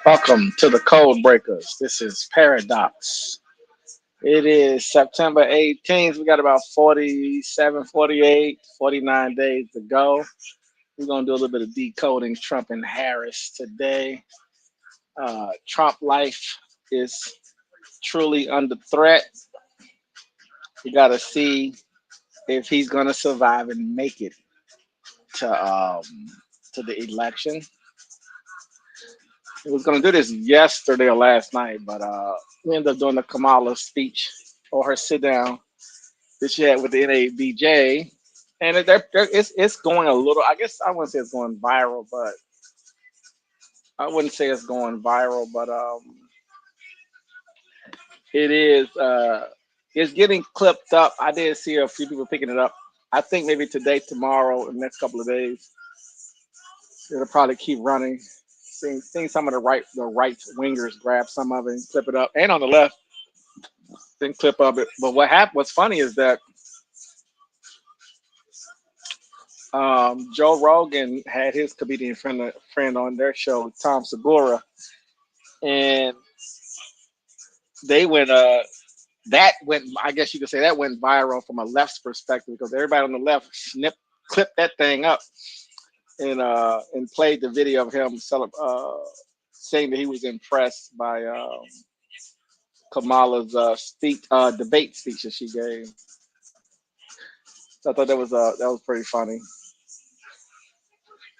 Welcome to the Code Breakers. This is Paradox. It is September 18th. We got about 47, 48, 49 days to go. We're going to do a little bit of decoding Trump and Harris today. Trump life is truly under threat. We got to see if he's going to survive and make it to the election. He was going to do this yesterday or last night, but we ended up doing the Kamala speech or her sit down that she had with the NABJ, and it's going a little. I guess I wouldn't say it's going viral, but I wouldn't say it's going viral, but it is. It's getting clipped up. I did see a few people picking it up. I think maybe today, tomorrow, the next couple of days, it'll probably keep running. Seeing some of the right wingers grab some of it and clip it up, and on the left, then clip up it. But what happened? What's funny is that Joe Rogan had his comedian friend on their show, Tom Segura, and they went. That went. I guess you could say that went viral from a left's perspective because everybody on the left clipped that thing up and played the video of him saying that he was impressed by Kamala's debate speech that she gave. So I thought that was pretty funny.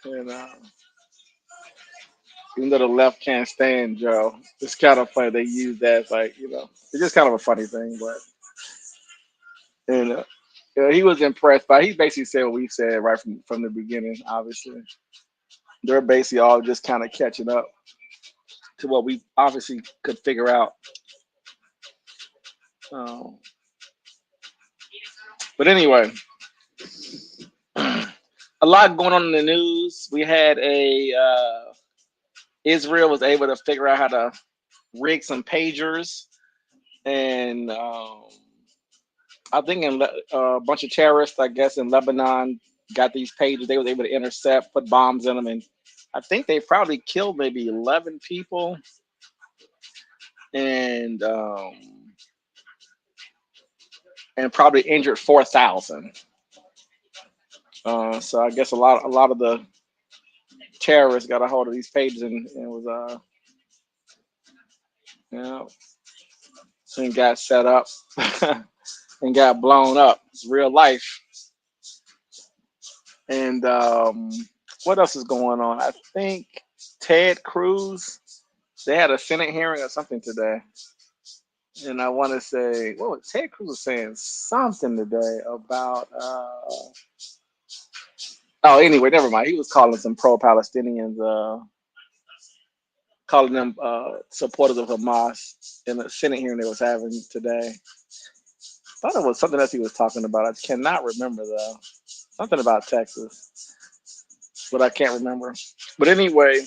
And even though the left can't stand Joe, it's kind of funny. They use that as it's just kind of a funny thing. But and he was impressed by. He basically said what we said right from the beginning. Obviously, they're basically all just kind of catching up to what we obviously could figure out. Um, but anyway, a lot going on in the news. We had Israel was able to figure out how to rig some pagers, and I think a bunch of terrorists, I guess, in Lebanon got these pages. They were able to intercept, put bombs in them, and I think they probably killed maybe 11 people, and probably injured 4,000. So I guess a lot of the terrorists got a hold of these pages and was you know and got set up and got blown up. It's real life. And what else is going on? I think Ted Cruz, they had a Senate hearing or something today. And I want to say, what was Ted Cruz was saying something today about, oh, anyway, never mind. He was calling some pro-Palestinians, calling them supporters of Hamas in a Senate hearing they was having today. Thought it was something else he was talking about. I cannot remember though. Something about Texas, but I can't remember. But anyway,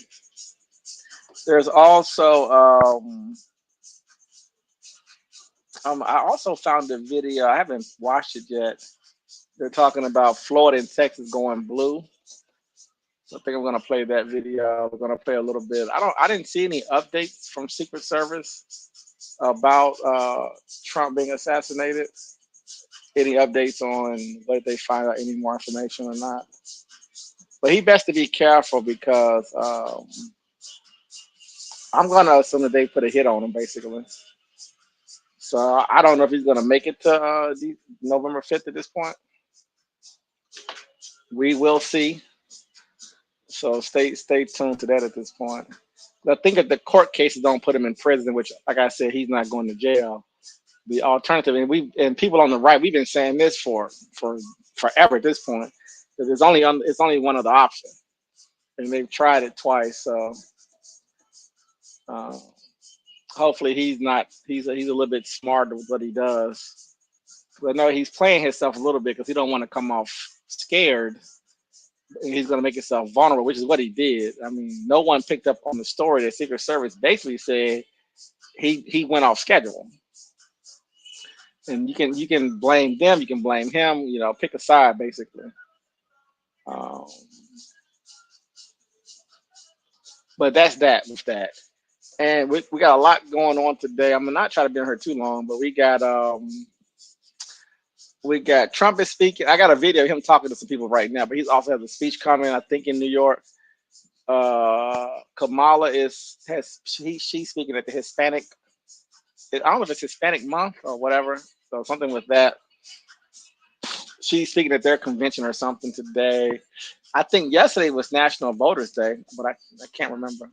there's also I also found a video. I haven't watched it yet. They're talking about Florida and Texas going blue. So I think I'm gonna play that video. We're gonna play a little bit. I didn't see any updates from Secret Service about Trump being assassinated. Any updates on whether they find out any more information or not? But he best to be careful because I'm gonna assume that they put a hit on him basically. So I don't know if he's gonna make it to November 5th at this point. We will see. So stay tuned to that at this point. I think if the court cases don't put him in prison, which, like I said, he's not going to jail. The alternative, and people on the right, we've been saying this for forever at this point. That it's only one other option, and they've tried it twice. So uh, hopefully he's not. He's a little bit smarter with what he does. But no, he's playing himself a little bit because he don't want to come off scared. He's going to make himself vulnerable, which is what he did. I mean, no one picked up on the story that Secret Service basically said he went off schedule. And you can blame them, you can blame him, pick a side basically. Um, but that's that with that. And we got a lot going on today. I'm gonna not try to be on here too long, but we got Trump is speaking. I got a video of him talking to some people right now, but he's also has a speech coming, I think, in New York. Kamala she's speaking at the Hispanic. I don't know if it's Hispanic month or whatever. So something with that. She's speaking at their convention or something today. I think yesterday was National Voters Day, but I can't remember.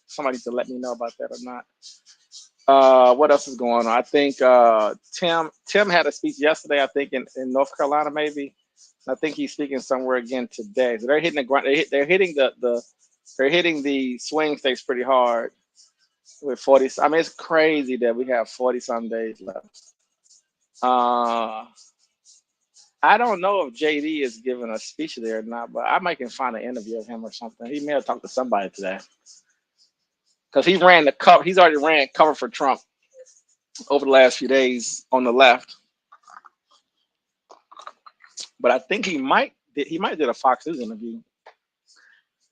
Somebody to let me know about that or not. What else is going on? I think Tim had a speech yesterday. I think in North Carolina maybe. I think he's speaking somewhere again today. So they're hitting the ground. They're hitting they're hitting the swing states pretty hard with 40. I mean, it's crazy that we have 40 some days left. Uh, I don't know if JD is giving a speech there or not, but I might can find an interview of him or something. He may have talked to somebody today because he ran the cover. He's already ran cover for Trump over the last few days on the left. But I think he might did a Fox News interview.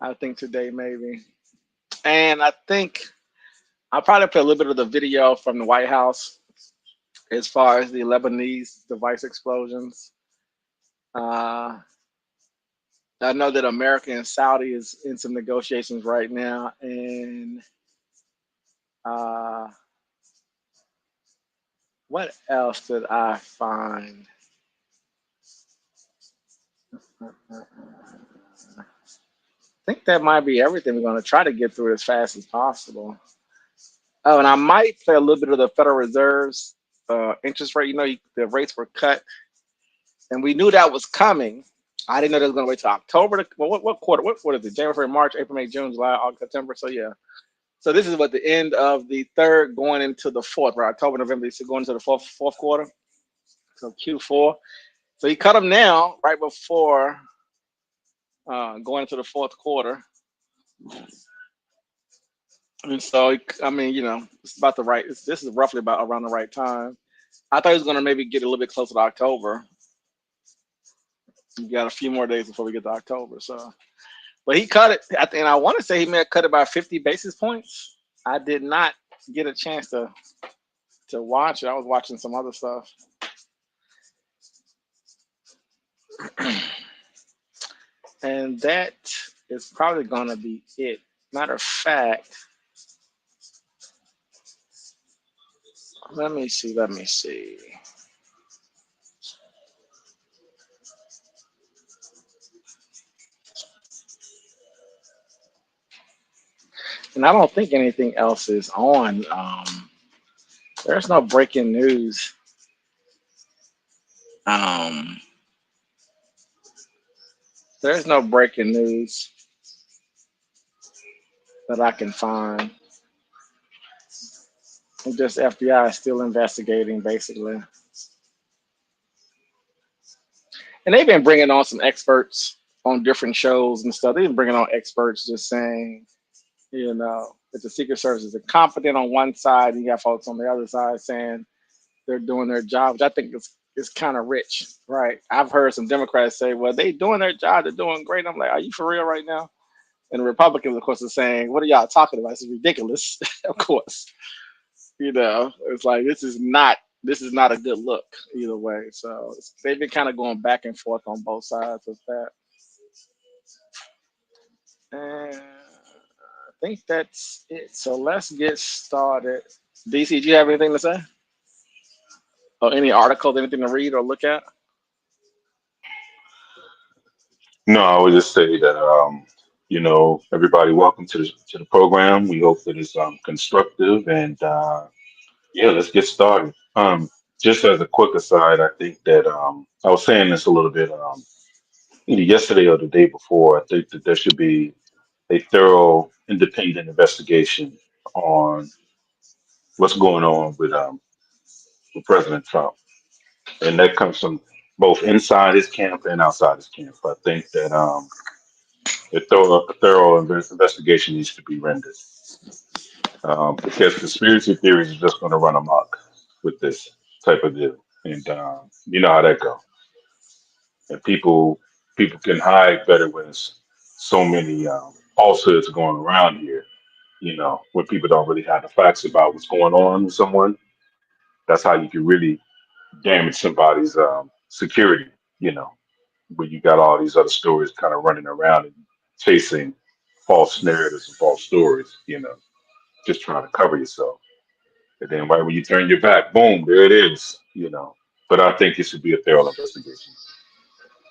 I think today maybe, and I think I'll probably put a little bit of the video from the White House as far as the Lebanese device explosions. I know that America and Saudi is in some negotiations right now, and uh, what else did I find? I think that might be everything. We're going to try to get through as fast as possible. Oh, and I might play a little bit of the Federal Reserve's interest rate. You know, the rates were cut, and we knew that was coming. I didn't know they was going to wait till October. What quarter? What quarter is it? January, March, April, May, June, July, August, September. So yeah. So this is what the end of the third going into the fourth, right? October, November, so going into the fourth quarter. So Q4. So he cut them now, right before going into the fourth quarter. And so, I mean, it's about the right. This is roughly about around the right time. I thought he was going to maybe get a little bit closer to October. We got a few more days before we get to October. So, but he cut it. And I want to say he may have cut it by 50 basis points. I did not get a chance to watch it. I was watching some other stuff. And that is probably going to be it. Matter of fact, let me see. And I don't think anything else is on. There's no breaking news. There's no breaking news that I can find. It's just FBI is still investigating, basically. And they've been bringing on some experts on different shows and stuff. They've been bringing on experts just saying, that the Secret Service is incompetent on one side, and you got folks on the other side saying they're doing their job, which I think is kind of rich, right? I've heard some Democrats say, well, they doing their job, they're doing great. I'm like, are you for real right now? And the Republicans, of course, are saying, what are y'all talking about? This is ridiculous. Of course. It's like this is not a good look either way. So they've been kind of going back and forth on both sides of that. And I think that's it. So let's get started. DC, do you have anything to say? Or any articles, anything to read or look at? No, I would just say that everybody, welcome to the program. We hope that it's constructive, and yeah, let's get started. Just as a quick aside, I think that I was saying this a little bit either yesterday or the day before. I think that there should be a thorough, independent investigation on what's going on with President Trump, and that comes from both inside his camp and outside his camp. I think that a thorough investigation needs to be rendered because conspiracy theories are just going to run amok with this type of deal, and you know how that goes. And people can hide better when there's so many falsehoods going around here. when people don't really have the facts about what's going on with someone, that's how you can really damage somebody's security, when you got all these other stories kind of running around and chasing false narratives and false stories, just trying to cover yourself. And then right when you turn your back, boom, there it is. But I think it should be a thorough investigation,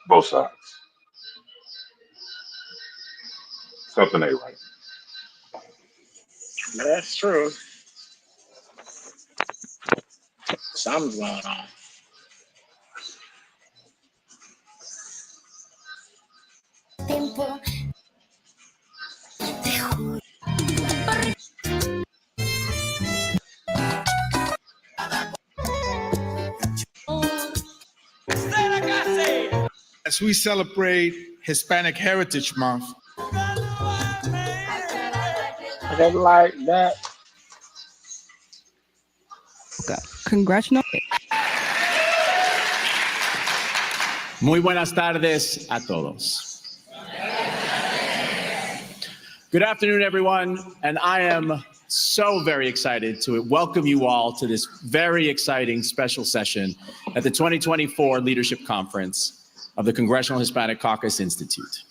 both sides. Something ain't right. That's true. Something's going on. As we celebrate Hispanic Heritage Month, Okay, like that. Congressional. Muy buenas tardes a todos. Good afternoon, everyone, and I am so very excited to welcome you all to this very exciting special session at the 2024 Leadership Conference of the Congressional Hispanic Caucus Institute.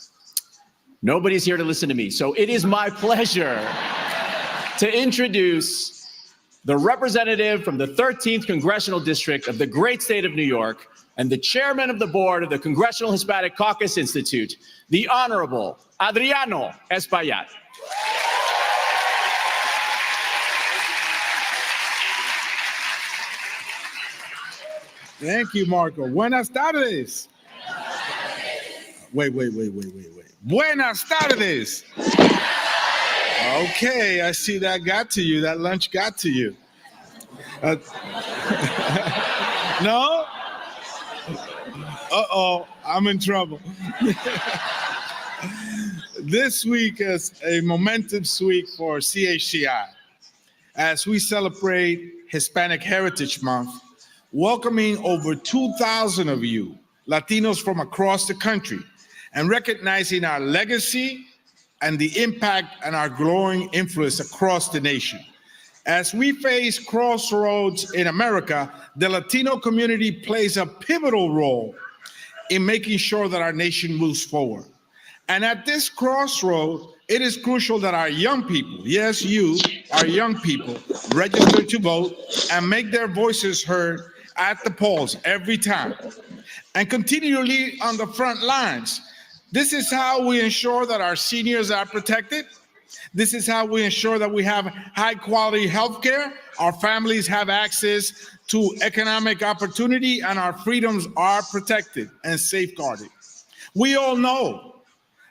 Nobody's here to listen to me, so it is my pleasure to introduce the representative from the 13th Congressional District of the great state of New York and the chairman of the board of the Congressional Hispanic Caucus Institute, the Honorable Adriano Espaillat. thank you, Marco. Buenas tardes. Wait. Buenas tardes. Okay, I see that got to you. That lunch got to you. No? Uh-oh, I'm in trouble. This week is a momentous week for CHCI as we celebrate Hispanic Heritage Month, welcoming over 2,000 of you, Latinos from across the country, and recognizing our legacy and the impact and our growing influence across the nation. As we face crossroads in America, the Latino community plays a pivotal role in making sure that our nation moves forward. And at this crossroad, it is crucial that our young people, yes, you, our young people, register to vote and make their voices heard at the polls every time, and continue to lead on the front lines. This is how we ensure that our seniors are protected. This is how we ensure that we have high quality health care, our families have access to economic opportunity, and our freedoms are protected and safeguarded. We all know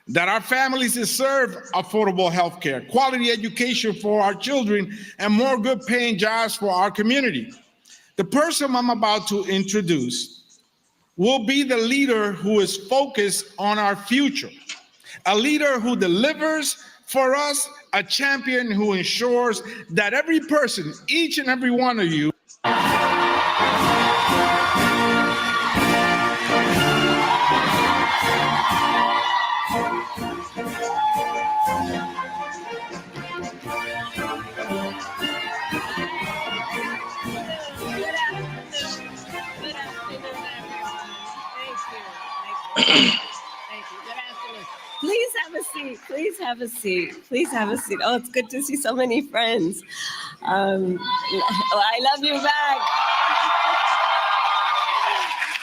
that our families deserve affordable health care, quality education for our children, and more good paying jobs for our community. The person I'm about to introduce will be the leader who is focused on our future, a leader who delivers for us, a champion who ensures that every person, each and every one of you, Please have a seat. Please have a seat. Please have a seat. Oh, it's good to see so many friends. I love you back.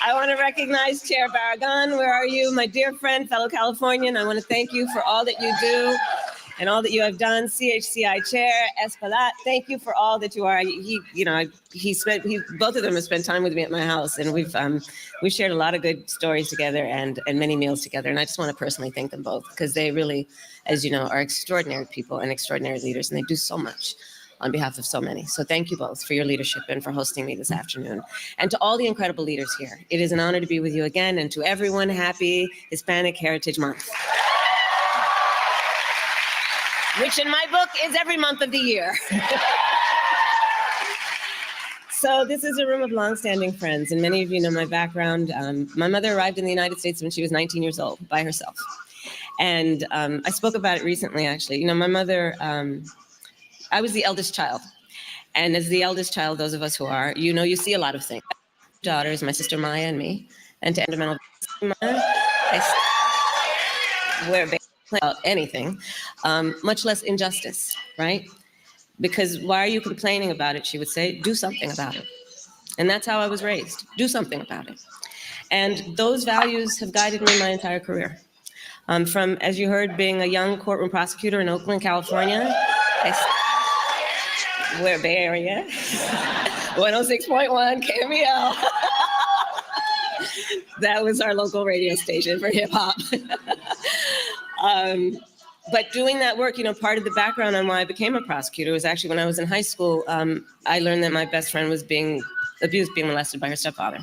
I want to recognize Chair Barragan. Where are you? My dear friend, fellow Californian, I want to thank you for all that you do and all that you have done. CHCI Chair Espaillat, thank you for all that you are. Both of them have spent time with me at my house, and we've shared a lot of good stories together and many meals together. And I just want to personally thank them both because they really, as you know, are extraordinary people and extraordinary leaders, and they do so much on behalf of so many. So thank you both for your leadership and for hosting me this afternoon. And to all the incredible leaders here, it is an honor to be with you again. And to everyone, happy Hispanic Heritage Month, which in my book is every month of the year. So this is a room of longstanding friends, and many of you know my background. My mother arrived in the United States when she was 19 years old by herself. And I spoke about it recently, actually. You know, my mother I was the eldest child. And as the eldest child, those of us who are, you see a lot of things. Daughters, my sister Maya and me. And to end a mental where basically about anything, much less injustice, right? Because why are you complaining about it? She would say, do something about it. And that's how I was raised. Do something about it. And those values have guided me my entire career. From, as you heard, being a young courtroom prosecutor in Oakland, California, we're Bay Area, 106.1 KMEL. That was our local radio station for hip hop. But doing that work, part of the background on why I became a prosecutor was actually when I was in high school, I learned that my best friend was being abused, being molested by her stepfather.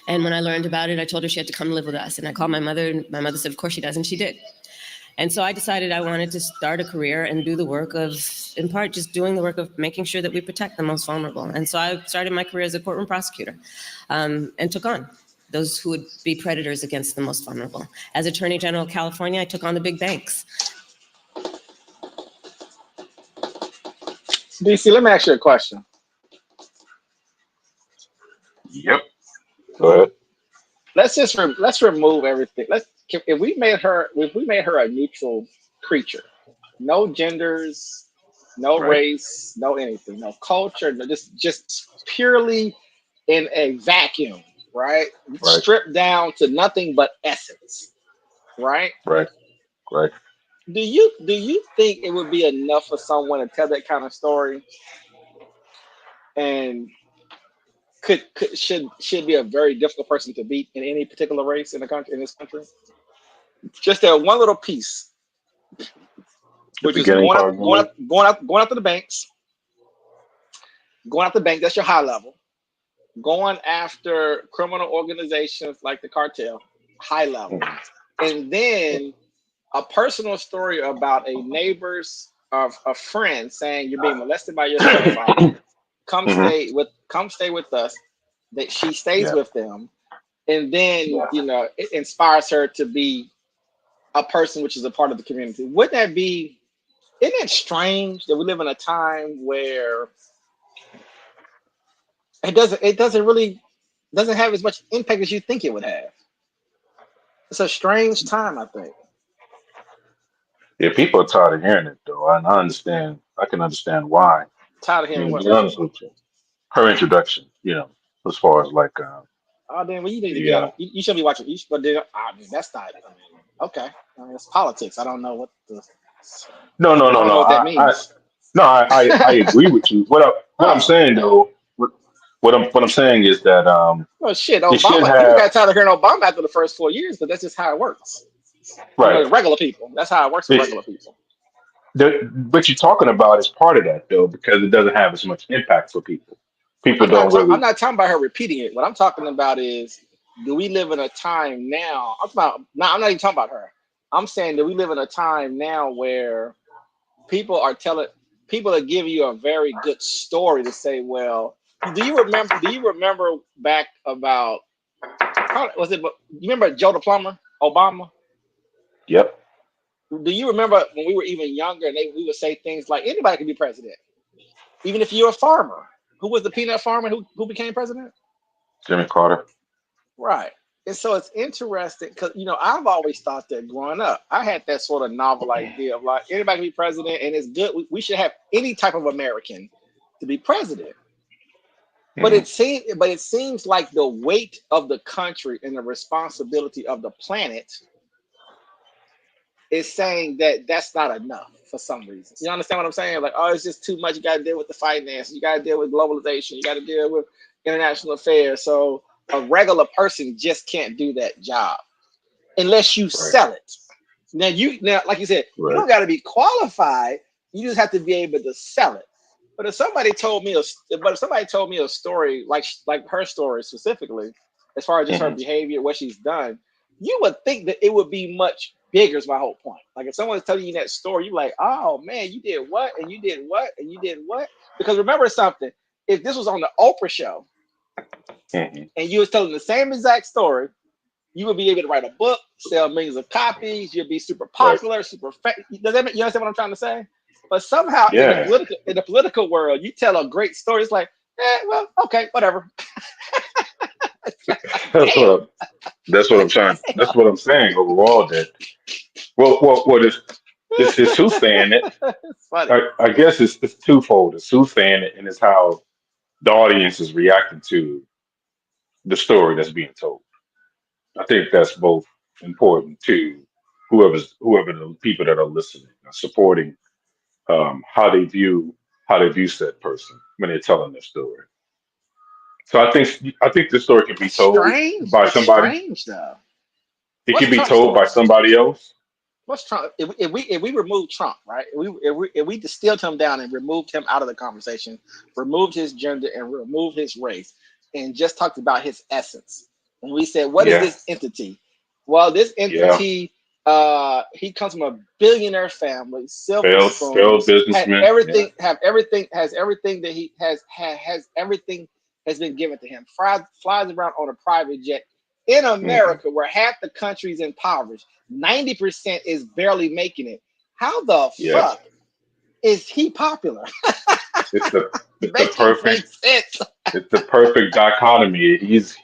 And when I learned about it, I told her she had to come live with us. And I called my mother, and my mother said, of course she does, and she did. And so I decided I wanted to start a career and do the work of, in part, just doing the work of making sure that we protect the most vulnerable. And so I started my career as a courtroom prosecutor and took on those who would be predators against the most vulnerable. As Attorney General of California, I took on the big banks. DC, let me ask you a question. Yep. Go ahead. Let's remove everything. If we made her a neutral creature, no genders, no Right. race, no anything, no culture, no, just purely in a vacuum, right? Right. Stripped down to nothing but essence, right? Right. Right. Do you think it would be enough for someone to tell that kind of story, and should be a very difficult person to beat in any particular race in this country? Just that one little piece, The which is beginning part. going after the banks, going after the bank. That's your high level. Going after criminal organizations like the cartel, high level, and then a personal story about a neighbor's of a friend saying you're being molested by your stepfather. Come stay with us. That she stays with them, and then it inspires her to be a person which is a part of the community. Wouldn't that be? Isn't it strange that we live in a time where it doesn't have as much impact as you think it would have? It's a strange time, I think. Yeah, people are tired of hearing it though. I understand. I can understand why. Tired of I hearing mean, to what be honest with you, her introduction, as far as like, oh, then well, you need to get yeah, on. You should be watching. But then, I mean, that's not. I mean, okay, I mean, it's politics. I don't know what no, no, I no, don't know no. what that I means. no, I agree with you. What I'm Oh, saying though, what I'm saying is that well, shit, it should Obama. People have got tired of hearing Obama after the first 4 years, but that's just how it works. right. Regular people. That's how it works with regular people. What you're talking about is part of that though, because it doesn't have as much impact for people. People don't I'm really. not talking about her repeating it. What I'm talking about is, do we live in a time now? I'm not even talking about her. I'm saying that we live in a time now where people are giving you a very good story to say, well, do you remember back about how was it? You remember Joe the plumber, Obama? Yep. Do you remember when we were even younger and we would say things like anybody can be president, even if you're a farmer? Who was the peanut farmer who became president? Jimmy Carter. Right. And so it's interesting because I've always thought that growing up, I had that sort of novel idea of like anybody can be president, and it's good. We should have any type of American to be president. But it seems like the weight of the country and the responsibility of the planet is saying that that's not enough for some reason. You understand what I'm saying? Like, oh, it's just too much. You got to deal with the finance. You got to deal with globalization. You got to deal with international affairs. So a regular person just can't do that job unless you sell it. Now, like you said, you don't got to be qualified. You just have to be able to sell it. But if somebody told me a story like her story specifically, as far as just her behavior, what she's done, you would think that it would be much bigger. Is my whole point. Like if someone's telling you that story, you're like, oh man, you did what, and you did what, and you did what? Because remember something, if this was on the Oprah show, and you was telling the same exact story, you would be able to write a book, sell millions of copies. You'd be super popular, super. You understand what I'm trying to say? But somehow Yeah. in the political world, you tell a great story. It's like, well, okay, whatever. That's Damn. that's what I'm trying. That's what I'm saying overall. That it's soothsaying it. It's funny. I guess it's twofold. It's soothsaying it, and it's how the audience is reacting to the story that's being told. I think that's both important to whoever the people that are listening, supporting how they view said person when they're telling their story. So I think the story can be It's told strange. by It's somebody. strange though. It What's can be Trump's told by story? somebody else. What's Trump? If we remove Trump, right? If we distilled him down and removed him out of the conversation, removed his gender and removed his race, and just talked about his essence, and we said, what is Yeah, this entity? Well, this yeah. entity, he comes from a billionaire family, silver spoon, Failed had businessman. Yeah. everything, has everything that he has everything has been given to him. Flies around on a private jet in Hmm. America, where half the country's impoverished. 90% is barely making it. How the Yeah. fuck is he popular? It's the it's the Make it perfect make sense. it's the perfect dichotomy. He's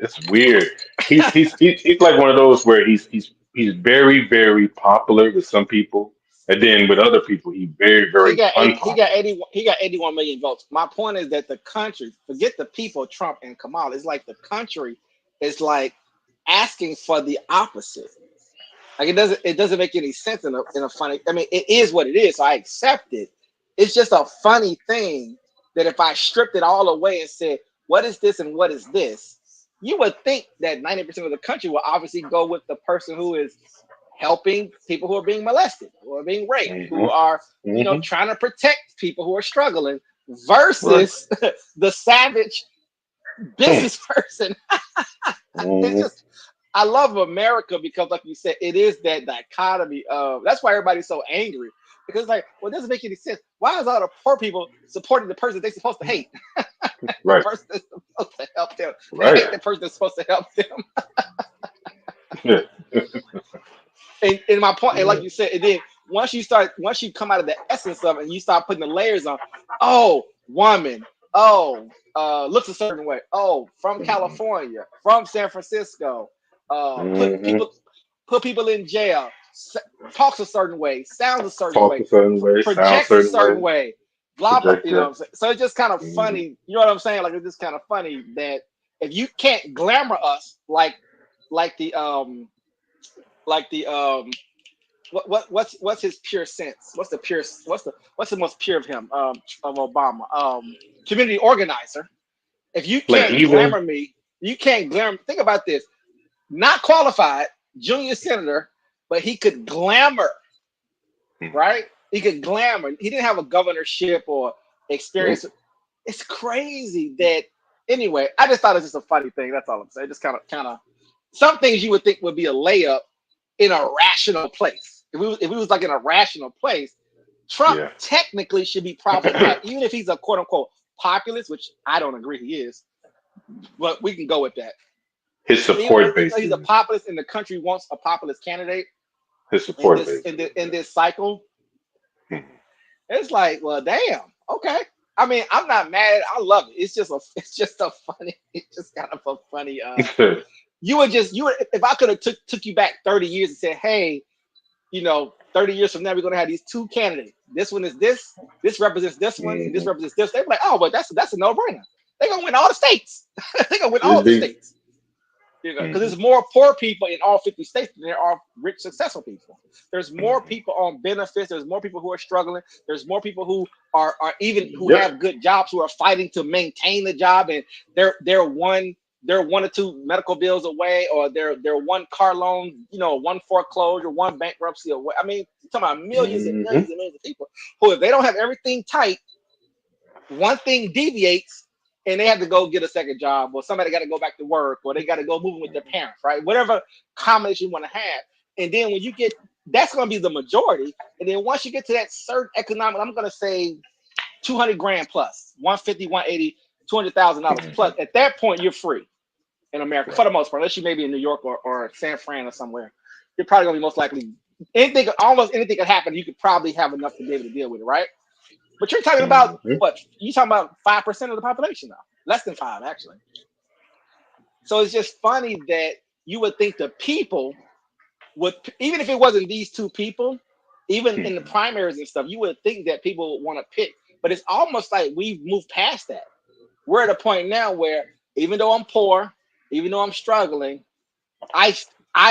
it's weird. He's like one of those where he's very, very popular with some people, and then with other people he's very, He very got eight. unpopular. He got 81 million votes. My point is that the country, forget the people, Trump and Kamala. It's like the country is like asking for the opposite. Like it doesn't make any sense in a funny. I mean, it is what it is. So I accept it. It's just a funny thing that if I stripped it all away and said, what is this and what is this, you would think that 90% of the country will obviously go with the person who is helping people who are being molested, who are being raped, who Hmm. are, Hmm. trying to protect people who are struggling, Right. versus the savage business person. It's Hmm. just, I love America because, like you said, it is that dichotomy of. That's why everybody's so angry, because like, well, it doesn't make any sense. Why is all the poor people supporting the person they're supposed to hate? The Right. person that's supposed to help them, they Right. hate the person that's supposed to help them. Yeah. And my point, and Yeah. like you said, and then once you come out of the essence of it, and you start putting the layers on. Oh, woman. Oh, looks a certain way. Oh, from Hmm. California, from San Francisco. Put Hmm. people in jail. Talks a certain way, sounds a certain Talk way, a certain way, sound a projects a certain certain way, way. Blah blah. You know what projector. I'm saying? So it's just kind of Hmm. funny. You know what I'm saying? Like it's just kind of funny that if you can't glamour us like the like the what's his pure sense? What's the most pure of him? Of Obama. Community organizer. If you Like can't even glamour me, you can't glamour. Think about this. Not qualified, junior senator, but he could glamour, right? He could glamour. He didn't have a governorship or experience. nope. It's crazy that. Anyway, I just thought it was just a funny thing. That's all I'm saying. Just kind of some things you would think would be a layup in a rational place. If we was like in a rational place, Trump Yeah. technically should be problematic, even if he's a quote unquote populist, which I don't agree he is, but we can go with that. His support Even though base. he's a populist and the country wants a populist candidate His in support this base. in this cycle, Mhm. it's like, well, damn, okay. I mean, I'm not mad. I love it. It's just a funny. It's just kind of a funny. You would if I could have took you back 30 years and said, hey, 30 years from now, we're going to have these two candidates. This one is this represents this one, and this Mhm. represents this. They'd be like, oh, but that's a no-brainer. They're going to win all the states. They're going to win all It'd the be. states. Because Mhm. there's more poor people in all 50 states than there are rich, successful people. There's more Mhm. people on benefits. There's more people who are struggling. There's more people who are even who Yep. have good jobs who are fighting to maintain the job, and they're one or two medical bills away, or they're one car loan, one foreclosure, one bankruptcy away. I mean, you're talking about millions and Hmm. millions and millions of people who, if they don't have everything tight, one thing deviates and they have to go get a second job, or somebody got to go back to work, or they got to go moving with their parents, right? Whatever combination you want to have. And then when you get, that's going to be the majority. And then once you get to that certain economic, I'm going to say 200 grand plus, 150, 180, $200,000 plus. Hmm. At that point, you're free in America for Right. the most part, unless you may be in New York or San Fran or somewhere. You're probably going to be most likely almost anything could happen. You could probably have enough to be able to deal with it, right? But you're talking about what? You talking about 5% of the population now, less than 5 actually. So it's just funny that you would think the people would, even if it wasn't these two people, even in the primaries and stuff, you would think that people would want to pick. But it's almost like we've moved past that. We're at a point now where even though I'm poor, even though I'm struggling, I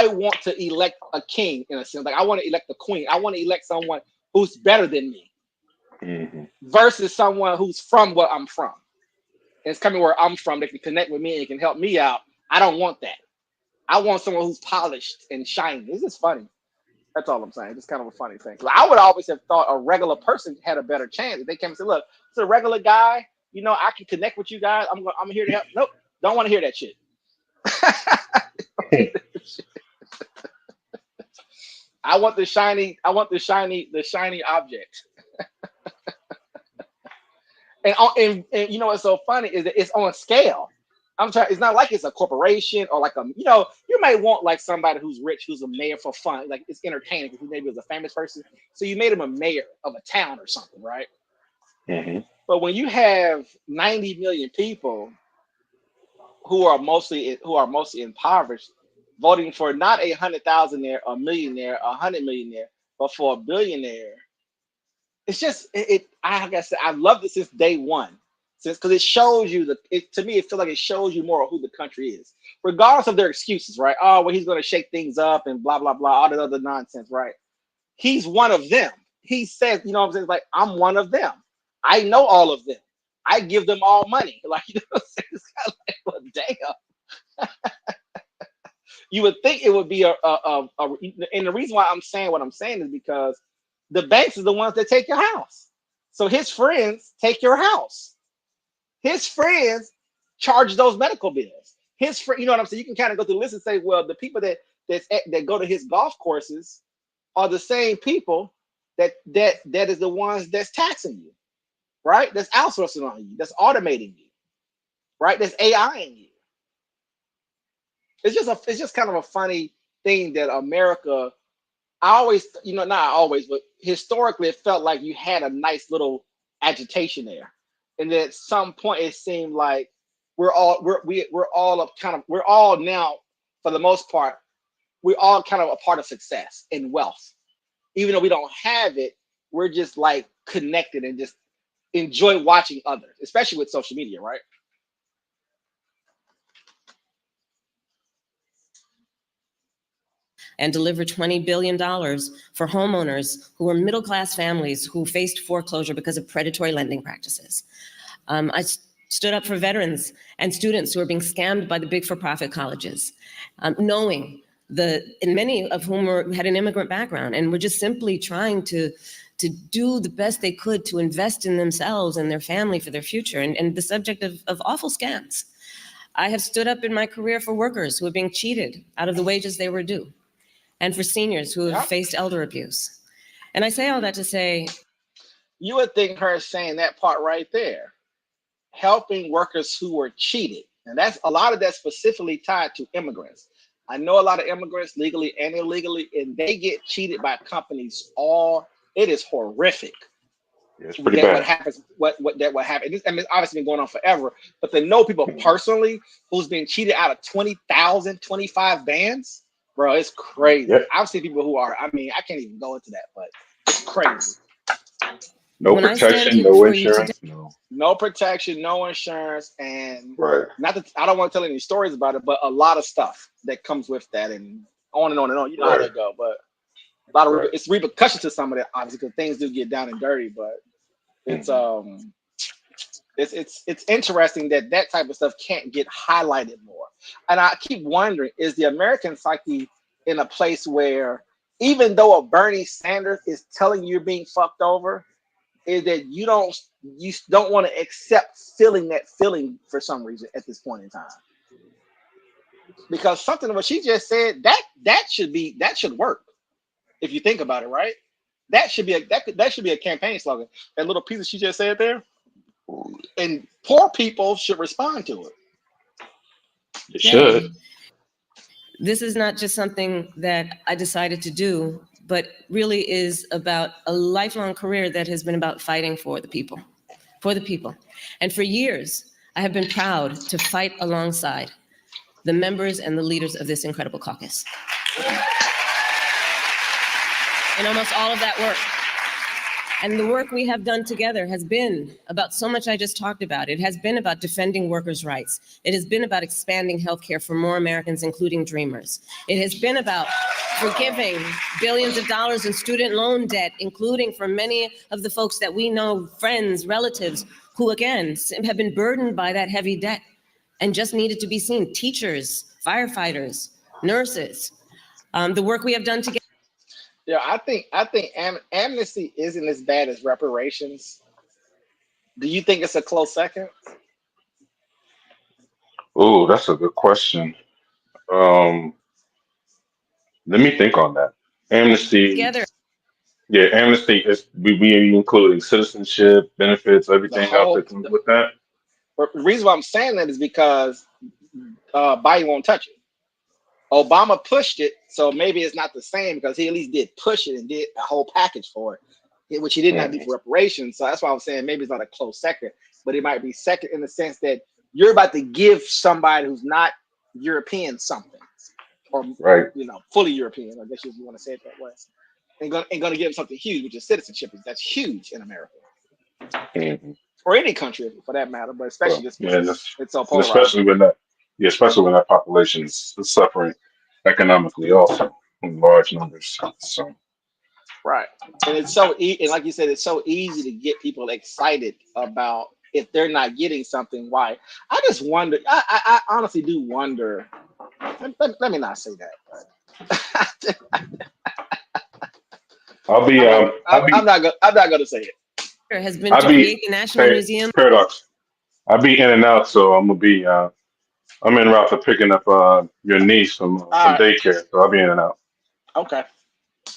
want to elect a king in a sense. Like I want to elect a queen. I want to elect someone who's better than me versus someone who's from where I'm from. And it's coming where I'm from. They can connect with me and can help me out. I don't want that. I want someone who's polished and shiny. This is funny. That's all I'm saying. It's kind of a funny thing. I would always have thought a regular person had a better chance. If they came and said, look, it's a regular guy. You know, I can connect with you guys. I'm here to help. Nope. Don't want to hear that shit. I want the shiny object. and you know what's so funny is that it's on scale. It's not like it's a corporation or like you may want like somebody who's rich, who's a mayor for fun. Like it's entertaining because maybe was a famous person. So you made him a mayor of a town or something, right? But when you have 90 million people who are mostly impoverished, voting for not 100,000 a millionaire, 100 millionaire, but for a billionaire, it's just like I said, I've loved it since day one. Because it shows you to me, it feels like it shows you more of who the country is, regardless of their excuses, right? Oh, well, he's going to shake things up and blah, blah, blah, all that other nonsense, right? He's one of them. He says, you know what I'm saying? It's like, I'm one of them. I know all of them. I give them all money. Like, you know what I'm saying? It's kind of like, well, damn. You would think it would be and the reason why I'm saying what I'm saying is because the banks are the ones that take your house. So his friends take your house. His friends charge those medical bills. His friend, you know what I'm saying? You can kind of go through the list and say, well, the people that go to his golf courses are the same people that is the ones that's taxing you, right? That's outsourcing on you, that's automating you, right? That's AIing you. It's just kind of a funny thing that America, not always, but historically it felt like you had a nice little agitation there. And then at some point, it seemed like we're all now, for the most part, we're all kind of a part of success and wealth. Even though we don't have it, we're just like connected and just enjoy watching others, especially with social media, right? And deliver $20 billion for homeowners who are middle-class families who faced foreclosure because of predatory lending practices. I stood up for veterans and students who are being scammed by the big for-profit colleges, knowing and many of whom had an immigrant background and were just simply trying to do the best they could to invest in themselves and their family for their future, and the subject of awful scams. I have stood up in my career for workers who are being cheated out of the wages they were due, and for seniors who have faced elder abuse. And I say all that to say, you would think her saying that part right there, helping workers who were cheated, and that's a lot of that specifically tied to immigrants. I know a lot of immigrants legally and illegally, and they get cheated by companies. It is horrific. It's pretty bad. What happens? What happen? It's obviously been going on forever, but to know people personally who's been cheated out of 20,000, 25 bands, bro, it's crazy. Yep. I've seen people who are. I can't even go into that, but it's crazy. No protection, no insurance, no protection, no insurance, and right. Not that I don't want to tell any stories about it, but a lot of stuff that comes with that, and on and on and on. You know how they go, but a lot of it's repercussions to some of that, obviously, because things do get down and dirty. But it's it's interesting that type of stuff can't get highlighted more. And I keep wondering, is the American psyche in a place where even though a Bernie Sanders is telling you you're being fucked over, is that you don't want to accept feeling that feeling for some reason at this point in time? Because something of what she just said, that should work. If you think about it, right? That should be a campaign slogan. That little piece that she just said there. And poor people should respond to it. It should. This is not just something that I decided to do but really is about a lifelong career that has been about fighting for the people, for the people. And for years, I have been proud to fight alongside the members and the leaders of this incredible caucus. In almost all of that work. And the work we have done together has been about so much I just talked about. It has been about defending workers' rights. It has been about expanding healthcare for more Americans, including dreamers. It has been about forgiving billions of dollars in student loan debt, including for many of the folks that we know, friends, relatives, who again have been burdened by that heavy debt and just needed to be seen. Teachers, firefighters, nurses. The work we have done together. Yeah, I think amnesty isn't as bad as reparations. Do you think it's a close second? Oh, that's a good question. Um, Let me think on that. Amnesty, Together. yeah, amnesty is we including citizenship, benefits, The everything else whole that comes with that. the reason why I'm saying that is because Biden won't touch it. Obama pushed it, so maybe it's not the same because he at least did push it and did a whole package for it, which he did not do for reparations. So that's why I'm saying maybe it's not a close second, but it might be second in the sense that you're about to give somebody who's not European something, or Right. fully European, I guess if you want to say it that way, and going to give them something huge, which is citizenship. That's huge in America, Mhm. or any country for that matter, but especially So, just yeah, because it's so and polarized. especially when that population is suffering economically also in large numbers. So Right. And it's so and like you said, it's so easy to get people excited about if they're not getting something. Why? I just wonder. I honestly do wonder. Let me not say that. I'll be I'm not going to say it. Has been I'll to be create the National Museum. paradox. I'll be in and out, so I'm gonna be I'm en route for picking up your niece from All right. daycare, so I'll be in and out. Okay.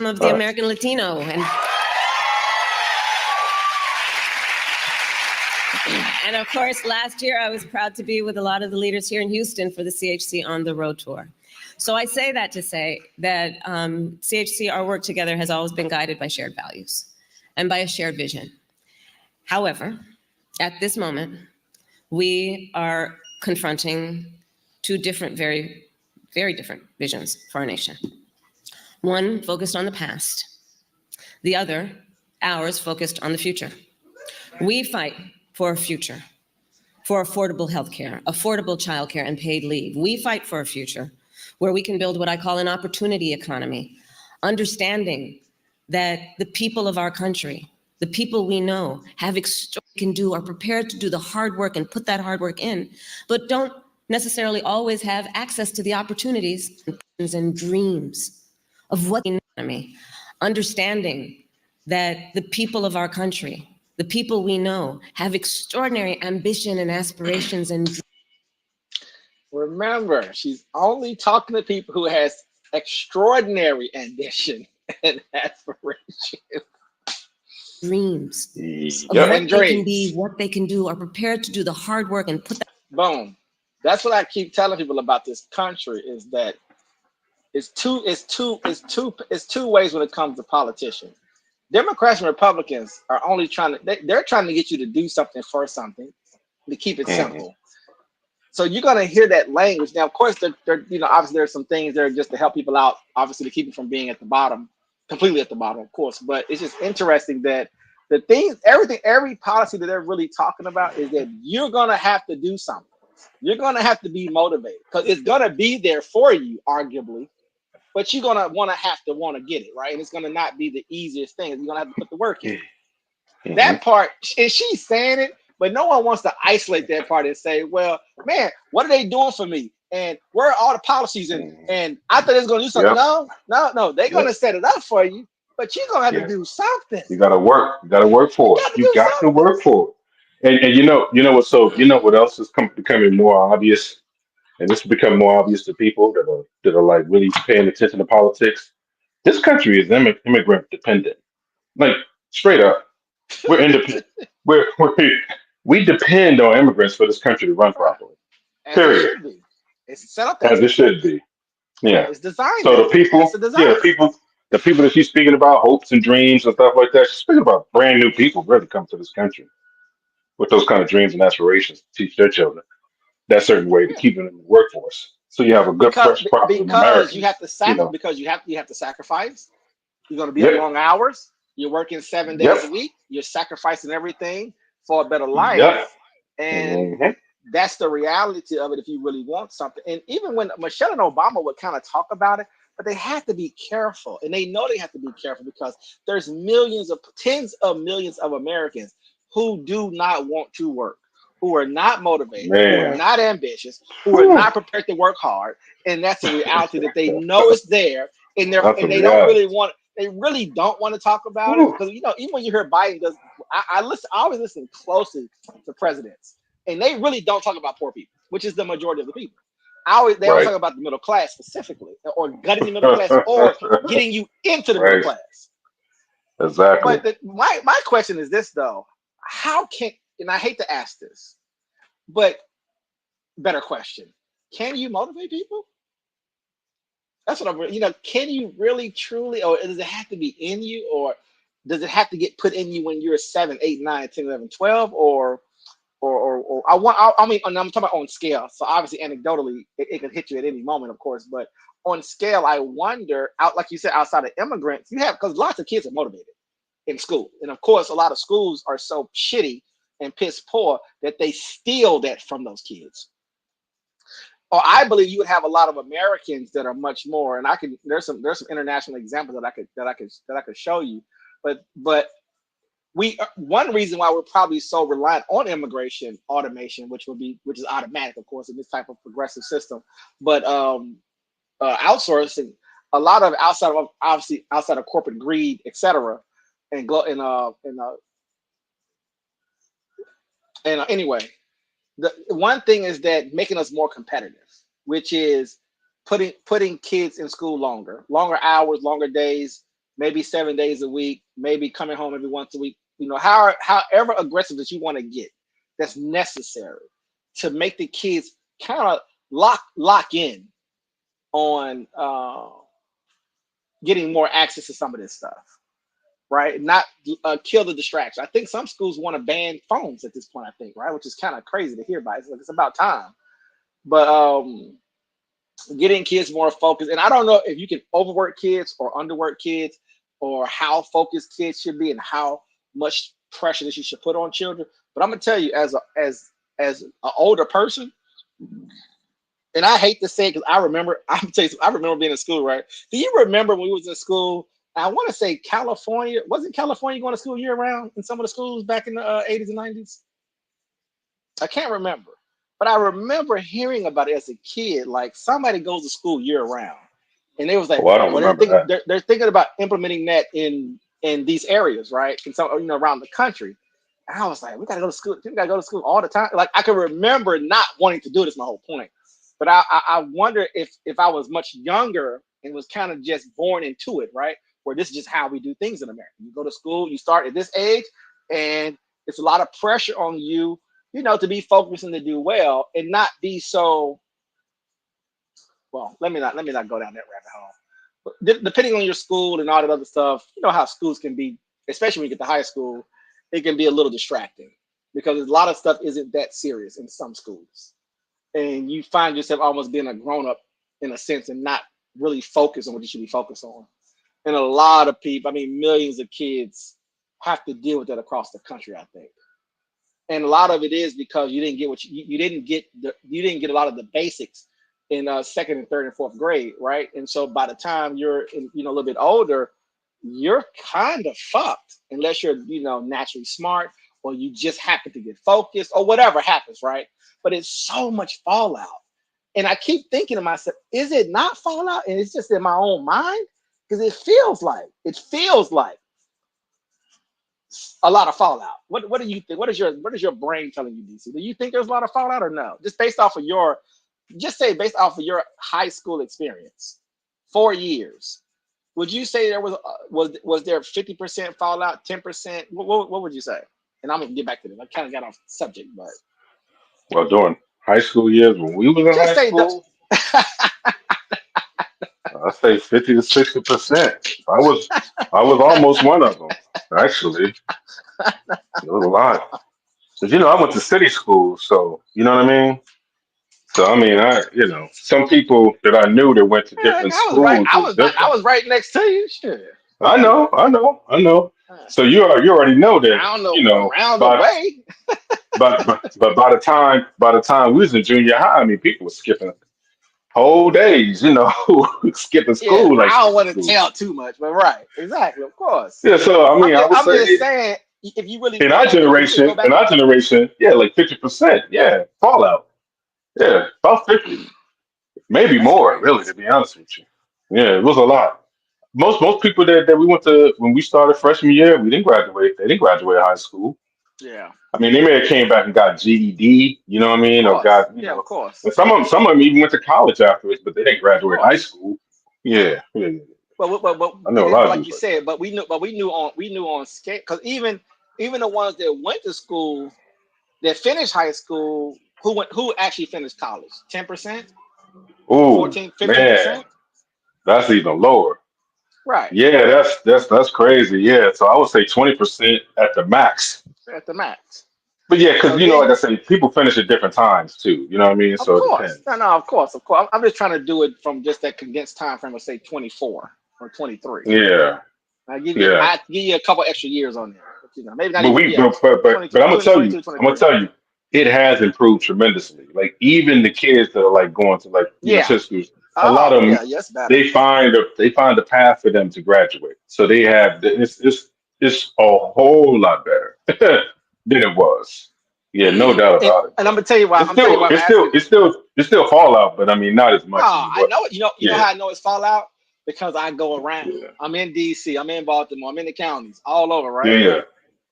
Of the American Latino. And of course, last year I was proud to be with a lot of the leaders here in Houston for the CHC On the Road Tour. So I say that to say that CHC, our work together has always been guided by shared values and by a shared vision. However, at this moment, we are confronting two different, very, very different visions for our nation. One focused on the past, the other, ours, focused on the future. We fight for a future, for affordable healthcare, affordable childcare, and paid leave. We fight for a future where we can build what I call an opportunity economy, understanding that the people of our country, the people we know, are prepared to do the hard work and put that hard work in, but don't necessarily always have access to the opportunities and dreams of what the economy, understanding that the people of our country, the people we know, have extraordinary ambition and aspirations and Remember, she's only talking to people who has extraordinary ambition and aspiration. dreams of Yep. what And they can be, dreams. what they can do, are prepared to do the hard work and put that. Boom. That's what I keep telling people about this country is that it's two ways when it comes to politicians. Democrats and Republicans are only they're trying to get you to do something for something to keep it simple. So you're gonna hear that language. Now, of course, they're obviously there's some things there just to help people out, obviously to keep it from being at the bottom, completely at the bottom, of course. But it's just interesting that every policy that they're really talking about is that you're gonna have to do something. You're gonna have to be motivated because it's gonna be there for you, arguably, but you're gonna want to get it right, and it's gonna not be the easiest thing. You're gonna have to put the work in. That part, and she's saying it, but no one wants to isolate that part and say, well, man, what are they doing for me? And where are all the policies? And I thought they was going to do something. Yep. No. They're going to set it up for you, but you're going to have to do something. You got to work. You got to work for it. You got to work for it. And you know what else is becoming more obvious? And this will become more obvious to people that are like really paying attention to politics. This country is immigrant dependent. Like straight up. We're independent. We depend on immigrants for this country to run properly. Period. It should be. It's set up as it should be. Yeah. It's designed. So the the people that she's speaking about, hopes and dreams and stuff like that. She's speaking about brand new people really come to this country with those kind of dreams and aspirations to teach their children that certain way to Yeah. keep them in the workforce. So you have a good, fresh crop of Because you have Americans. to You know. you have to sacrifice. You're going to be up Yep. long hours. You're working 7 days a Yep. week. You're sacrificing everything for a better life, Yep. and Hmm. that's the reality of it. If you really want something, and even when Michelle and Obama would kind of talk about it, but they have to be careful, and they know they have to be careful because there's tens of millions of Americans who do not want to work, who are not motivated, who are Man. not ambitious, who are Whew. not prepared to work hard, and that's a reality that they know is there, and That's a they don't reality. really want. They really don't want to talk about it Whew. because even when you hear Biden does, I listen. I always listen closely to presidents, and they really don't talk about poor people, which is the majority of the people. They always Right. talk about the middle class specifically, or gutting the middle class, or getting you into the middle Right. class. Exactly. But my question is this though: how can, and I hate to ask this, but better question: can you motivate people? That's what can you really truly, or does it have to be in you, or does it have to get put in you when you're 7, 8, 9, 10, 11, 12, or I mean, I'm talking about on scale. So obviously, anecdotally, it could hit you at any moment, of course. But on scale, I wonder, like you said, outside of immigrants, because lots of kids are motivated in school, and of course, a lot of schools are so shitty and piss poor that they steal that from those kids. Or I believe you would have a lot of Americans that are much more, and there's some international examples that I could show you, but one reason why we're probably so reliant on immigration automation, which is automatic, of course, in this type of progressive system, but outsourcing, a lot of outside of corporate greed, etc. And go and anyway, the one thing is that making us more competitive, which is putting kids in school longer hours, longer days, maybe 7 days a week, maybe coming home every once a week. However aggressive that you want to get, that's necessary to make the kids kind of lock in on getting more access to some of this stuff, right? Not kill the distraction. I think some schools want to ban phones at this point. I think, right, which is kind of crazy to hear about. It's like it's about time, but getting kids more focused. And I don't know if you can overwork kids or underwork kids, or how focused kids should be, and how much pressure that you should put on children. But I'm gonna tell you, as an older person, and I hate to say it because I remember. I remember being in school, right? Do you remember when we was in school? I want to say California. Wasn't California going to school year round in some of the schools back in the 80s and 90s? I can't remember, but I remember hearing about it as a kid. Like somebody goes to school year round, and they was like, Oh, I don't well, remember that. they're thinking about implementing that in these areas, right? And so around the country. And I was like, we gotta go to school. We gotta go to school all the time. Like I can remember not wanting to do this. My whole point. But I wonder if I was much younger and was kind of just born into it, right? Where this is just how we do things in America. You go to school, you start at this age, and it's a lot of pressure on you, to be focused and to do well, and not be so. Well, let me not go down that rabbit hole. But depending on your school and all that other stuff, you know how schools can be, especially when you get to high school, it can be a little distracting because a lot of stuff isn't that serious in some schools, and you find yourself almost being a grown up in a sense and not really focused on what you should be focused on. And a lot of people, I mean, millions of kids have to deal with that across the country, I think. And a lot of it is because you didn't get you didn't get a lot of the basics in second and third and fourth grade, right? And so by the time you're a little bit older, you're kind of fucked unless you're naturally smart, or you just happen to get focused, or whatever happens, right? But it's so much fallout, and I keep thinking to myself, is it not fallout? And it's just in my own mind, because it feels like a lot of fallout. What do you think? What is your brain telling you, DC? Do you think there's a lot of fallout or no? Based off of your high school experience, 4 years, would you say there was there 50% fallout, 10%? What would you say? And I'm gonna get back to this. I kind of got off subject, but Well, during high school years when we was in just high say the. school, I say 50 to 60%. I was almost one of them. Actually, it was a lot. But I went to city school, so you know what I mean. So I mean, some people that I knew that went to Yeah, different I was right. schools was I different. was right next to you. Shit. I Right. know, I know, I know. So you already know that, Around the but way. by the time we was in junior high, I mean, people were skipping whole days, skipping Yeah, school like I don't skipping want to school. tell too much, but right, exactly, of course. Yeah, so I mean, I would I'm just say saying, if you really think about it, if you could go in back, our generation, yeah, like 50%, yeah, fallout, yeah, about 50, maybe that's more, crazy. really, to be honest with you. Yeah, it was a lot. Most people that we went to when we started freshman year, we didn't graduate. They didn't graduate high school. Yeah, I mean, they may have came back and got GED, you know what I of mean, or course. got, Yeah, of course. and some of them even went to college afterwards, but they didn't Of graduate high course. school. Yeah, yeah, yeah. But I know a lot of like you people. said, but we knew on scale because even the ones that went to school that finished high school who actually finished college 10%, Oh 14, man, 15%, that's even lower. right Yeah, that's crazy. Yeah, so I would say 20% at the max. at the max. But yeah, because So then like I say, people finish at different times too. You know what I mean? of So it course, depends. no, of course. I'm just trying to do it from just that condensed time frame of say 24 or 23. Yeah, yeah. I give you a couple extra years on there, but maybe not But even, we, yeah, but I'm gonna tell you, 22, 23. it has improved tremendously. Like even the kids that are like going to like Yeah. sisters, a lot Oh of them yeah, yes, better. they find a path for them to graduate. So they have it's a whole lot better than it was. Yeah, no doubt And, about it. and I'm But gonna tell you why. it's I'm telling you still why I'm it's still asking. it's still it's still fallout, but I mean not as much Oh, I anymore. know it. You know Yeah, how I know it's Fallout? Because I go around. yeah, I'm in DC. I'm in Baltimore. I'm in the counties, all over, yeah, right? yeah,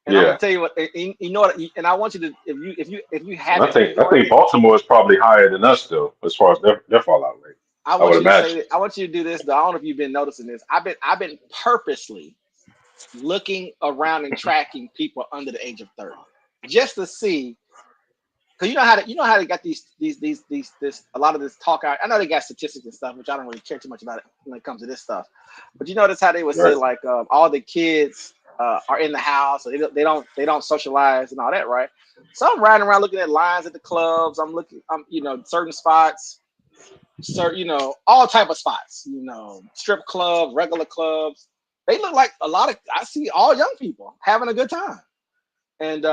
And I'm yeah. gonna tell you what. You know what? And I want you to, if you And haven't I enjoyed think it, Baltimore is probably higher than us still as far as their fallout rate. I I want would you to say imagine. that. I want you to do this. Though. I don't know if you've been noticing this. I've been purposely looking around and tracking people under the age of 30, just to see. Because you know how they got this a lot of this talk out. I know they got statistics and stuff, which I don't really care too much about it when it comes to this stuff. But you notice how they would say Right. like all the kids are in the house, or they don't socialize and all that, right? So I'm riding around looking at lines at the clubs. I'm certain spots, all type of spots, strip clubs, regular clubs. They look like I see all young people having a good time, and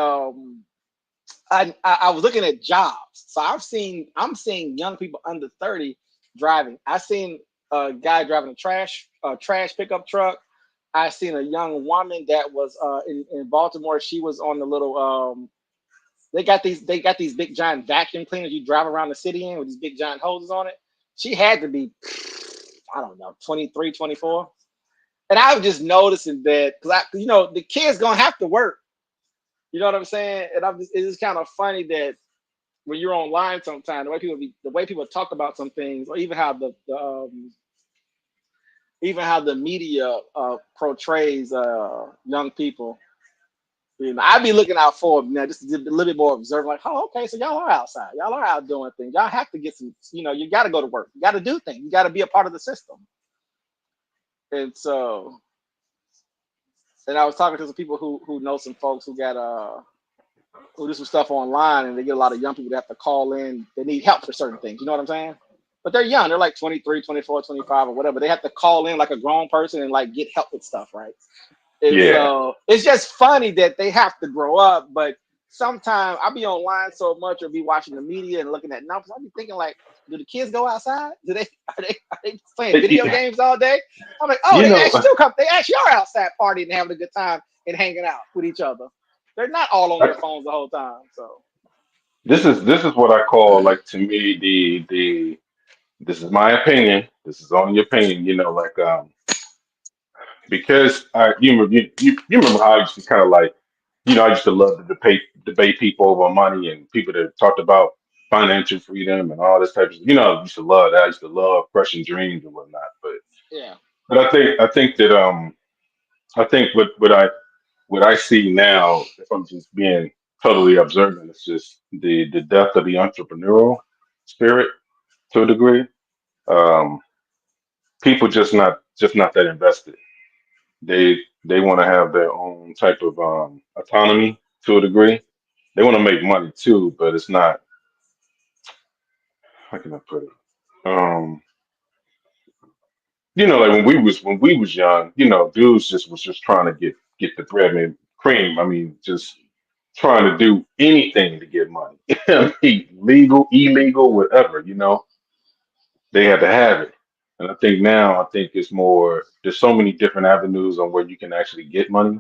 I was looking at jobs. So I'm seeing young people under 30 driving. I seen a guy driving a trash pickup truck. I seen a young woman that was in Baltimore. She was on the little they got these big giant vacuum cleaners you drive around the city in with these big giant hoses on it. She had to be, I don't know, 23, 24. And I was just noticing that because the kids gonna have to work. You know what I'm saying? And it's just kind of funny that when you're online sometimes, the way people talk about some things, or even how the media portrays young people. I'd be looking out for them now, just a little bit more observant, like, oh, okay, so y'all are outside, y'all are out doing things, y'all have to get some, you got to go to work, you got to do things, you got to be a part of the system. And so, and I was talking to some people who know some folks who do some stuff online, and they get a lot of young people that have to call in. They need help for certain things. You know what I'm saying? But they're young. They're like 23, 24, 25 or whatever. They have to call in like a grown person and like get help with stuff, right? And Yeah. so it's just funny that they have to grow up. But sometimes I'll be online so much or be watching the media and looking at numbers. I'll be thinking like, do the kids go outside? Are they playing video It- games all day? I'm like, oh, you they know, actually do come. They actually are outside partying and having a good time and hanging out with each other. They're not all on their phones the whole time. So this is what I call like to me the this is my opinion. This is only opinion. Like because you remember how I used to kind of like I used to love to debate people over money and people that talked about financial freedom and all this type of I used to love that. I used to love crushing dreams and whatnot. yeah, But I think that I think what I see now, if I'm just being totally observant, it's just the death of the entrepreneurial spirit to a degree. Um, people just not that invested. They want to have their own type of autonomy to a degree. They want to make money too, but it's not. How can I put it? Um, like when we was young, dudes was just trying to get the bread and cream. I mean, just trying to do anything to get money. I mean, legal, illegal, whatever. They had to have it. And I think it's more. There's so many different avenues on where you can actually get money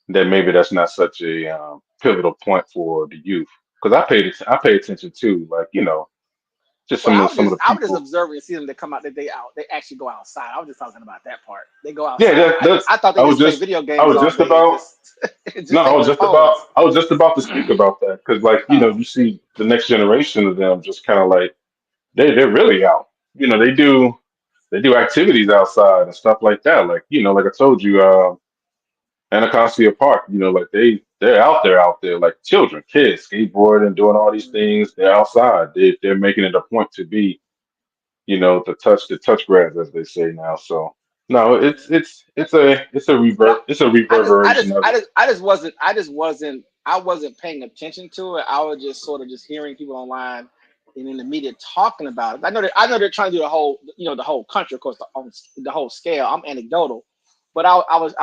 that maybe that's not such a pivotal point for the youth. Because I pay attention too, like just Well, some of the I would just people. observe and see them. They come out. They actually go outside. I was just talking about that part. They go Yeah, outside. I thought they I was just play just video I games was all just day and about just no, just take their phones. I was just about to speak about that because like Oh, you see the next generation of them just kind of like they're really out. They do activities outside and stuff like that. Like like I told you, Anacostia Park. Like they're out there like children, kids, skateboarding, doing all these things. They're outside. They're making it a point to be the touch grads as they say now. So no, it's a reverberation of it. I wasn't paying attention to it. I was just sort of just hearing people online and in the media talking about it. I know they're trying to do the whole country, of course, the whole scale. I'm anecdotal, but I was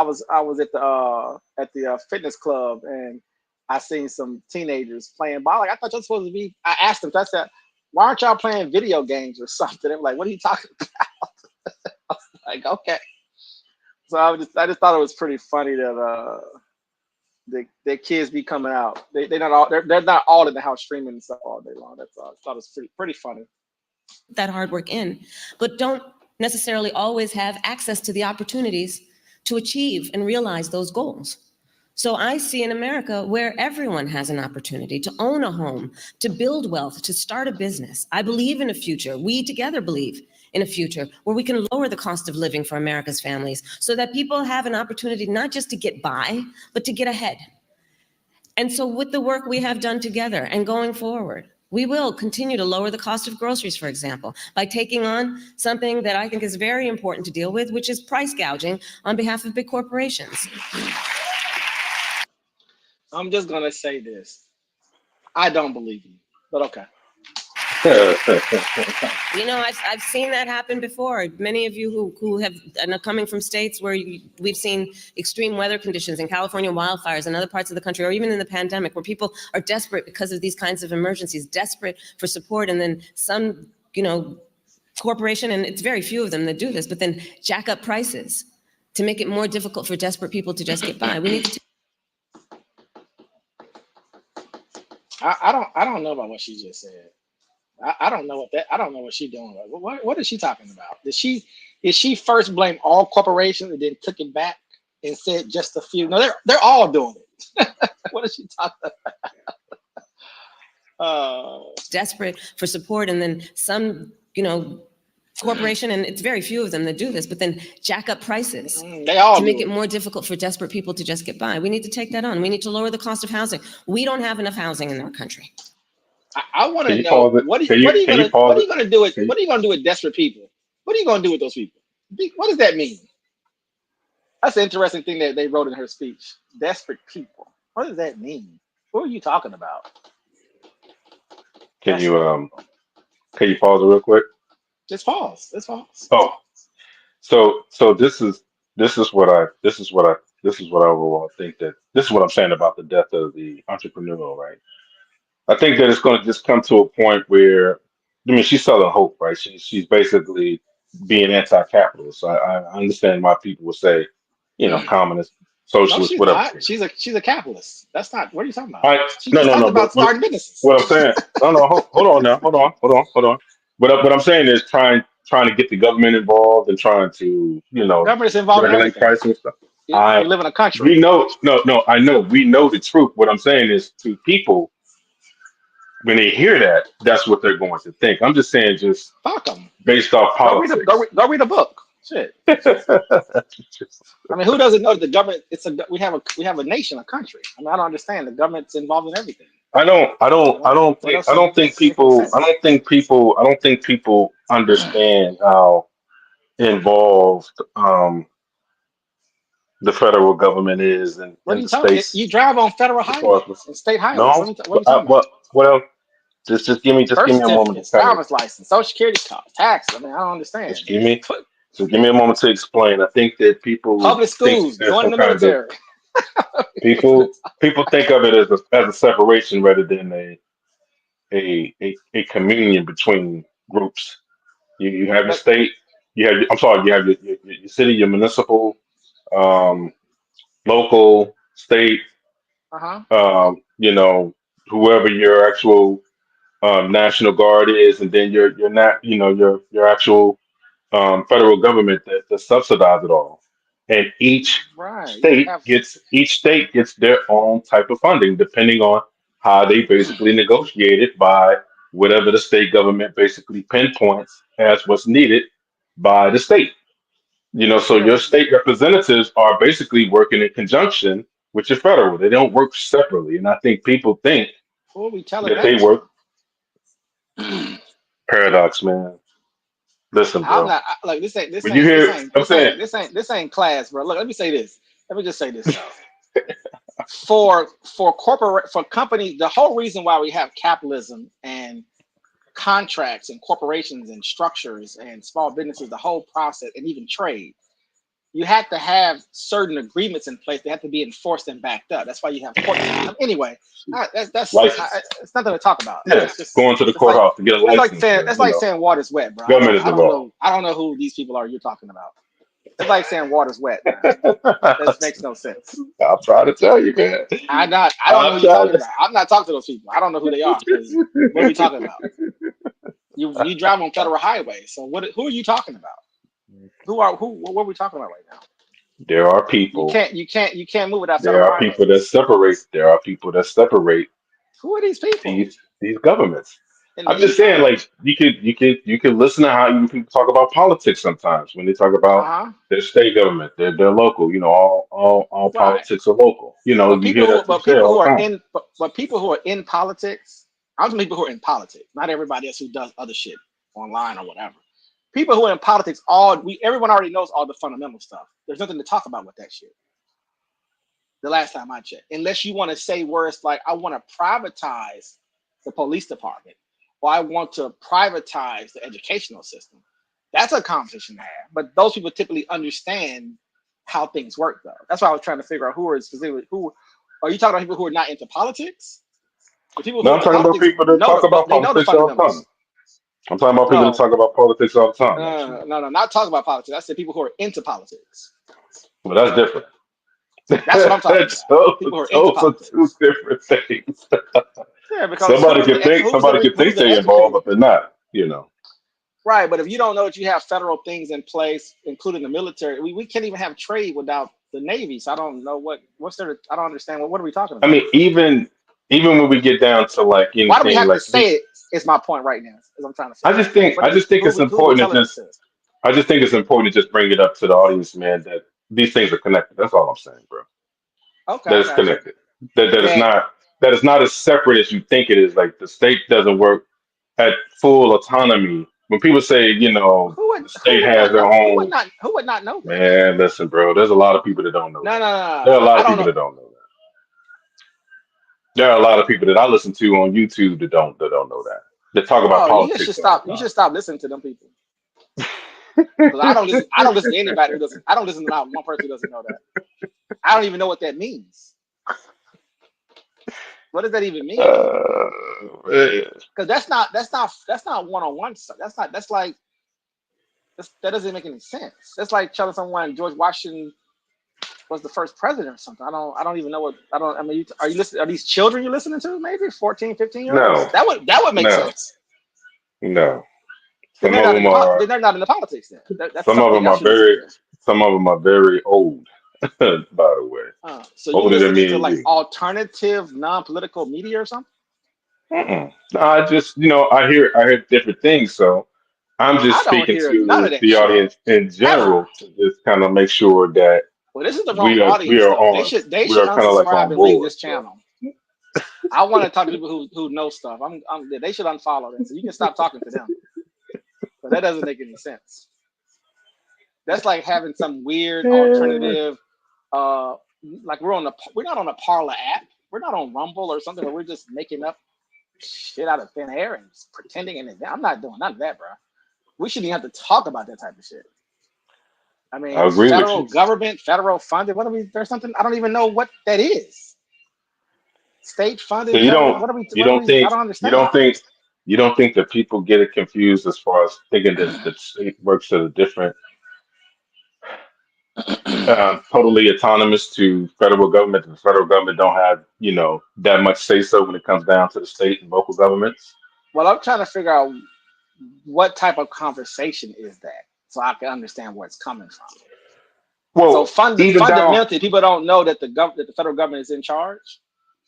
at the fitness club and I seen some teenagers playing ball. Like I thought you're supposed to be. I asked them. I said, "Why aren't y'all playing video games or something?" They're like, "What are you talking about?" Like, okay. So I just thought it was pretty funny that the kids be coming out. They're not all in the house streaming and stuff all day long. That's all. I thought it was pretty funny. That hard work in, but don't necessarily always have access to the opportunities to achieve and realize those goals. So I see in America where everyone has an opportunity to own a home, to build wealth, to start a business. I believe in a future. We together believe in a future where we can lower the cost of living for America's families so that people have an opportunity not just to get by, but to get ahead. And so with the work we have done together and going forward, we will continue to lower the cost of groceries, for example, by taking on something that I think is very important to deal with, which is price gouging on behalf of big corporations. I'm just gonna say this. I don't believe you, but okay. I've seen that happen before. Many of you who have and are coming from states where we've seen extreme weather conditions in California, wildfires in other parts of the country, or even in the pandemic, where people are desperate because of these kinds of emergencies, desperate for support, and then some, corporation, and it's very few of them that do this, but then jack up prices to make it more difficult for desperate people to just get by. We need to. I don't know about what she just said. I don't know I don't know what she's doing. What is she talking about? Did she first blame all corporations and then took it back and said just a few? No, they're all doing it. What is she talking about? Desperate for support, and then some, corporation, and it's very few of them that do this, but then jack up prices They all to make do it more difficult for desperate people to just get by. We need to take that on. We need to lower the cost of housing. We don't have enough housing in our country. I want Can to you know pause it? Can you what pause are it? you gonna do with Can you- what are you gonna do with desperate people? What are you gonna do with those people? What does that mean? That's an interesting thing that they wrote in her speech. Desperate people. What does that mean? What are you talking about? Can Desperate you people. can you pause it real quick? Just pause. Just pause. Oh, so this is what I overall think that this is what I'm saying about the death of the entrepreneurial, right? I think that it's going to just come to a point where, I mean, she's selling hope, right? She's basically being anti-capitalist. I understand why people would say, communist, No, socialist, she's whatever. not. She's a capitalist. That's not. What are you talking about? I She no just no talked no, about but starting businesses. what I'm saying, no, hold on now, hold on. What I'm saying is trying to get the government involved and trying to Government's involved in regulate everything. pricing and stuff. We I live in a country. we know no, I know we know the truth. What I'm saying is to people when they hear that, that's what they're going to think. I'm just saying, just Fuck them. based off politics. Go read a book. Shit. I mean, who doesn't know that the government? We have a nation, a country. I mean, I don't understand. The government's involved in everything. What else makes sense? I don't think people understand how involved the federal government is What are and you the talking? states You drive on federal as far highways as and state highways. no, What are you talking about? well, just Birth give me a moment to certificates, kind of driver's license, social security cards, tax. I mean, I don't understand. just give me a moment to explain. I think that people Public think schools, there's joining some the kind of military. people think of it as a separation rather than a communion between groups. You have your But state, I'm sorry, you have your city, your municipal, um, local, state, uh-huh. you know, whoever your actual national guard is, and then your not your actual federal government that subsidize it all. And Right. You have each state gets their own type of funding depending on how they basically negotiate it by whatever the state government basically pinpoints as what's needed by the state. So yeah, your state representatives are basically working in conjunction with your federal. They don't work separately. And I think people think who are we telling that that they to? work paradox, man. Listen, I'm bro. not like this ain't this When you ain't this hear, ain't I'm this saying, ain't this ain't this ain't class, bro. Look, let me say this. Let me just say this though. For companies, the whole reason why we have capitalism and contracts and corporations and structures and small businesses, the whole process, and even trade, you have to have certain agreements in place. They have to be enforced and backed up. That's why you have court systems. Anyway, license. it's nothing to talk about. Yeah, going to the courthouse to get a license. That's like saying water's wet, bro. Government is involved. I don't know who these people are you're talking about. It's like saying water's wet, man. That makes no sense. I'm trying to tell you, man. I don't know who you're talking about. I'm not talking to those people. I don't know who they are because what are we talking about? You drive on federal highways. So who are you talking about? What are we talking about right now? There are people. You can't move without There federal are people that highways. separate. There are people that separate Who are these people? these governments. And I'm just saying, like you could listen to how even people talk about politics sometimes when they talk about uh-huh. their state government, their local. All Right. politics are local. You hear that people say all the time. But people who are in politics, I'm talking people who are in politics, not everybody else who does other shit online or whatever. People who are in politics, everyone already knows all the fundamental stuff. There's nothing to talk about with that shit. The last time I checked, unless you want to say words like I want to privatize the police department or I want to privatize the educational system. That's a conversation to have. But those people typically understand how things work, though. That's why I was trying to figure out who are you talking about? People who are not into politics? The people who No, are I'm into talking about politics people that talk about they know the politics all the time. fundamentals. I'm talking about people that No, talk about politics all the time. Actually, no, not talking about politics. I said people who are into politics. but that's different. That's what I'm talking about. People who are into Those are two politics. different things. Yeah, because Somebody could think they involved, but they're not. Right, but if you don't know that you have federal things in place, including the military, we can't even have trade without the Navy. So I don't know what's there. I don't understand. What are we talking I about? mean, even when we get down to like Why do we anything have to like say it? Is my point right now. Is I'm trying to I figure just out. Like, think I just think it's who are we important to telling it just to? I just think it's important to just bring it up to the audience, man, that these things are connected. That's all I'm saying, bro. Okay, That I it's got you. connected. That it's That not as separate as you think it is. Like the state doesn't work at full autonomy. When people say, the state has their own, who would not know that? man, listen, bro, there's a lot of people that don't know No, that. no, no, There are a no. lot I of don't people know. that don't know that. There are a lot of people that I listen to on YouTube that don't know that. That talk about Oh, you should politics all stop. the You time. should stop listening to them people. Because I don't listen. I don't listen to anybody who doesn't. I don't listen to not one person who doesn't know that. I don't even know what that means. What does that even mean? Man. Because that's not one-on-one stuff. That doesn't make any sense. That's like telling someone George Washington was the first president or something. I don't even know what I don't. I mean, are you listening? Are these children you're listening to? Maybe 14, 15-year-olds. No, That would make no, sense. no. Then Some of them are. they're not in the politics. Then that's Some of something them else are you listen very. to. Some of them are very old. By the way, So you older than listening me to and like you. alternative, non-political media or something? Mm-mm. No, I just, I hear different things. So I'm just I don't speaking hear none of to that the shit audience in ever. general to just kind of make sure that Well, this is the wrong we audience are though. on, we They should are kind of like unsubscribe on and leave board. this So channel. I want to talk to people who know stuff. They should unfollow that. So you can stop talking to them. But that doesn't make any sense. That's like having some weird alternative. Like we're not on a Parler app. We're not on Rumble or something where we're just making up shit out of thin air and just pretending. And I'm not doing none of that, bro. We shouldn't even have to talk about that type of shit. I I mean, agree with federal you. government, federal funded. What are we? There's something I don't even know what that is. State So funded, you federal. don't What are we? you What are don't we? I think don't you understand. don't think you don't think that people get it confused as far as thinking that the state works at a different, totally autonomous to federal government. The federal government don't have, that much say so when it comes down to the state and local governments. Well, I'm trying to figure out what type of conversation is that, so I can understand where it's coming from. So Well, even down, fundamentally, people don't know that that the federal government is in charge,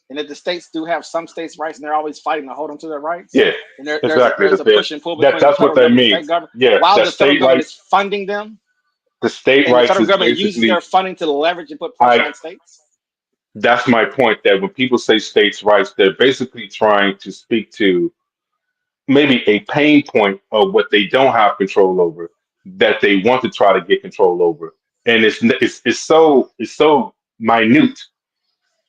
and that the states do have some states' rights, and they're always fighting to hold on to their rights. yeah, And exactly. there's a push and pull between the That's what federal that government and the state means. government, Yeah, while that the federal state government is rights. funding them, The state and the rights federal is government uses their basically. funding to leverage and put pressure I on states. That's my point. That when people say states' rights, they're basically trying to speak to maybe a pain point of what they don't have control over that they want to try to get control over, and it's so minute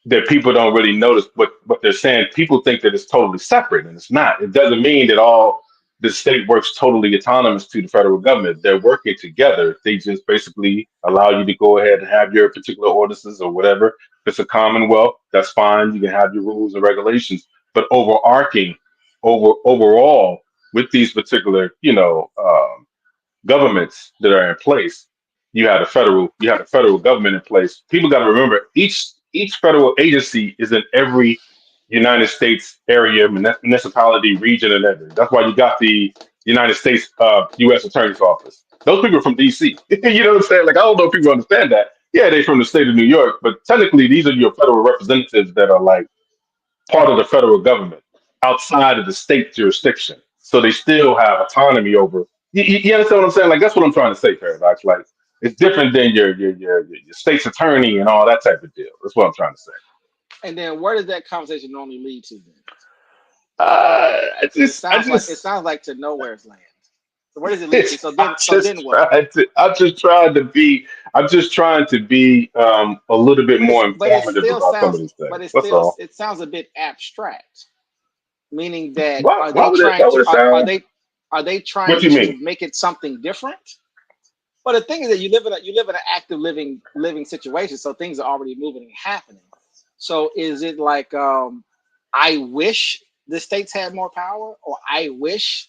that people don't really notice what they're saying. People think that it's totally separate, and it's not. It doesn't mean that all the state works totally autonomous to the federal government. They're working together. They just basically allow you to go ahead and have your particular ordinances or whatever. If it's a commonwealth, that's fine. You can have your rules and regulations. But overall, with these particular, governments that are in place, you have the federal government in place. People got to remember each federal agency is in every United States area, municipality, region, and everything. That's why you got the United States U.S. Attorney's Office. Those people are from D.C. You know what I'm saying? Like I don't know if people understand that. Yeah, they're from the state of New York, but technically these are your federal representatives that are like part of the federal government outside of the state jurisdiction. So they still have autonomy over. You understand what I'm saying? Like that's what I'm trying to say, Paradox. Like it's different than your state's attorney and all that type of deal. That's what I'm trying to say. And then where does that conversation normally lead to? Then I it just, I sounds like just, to nowhere's land. So where does it lead to? So then what? I'm just trying to be, a little bit more informative about some of these things. That's all. It sounds a bit abstract. Meaning that Why would it? Why would it sound? are they What trying you to mean? make it something different? But the thing is that you live in an active living situation, so things are already moving and happening. So is it like I wish the states had more power, or I wish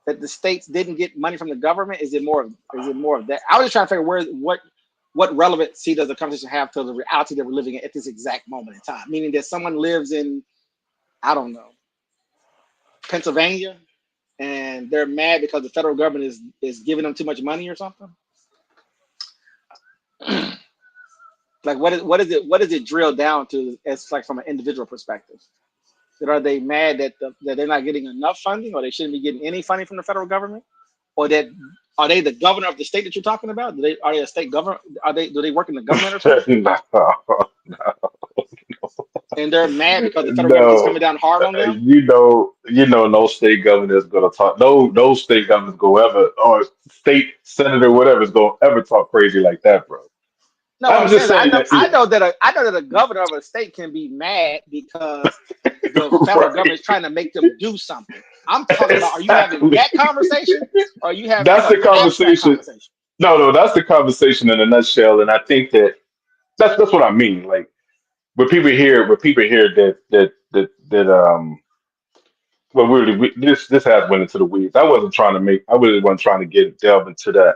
that the states didn't get money from the government? Is it more of that? I was just trying to figure what relevancy does the conversation have to the reality that we're living in at this exact moment in time? Meaning that someone lives in, I don't know, Pennsylvania, and they're mad because the federal government is giving them too much money or something. Like what is it drilled down to as like from an individual perspective? That are they mad that that they're not getting enough funding, or they shouldn't be getting any funding from the federal government, or that are they the governor of the state that you're talking about? Are they a state governor? Do they work in the government or something? No, And they're mad because the federal government keeps no. coming down hard on them. No state governor is gonna talk. No state governors go ever, or state senator, whatever, is gonna ever talk crazy like that, bro. No, what I'm I'm saying just is saying that, I know that a governor of a state can be mad because the federal government right? is trying to make them do something. I'm talking about, are you having Exactly. that conversation, or are you having That's the some abstract conversation. conversation? No, that's the conversation in a nutshell. And I think that that's what I mean. Like when people hear that well, really, this has went into the weeds. I really wasn't trying to delve into that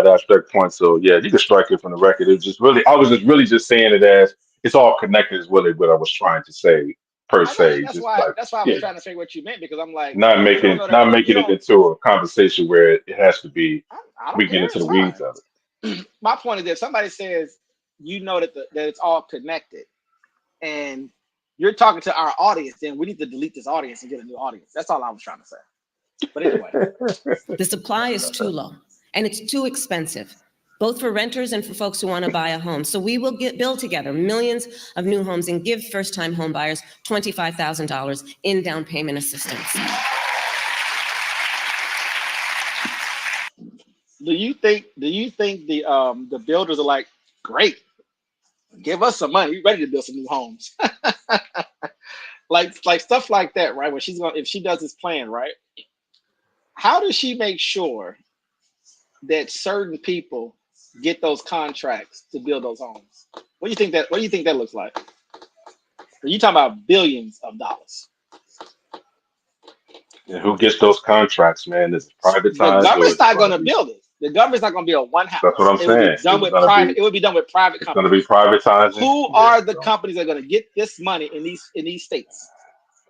aspect point. So yeah, you can strike it from the record. It's just really, I was just really just saying it as it's all connected is really what I was trying to say per I know se. Just like that's why I was yeah, trying to figure what you meant, because I'm like, not you don't making know that not you making it don't. into a conversation where it has to be I we don't get care. into It's the weeds fine. of My point is that if somebody says you know that it's all connected, and you're talking to our audience, then we need to delete this audience and get a new audience. That's all I was trying to say. But anyway, it. The supply is too low and it's too expensive, both for renters and for folks who want to buy a home. So we will build together millions of new homes and give first-time home buyers $25,000 in down payment assistance. Do you think the builders are like, great, give us some money, we're ready to build some new homes, like stuff like that, right? When if she does this plan, right? How does she make sure that certain people get those contracts to build those homes? What do you think that looks like? Are you talking about billions of dollars? And who gets those contracts, man? Is it The privatized or government's is it not going going to to be? build it. The government's not going to build one That's what house. I'm It will be saying. done with private. It will be done with private It's going to be companies. privatizing. Who Yeah. are the So companies that are going to get this money in these states?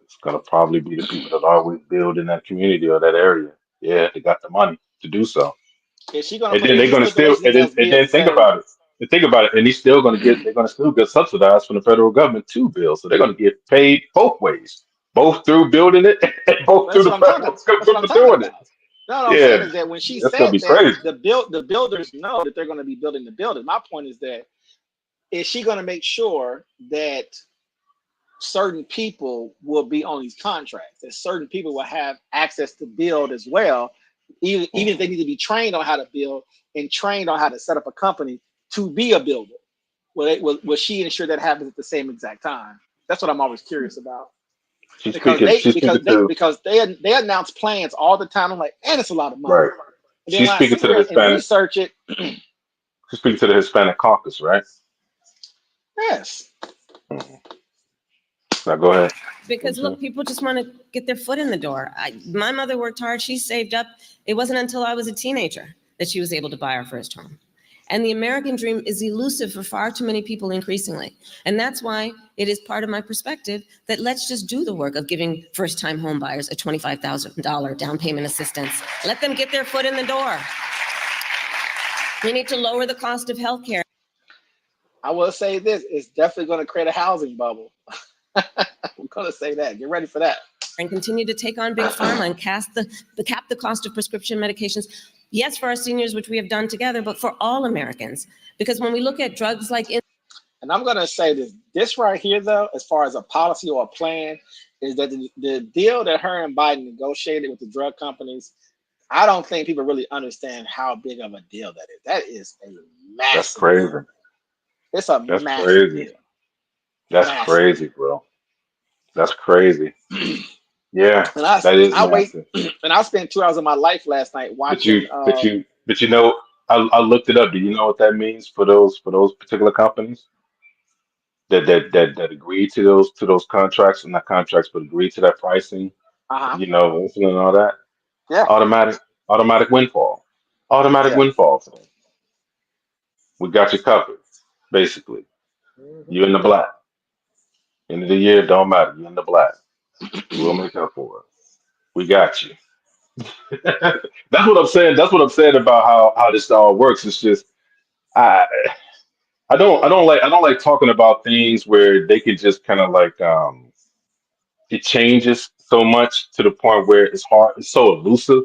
it's going to probably be the people that always build in that community or that area. Yeah, they got the money to do so. Is she going to And put then they're any going to still, stipulations in those and bills then to say, think about it, and they're going to still get subsidized from the federal government to build. So they're going to get paid both ways, both through building it and both through that's the what I'm talking federal about. That's what I'm government for talking doing it. about. No, what I'm saying Yeah, is that when she that's going to said be that, crazy. the builders know that they're going to be building the building. My point is that is she going to make sure that certain people will be on these contracts, that certain people will have access to build as well, even if they need to be trained on how to build and trained on how to set up a company to be a builder? Will she ensure that happens at the same exact time? That's what I'm always curious about. She's Because speaking. they She's because speaking they to because they announce plans all the time. I'm like, man, it's a lot of money. right. And then She's when I speaking sit to the there and Hispanic. research it, She's speaking to the Hispanic caucus, right? yes. Mhm. Now go ahead. Because look, people just want to get their foot in the door. My mother worked hard. She saved up. It wasn't until I was a teenager that she was able to buy our first home. And the American dream is elusive for far too many people increasingly. And that's why it is part of my perspective that let's just do the work of giving first-time home buyers a $25,000 down payment assistance. Let them get their foot in the door. We need to lower the cost of healthcare. I will say this: it's definitely going to create a housing bubble. I'm going to say that. Get ready for that. And continue to take on big pharma and cap the cost of prescription medications. Yes, for our seniors, which we have done together, but for all Americans. Because when we look at drugs like And I'm going to say this: this right here, though, as far as a policy or a plan, is that the deal that her and Biden negotiated with the drug companies, I don't think people really understand how big of a deal that is. That is a That's massive crazy. deal. It's a That's massive crazy. deal. That's Massive. crazy, bro. That's crazy. Yeah, And I that is I wait massive. and I spent 2 hours of my life last night But watching. you, but you, but you know, I looked it up. Do you know what that means for those particular companies that agree to those contracts and not contracts, but agree to that pricing? Uh-huh. You know, insulin and all that. Yeah. Automatic, automatic windfall. Automatic Yeah. windfall for them. We got you covered, basically. Mhm. You in the black. End of the year, don't matter. You in the black. We'll make up for it. We got you. That's what I'm saying. That's what I'm saying about how this all works. It's just I I don't like talking about things where they can just kind of like it changes so much to the point where it's hard. It's so elusive,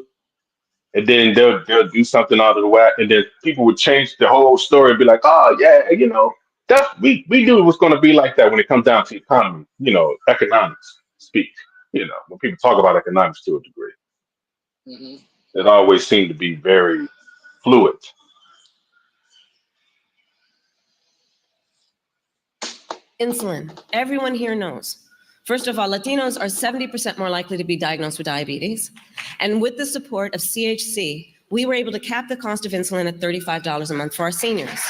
and then they'll do something out of the whack, and then people would change the whole story and be like, oh yeah, you know, that's we knew it was going to be like that when it comes down to economy, you know, economics speak. You know, when people talk about economics to a degree, Mhm. it always seemed to be very fluid. insulin. Everyone here knows. First of all, Latinos are 70% more likely to be diagnosed with diabetes. And with the support of CHC, we were able to cap the cost of insulin at $35 a month for our seniors.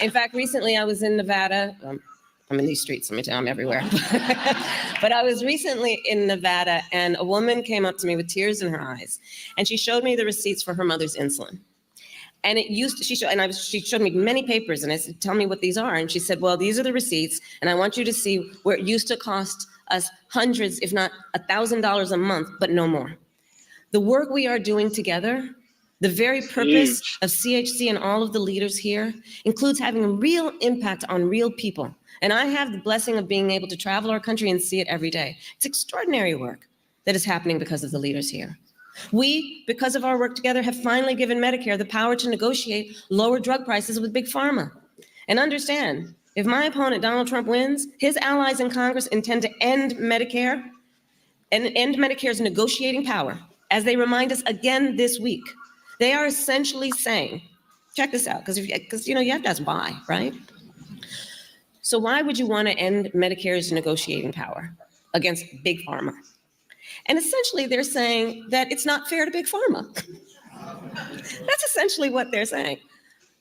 In fact, recently I was in Nevada. I'm in these streets, let me tell you, I'm everywhere. But I was recently in Nevada and a woman came up to me with tears in her eyes and she showed me the receipts for her mother's insulin. And she showed me many papers and I said, tell me what these are. And she said, well, these are the receipts and I want you to see where it used to cost us hundreds, if not $1,000 a month, but no more. The work we are doing together, the very purpose Huge. of CHC and all of the leaders here includes having a real impact on real people. And I have the blessing of being able to travel our country and see it every day. It's extraordinary work that is happening because of the leaders here. We, because of our work together, have finally given Medicare the power to negotiate lower drug prices with Big Pharma. And understand, if my opponent, Donald Trump, wins, his allies in Congress intend to end Medicare and end Medicare's negotiating power as they remind us again this week, they are essentially saying, check this out, because you have to ask why, right? So why would you want to end Medicare's negotiating power against Big Pharma? And essentially they're saying that it's not fair to Big Pharma. That's essentially what they're saying.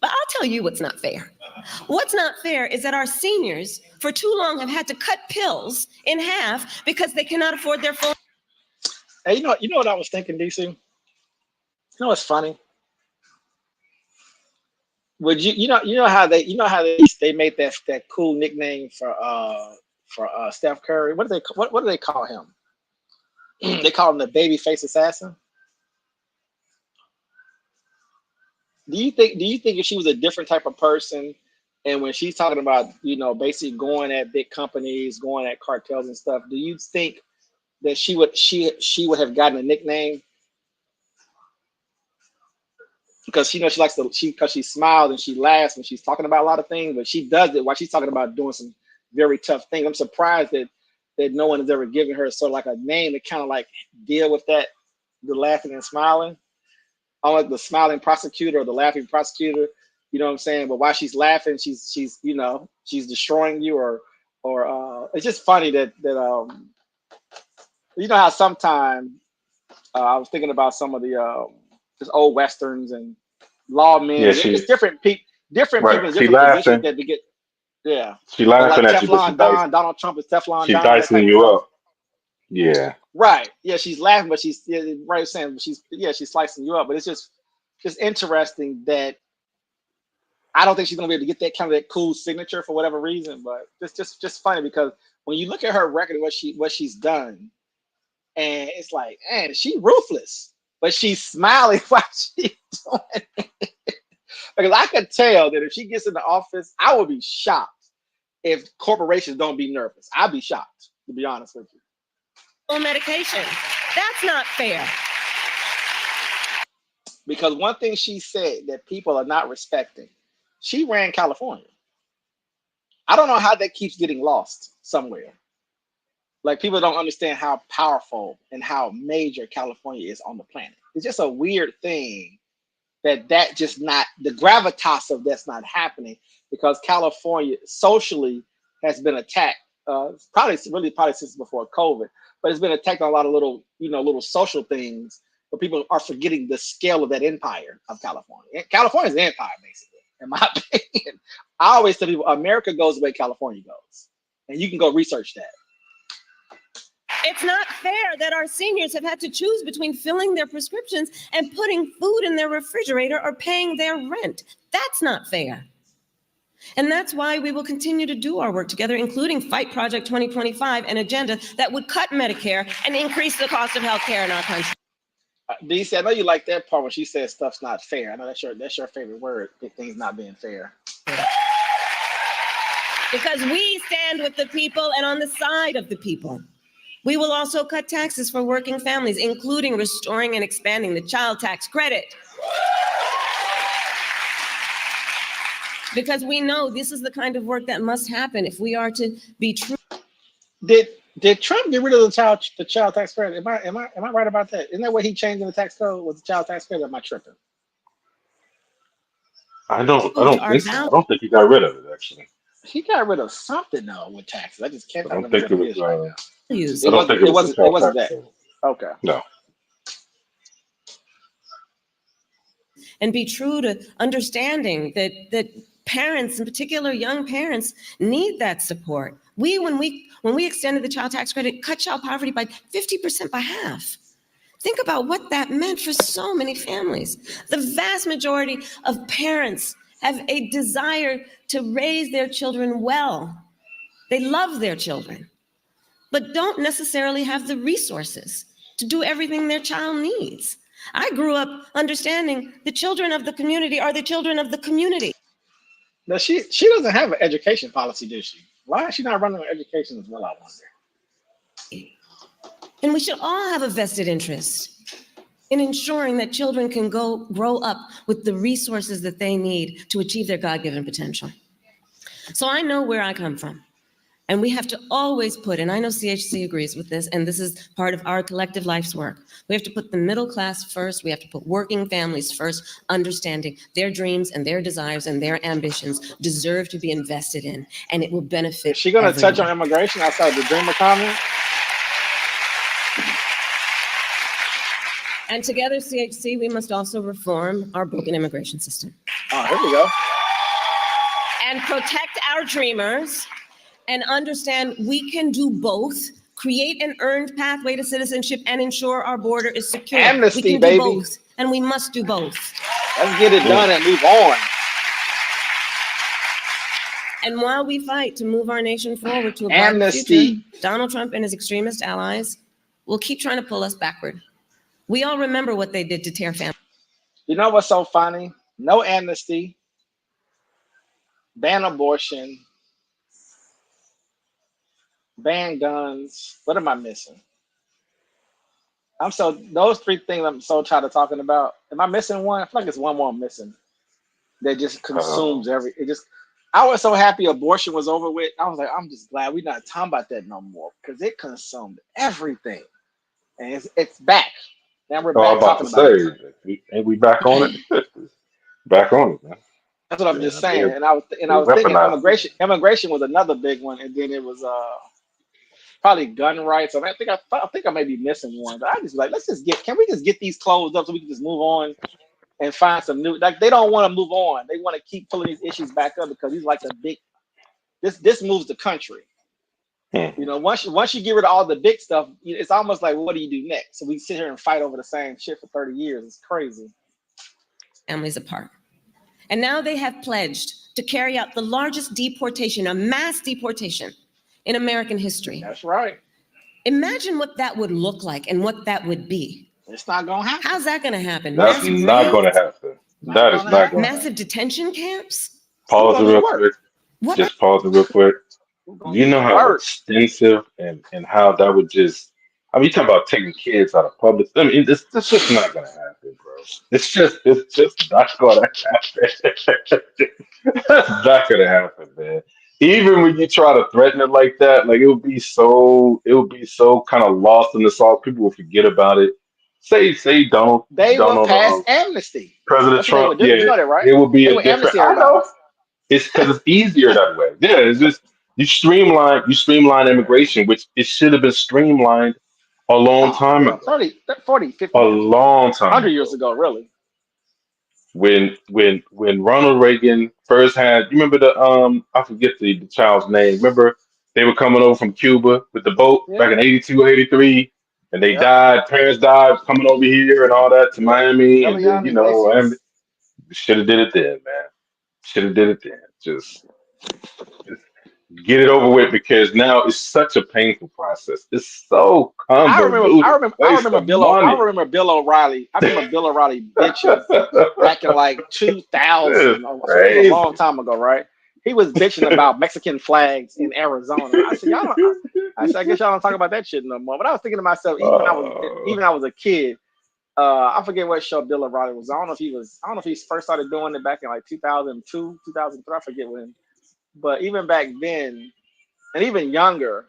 But I'll tell you what's not fair. What's not fair is that our seniors for too long have had to cut pills in half because they cannot afford their full. Hey, you know what I was thinking, DC? You know what's funny? Would you know how they made that cool nickname for Steph Curry? What do they call him? They call him the babyface assassin. Do you think if she was a different type of person, and when she's talking about basically going at big companies, going at cartels and stuff, do you think that she would have gotten a nickname? Because she likes because she smiles and she laughs when she's talking about a lot of things, but she does it while she's talking about doing some very tough things. I'm surprised that no one has ever given her sort of like a name to kind of like deal with that, the laughing and smiling. Like the smiling prosecutor or the laughing prosecutor, you know what I'm saying? But while she's laughing, she's destroying you, or it's just funny that how sometimes I was thinking about some of the just old westerns and lawmen. Yeah, It's different people in different laughing. positions that they get. Yeah, She laughing like at you, but Donald Trump is Teflon she's Don. dicing you up. Yeah. Right. Yeah, she's laughing, but she's saying she's slicing you up. But it's just interesting that I don't think she's gonna be able to get that cool signature for whatever reason. But it's just funny because when you look at her record and what she's done, and it's like, man, she's ruthless, but she's smiling while she's doing it. Because I could tell that if she gets in the office, I would be shocked if corporations don't be nervous. I'd be shocked, to be honest with you. Medication. That's not fair. Because one thing she said that people are not respecting, she ran California. I don't know how that keeps getting lost somewhere. Like, people don't understand how powerful and how major California is on the planet. It's just a weird thing that just not, the gravitas of that's not happening, because California socially has been attacked, probably since before COVID, but it's been attacked on a lot of little social things, but people are forgetting the scale of that empire of California. California is an empire, basically, in my opinion. I always tell people, America goes the way California goes, and you can go research that. It's not fair that our seniors have had to choose between filling their prescriptions and putting food in their refrigerator or paying their rent. That's not fair. And that's why we will continue to do our work together, including Fight Project 2025, an agenda that would cut Medicare and increase the cost of health care in our country. DC, I know you like that part when she says stuff's not fair. I know that's your favorite word, things not being fair. Because we stand with the people and on the side of the people. We will also cut taxes for working families, including restoring and expanding the child tax credit. Because we know this is the kind of work that must happen if we are to be true. Did Trump get rid of the child tax credit? Am I right about that? Isn't that what he changed in the tax code, was the child tax credit? Or am I tripping? I don't think so. I don't think he got rid of it, actually. He got rid of something though with taxes. I just can't remember what it is right now. It wasn't that. Okay. No. And be true to understanding that parents, in particular young parents, need that support. When we extended the child tax credit, cut child poverty by 50% by half. Think about what that meant for so many families. The vast majority of parents have a desire to raise their children well. They love their children, but don't necessarily have the resources to do everything their child needs. I grew up understanding the children of the community are the children of the community. No, she doesn't have an education policy, does she? Why is she not running on education as well, I wonder? And we should all have a vested interest in ensuring that children can grow up with the resources that they need to achieve their God-given potential. So I know where I come from. And we have to always put, and I know CHC agrees with this, and this is part of our collective life's work. We have to put the middle class first. We have to put working families first, understanding their dreams and their desires and their ambitions deserve to be invested in, and it will benefit Is she going to touch on everyone. immigration outside the Dreamer comment? And together, CHC, we must also reform our broken immigration system Oh, here we go. and protect our dreamers and understand we can do both, create an earned pathway to citizenship and ensure our border is secure. Amnesty, we can baby. do both, and we must do both. Let's get it done and move on. And while we fight to move our nation forward to a brighter Amnesty. future, Donald Trump and his extremist allies will keep trying to pull us backward. We all remember what they did to tear families. You know what's so funny? No amnesty, ban abortion, ban guns. What am I missing? Those three things I'm so tired of talking about. Am I missing one? I feel like it's one more I'm missing that just consumes I was so happy abortion was over with. I was like, I'm just glad we're not talking about that no more because it consumed everything. And it's back. Now we're Oh, I'm back about talking to about it. say, ain't we back on it? Back on it, man. That's what I'm just saying. They And I was thinking weaponized it. immigration was another big one, and then it was probably gun rights. I think I may be missing one, but I just like can we just get these closed up so we can just move on and find some new, like they don't want to move on. They want to keep pulling these issues back up because these like the big this moves the country. You know, once you get rid of all the big stuff, it's almost like, what do you do next? So we sit here and fight over the same shit for 30 years. It's crazy. Families apart. And now they have pledged to carry out the largest deportation, a mass deportation in American history. That's right. Imagine what that would look like and what that would be. It's not gonna happen. How's that going to happen? That's Massive not going to raids? happen. That is not going to Massive happen. detention camps? Pause it real quick. What? Just pause it real quick. You know how extensive and how that would just, I mean, you talking about taking kids out of public. I mean, that's just not gonna happen, bro. It's just not gonna happen. That's not gonna happen, man. Even when you try to threaten it like that, like it would be so kind of lost in the sauce. People will forget about it. Say Donald They will pass Donald amnesty. President That's what they Trump, would do. yeah, You know that, right? it would be They a would different. amnesty I everybody. know. It's because it's easier that way. Yeah, it's just you streamline immigration, which it should have been streamlined a long time Yeah, ago. 30, 40, 50 A years ago. long time 100 ago. years ago, really. When Ronald Reagan first had, you remember I forget the child's name. Remember they were coming over from Cuba with the boat back Yeah. in 82, 83, and they Yep. died, parents died coming over here and all that to Yep. Miami, and then Elian Iglesias. should have did it then, man. Should have did it then. Just get it over with because now it's such a painful process. It's so convoluted. I Waste remember of money. Bill O'Reilly. I remember Bill O'Reilly bitching back in like 2000. It's So it was a crazy. long time ago, right? He was bitching about Mexican flags in Arizona. I said, I guess y'all don't talk about that shit no more. But I was thinking to myself, even when I was a kid, I forget what show Bill O'Reilly was. I don't know if he first started doing it back in like 2002, 2003. I forget when. But even back then, and even younger,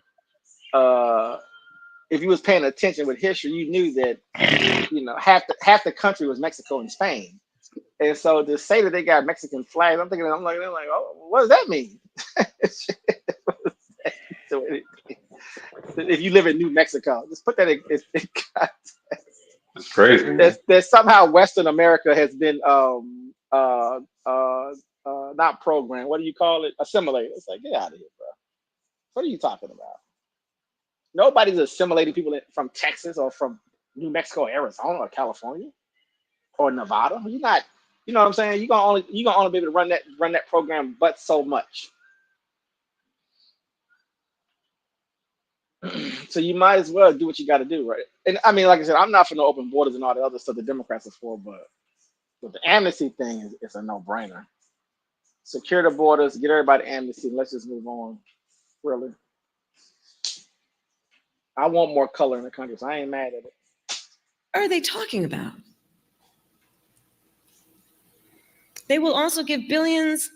if you was paying attention with history, you knew that half the country was Mexico and Spain. And so to say that they got Mexican flags, I'm like, oh, what does that mean? If you live in New Mexico, just put that in context. It's crazy. Man. There's somehow Western America has been not programmed. What do you call it? Assimilated. It's like, get out of here, bro. What are you talking about? Nobody's assimilating people from Texas or from New Mexico, Arizona, or California, or Nevada. You're not. You know what I'm saying? You're gonna only be able to run that program, but so much. So you might as well do what you got to do, right? And I mean, like I said, I'm not for no open borders and all the other stuff the Democrats are for, but the amnesty thing is a no-brainer. Secure the borders, get everybody amnesty, and let's just move on. Really, I want more color in the country, so I ain't mad at it. What are they talking about? They will also give billions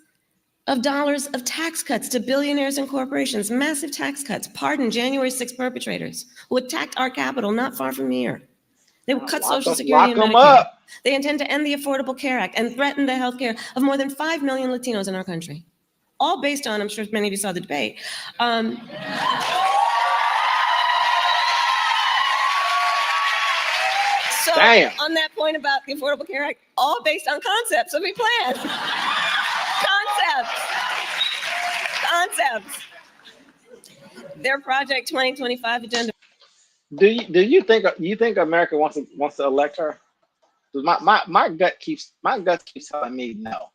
of dollars of tax cuts to billionaires and corporations, massive tax cuts, pardon January 6th perpetrators who attacked our capital not far from here. They will cut Social Security and Medicare. They intend to end the Affordable Care Act and threaten the health care of more than 5 million Latinos in our country. All based on, I'm sure many of you saw the debate. So on that point about the Affordable Care Act, all based on concepts of a plan. Concepts. Their Project 2025 agenda. Do you think America wants to elect her? My gut keeps telling me no.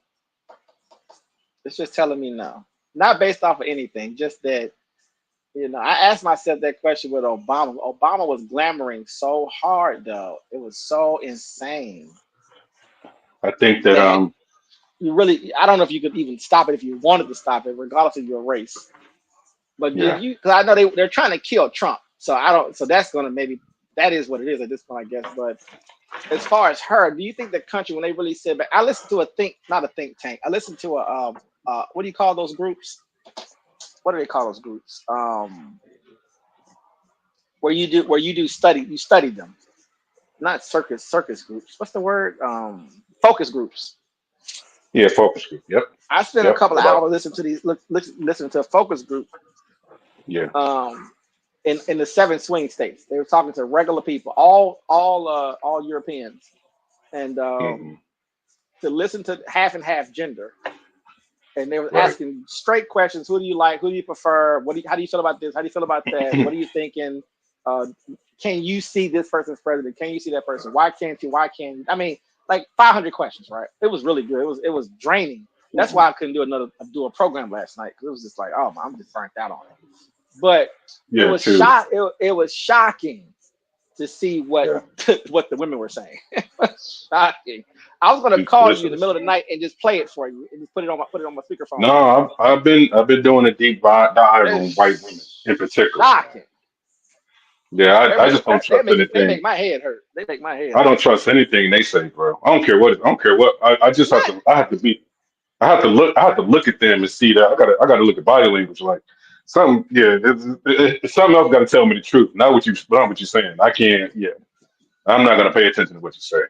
It's just telling me no. Not based off of anything, just that, I asked myself that question with Obama. Obama was glamoring so hard, though. It was so insane. I think that I don't know if you could even stop it if you wanted to stop it, regardless of your race. But because I know they're trying to kill Trump. So that's that is what it is at this point, I guess. But as far as her, do you think the country, when they really said, but I listened to not a think tank. I listened to what do you call those groups? What do they call those groups? Where you study them. Not circus groups. What's the word? Focus groups. Yeah, focus group. Yep. I spent a couple of hours listening to a focus group. Yeah. In the 7 swing states, they were talking to regular people, all Europeans, and to listen to half and half gender, and they were asking straight questions: who do you like? Who do you prefer? How do you feel about this? How do you feel about that? What are you thinking? Can you see this person's president? Can you see that person? Why can't you? Why can't you? I mean, like 500 questions, right? It was really good. It was draining. That's why I couldn't do a program last night, because it was just like, oh, I'm just burnt out on it. But it was shocking to see what the women were saying. It was shocking. I was gonna call you in the middle of the night and just play it for you and just put it on my speakerphone. No, I've been doing a deep dive on white women in particular. Shocking. Yeah, I just don't trust anything. They make my head hurt. I don't trust anything they say, bro. I don't care what. I just have to. I have to look at them and see that. I gotta look at body language. Like something. Yeah, it's something else. Got to tell me the truth. Not what you're saying. I can't. Yeah, I'm not gonna pay attention to what you say.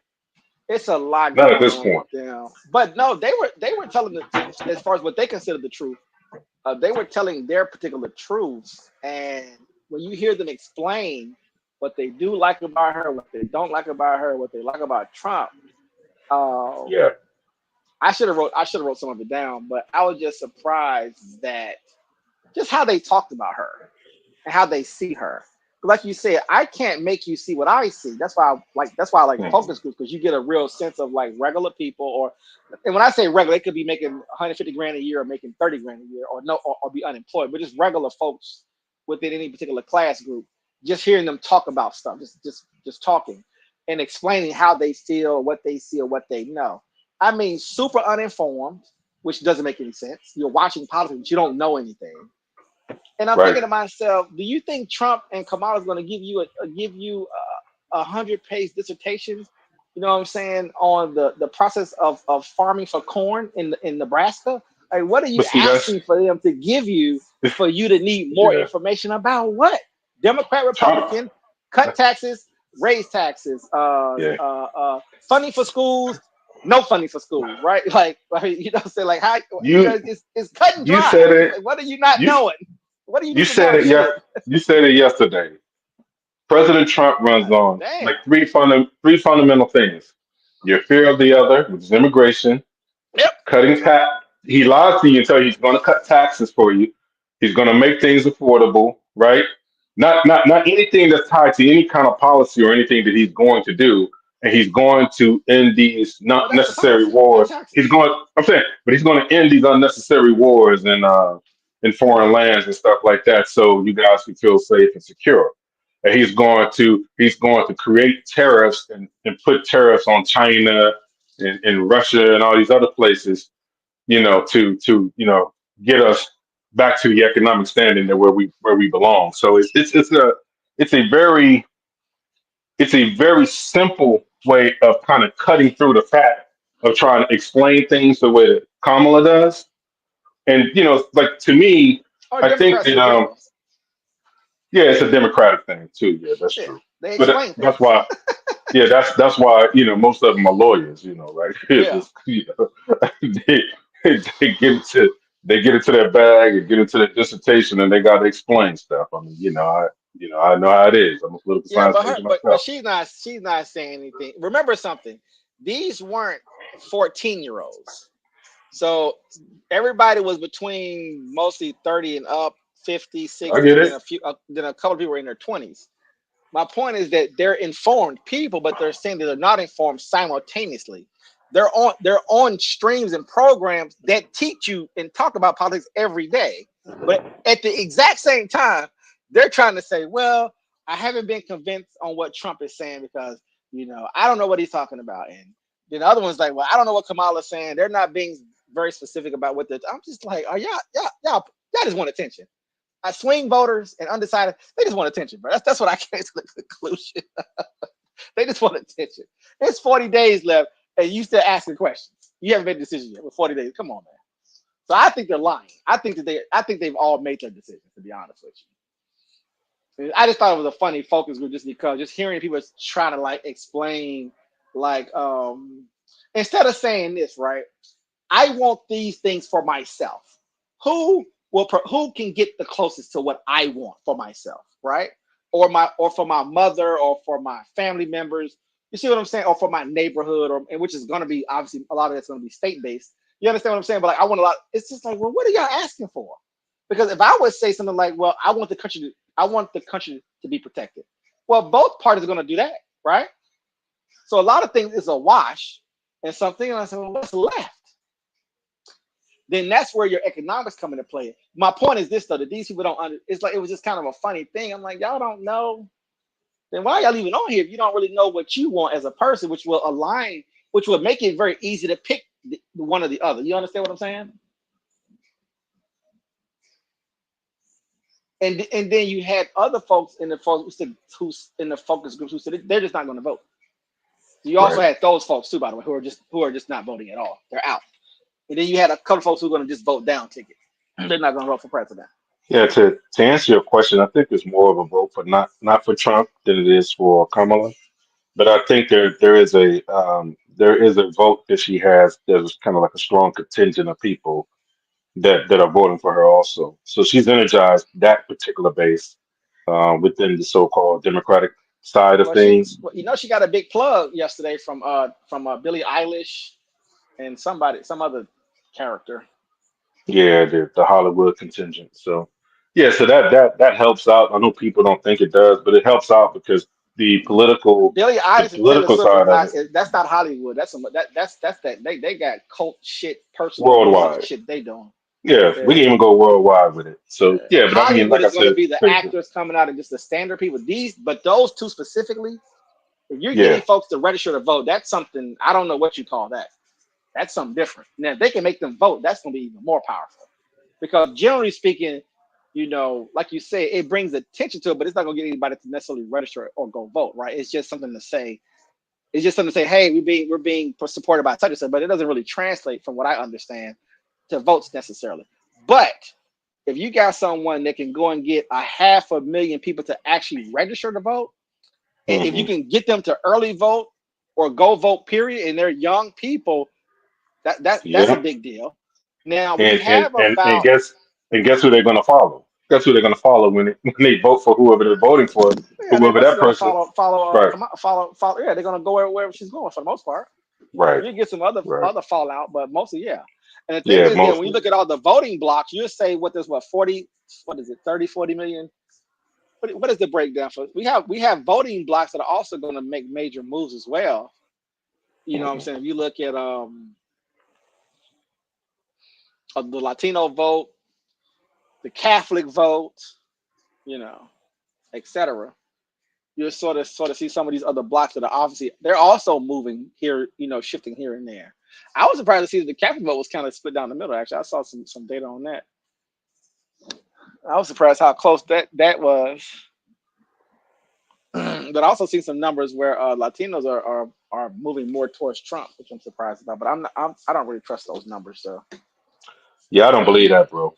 It's a lot. Not at this point. But no, they were telling as far as what they consider the truth. They were telling their particular truths, and when you hear them explain what they do like about her, what they don't like about her, what they like about Trump, I should have wrote some of it down, but I was just surprised that just how they talked about her and how they see her. Like you said, I can't make you see what I see. That's why I like focus groups, because you get a real sense of like regular people, and when I say regular, they could be making 150 grand a year or making 30 grand a year, or be unemployed, but just regular folks within any particular class group. Just hearing them talk about stuff, just talking and explaining how they feel, what they see, or what they know. I mean, super uninformed, which doesn't make any sense. You're watching politics, you don't know anything. And I'm thinking to myself, do you think Trump and Kamala is going to give you a 100-page dissertation? You know what I'm saying, on the process of farming for corn in Nebraska? Like, what are you asking for them to give you for you to need more information about what? Democrat, Republican, cut taxes, raise taxes, funding for schools, no funding for schools, right? Like say like how it's cut and dry. You said it. Like, what are you not knowing? What do you? You said it. You said it yesterday. President Trump runs on like three fundamental things: your fear of the other, which is immigration. Cutting tax. He lies to you and tell you he's going to cut taxes for you. He's going to make things affordable, right? Not anything that's tied to any kind of policy or anything that he's going to do. And he's going to end these not necessary wars. He's going to end these unnecessary wars in foreign lands and stuff like that, so you guys can feel safe and secure. And he's going to create tariffs and put tariffs on China and Russia and all these other places, to get us back to the economic standing that where we belong. So it's a very simple way of kind of cutting through the fat of trying to explain things the way that Kamala does. And like to me, Or I think Democrats that in general. yeah, it's a democratic thing too. Yeah, that's Yeah, true. they But explain that's things. why. Yeah, that's why most of them are lawyers. Right? Yeah. Just, they they get into they get into their bag and get into their dissertation, and they got to explain stuff. I mean, I know how it is. I'm a political Yeah, science but major but myself. she's not saying anything. Remember something. These weren't 14-year-olds. So everybody was between mostly 30 and up, 50, I 60, get and it. then a couple of people were in their 20s. My point is that they're informed people, but they're saying that they're not informed simultaneously. They're on streams and programs that teach you and talk about politics every day. But at the exact same time, they're trying to say, well, I haven't been convinced on what Trump is saying because I don't know what he's talking about. And then the other one's like, well, I don't know what Kamala's saying. They're not being very specific about what they're. I'm just like, oh y'all just want attention. Swing voters and undecided, they just want attention, bro. That's what I came to the conclusion. They just want attention. It's 40 days left, and you still asking questions. You haven't made a decision yet with 40 days. Come on, man. So I think they're lying. I think they've all made their decisions, to be honest with you. I just thought it was a funny focus group just because just hearing people trying to like explain, like, instead of saying this, right? I want these things for myself. Who can get the closest to what I want for myself, right? Or for my mother or for my family members. You see what I'm saying? Or for my neighborhood, and which is going to be obviously a lot of that's going to be state based. You understand what I'm saying? But like I want a lot. It's just like, well, what are y'all asking for? Because if I would say something like, well, I want the country to be protected. Well, both parties are going to do that, right? So a lot of things is a wash, and something. And I said, well, what's left? Then that's where your economics come into play. My point is this though, that these people don't it's like it was just kind of a funny thing. I'm like, y'all don't know. Then why are y'all even on here if you don't really know what you want as a person, which will align, which will make it very easy to pick one or the other. You understand what I'm saying? And then you had other folks in the who's in the focus groups who said they're just not going to vote. You also Right. had those folks too, by the way, who are just not voting at all. They're out. And then you had a couple of folks who are going to just vote down ticket. They're not going to vote for president. Yeah. To answer your question, I think it's more of a vote for not for Trump than it is for Kamala. But I think there is a vote that she has. There's kind of like a strong contingent of people that are voting for her also. So she's energized that particular base within the so-called Democratic side of Well, things. she got a big plug yesterday from Billie Eilish and some other character. Yeah, the Hollywood contingent. So yeah, so that helps out. I know people don't think it does, but it helps out because the political Billie the Eilish and Taylor political Swift is side of not. it That's not Hollywood. That's that they got cult shit, personal music worldwide. shit they doing. Yeah, we can Yeah. even go worldwide with it. So yeah, but I mean, Hollywood like I is going to said, be the crazy. actors coming out and just the standard people. But those two specifically, if you're Yeah. getting folks to register to vote, that's something I don't know what you call that. That's something different. Now, if they can make them vote, that's going to be even more powerful. Because generally speaking, like you say, it brings attention to it, but it's not going to get anybody to necessarily register or go vote, right? It's just something to say. It's just something to say, hey, we're being supported by such and such, but it doesn't really translate from what I understand to votes necessarily. But if you got someone that can go and get 500,000 people to actually register to vote, and if you Hmm. can get them to early vote or go vote, period, and they're young people, that's a Yeah. big deal. Now we And and have and and about guess and guess who they're going to follow? Guess who they're going to follow when they vote for whoever they're voting for, yeah, they're whoever mostly that gonna person. Right. follow. Yeah, they're gonna go wherever she's going for the most part. Right. You get some other Right. fallout, but mostly yeah. And the thing Yeah. is that when you Mostly. look at all the voting blocks, you say what there's 40, what is it, 30, 40 million? What is the breakdown for? We have voting blocks that are also going to make major moves as well. You know what I'm Mhm. saying? If you look at the Latino vote, the Catholic vote, you know, etc. You sort of see some of these other blocks that are obviously they're also moving here, shifting here and there. I was surprised to see that the Catholic vote was kind of split down the middle. Actually, I saw some data on that. I was surprised how close that was. But I also see some numbers where Latinos are moving more towards Trump, which I'm surprised about. But I don't really trust those numbers. So Yeah, I don't believe that, bro.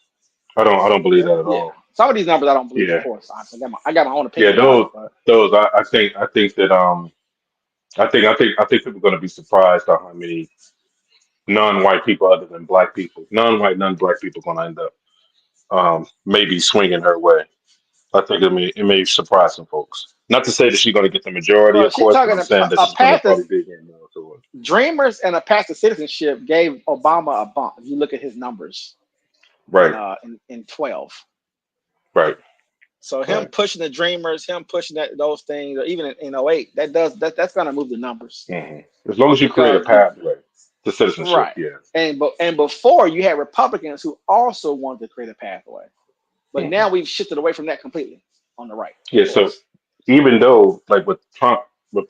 I don't believe that at Yeah. all. Some of these numbers I don't believe, of Yeah, course. I got my own yeah, opinion about it, but I think that I think people are going to be surprised at how many non-white people, other than black people, non-white, non-black people, going to end up maybe swinging her way. I think it may surprise some folks. Not to say that she's going to get the majority, well, of she course, but talking I'm saying that a she's going to path to probably be getting more towards. Dreamers and a path to citizenship gave Obama a bump. If you look at his numbers Right, in 12. right, So him right. pushing the Dreamers, him pushing those things, or even in 08, that's gonna move the numbers hmm As long as you create a because you pathway to citizenship, right. yeah. And before you had Republicans who also wanted to create a pathway, but hmm now we've shifted away from that completely on the right, of Yeah, so course. even though like what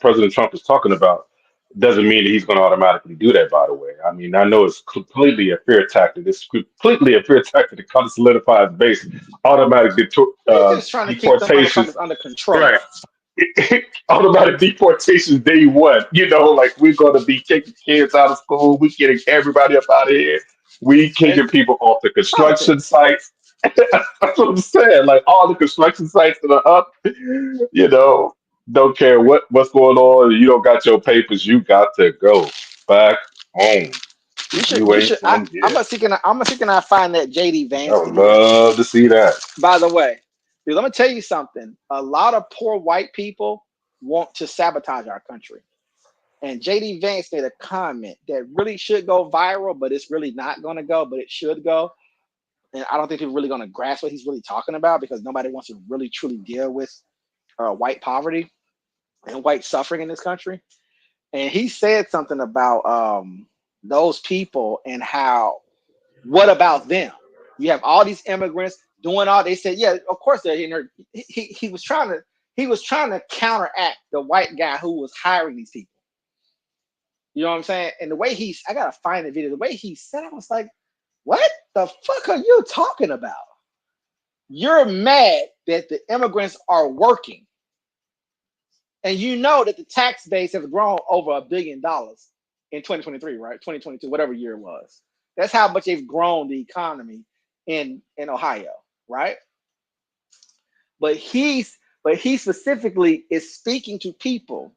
President Trump is talking about, doesn't mean that he's going to automatically do that. By the way, I mean I know it's completely a fear tactic. It's completely a fear tactic to come to solidify his base. Automatic He's just trying to keep them deportations, motherfuckers under control. right? Automatic deportations day one. You know, like we're going to be kicking kids out of school. We getting everybody up out of here. We And kicking people off the construction politics. sites. That's what I'm saying. Like all the construction sites that are up, you know, don't care what's going on. You don't got your papers. You got to go back home. You You ain't should. from I'm here. gonna see can I find that JD I Vance would video. love to see that. By the way, because I'm gonna tell you something. A lot of poor white people want to sabotage our country. And JD Vance made a comment that really should go viral, but it's really not gonna go, but it should go. And I don't think people are really gonna grasp what he's really talking about because nobody wants to really truly deal with white poverty and white suffering in this country. And he said something about those people and how what about them? You have all these immigrants doing all. They said, yeah, of course they're in there. He was trying to counteract the white guy who was hiring these people. You know what I'm saying? And the way I gotta find the video. The way he said, I was like, what the fuck are you talking about? You're mad that the immigrants are working, and you know that the tax base has grown over $1 billion in 2023, right? 2022, whatever year it was. That's how much they've grown the economy in Ohio, right? But he specifically is speaking to people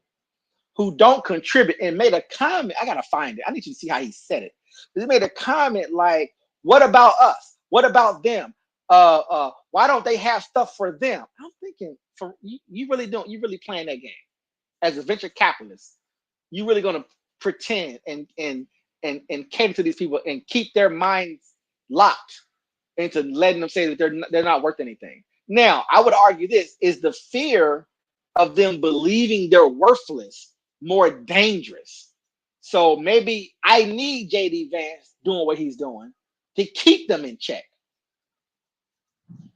who don't contribute and made a comment. I gotta find it. I need you to see how he said it. He made a comment like, "What about us? What about them? Why don't they have stuff for them?" I'm thinking, for you really don't. You really playing that game as a venture capitalist. You really gonna pretend and cater to these people and keep their minds locked into letting them say that they're not worth anything. Now, I would argue this is the fear of them believing they're worthless more dangerous. So maybe I need JD Vance doing what he's doing to keep them in check.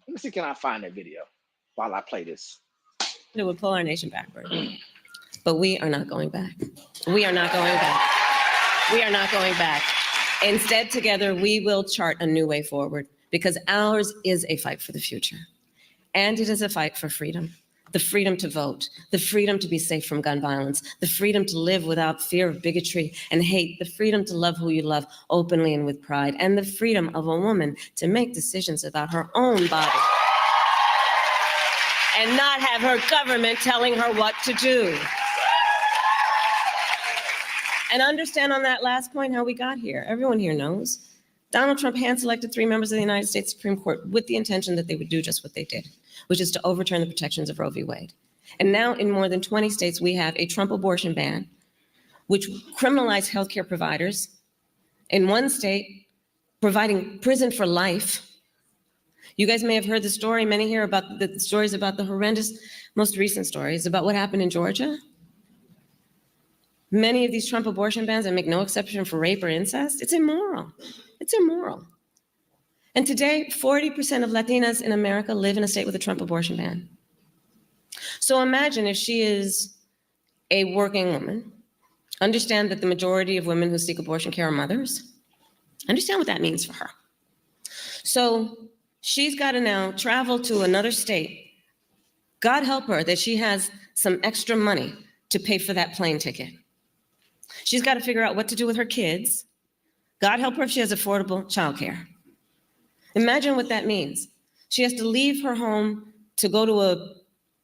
Let me see, can I find that video while I play this? It would pull our nation backward. But we are not going back. We are not going back. We are not going back. Instead, together, we will chart a new way forward because ours is a fight for the future. And it is a fight for freedom. The freedom to vote, the freedom to be safe from gun violence, the freedom to live without fear of bigotry and hate, the freedom to love who you love openly and with pride, and the freedom of a woman to make decisions about her own body and not have her government telling her what to do. And understand on that last point how we got here. Everyone here knows. Donald Trump hand-selected 3 members of the United States Supreme Court with the intention that they would do just what they did, which is to overturn the protections of Roe v. Wade. And now in more than 20 states, we have a Trump abortion ban, which criminalized healthcare providers. In one state, providing prison for life. You guys may have heard the story, many here, about the stories about the horrendous, most recent stories about what happened in Georgia. Many of these Trump abortion bans that make no exception for rape or incest, it's immoral. It's immoral. And today, 40% of Latinas in America live in a state with a Trump abortion ban. So imagine if she is a working woman, understand that the majority of women who seek abortion care are mothers, understand what that means for her. So she's got to now travel to another state. God help her that she has some extra money to pay for that plane ticket. She's got to figure out what to do with her kids. God help her if she has affordable childcare. Imagine what that means. She has to leave her home to go to a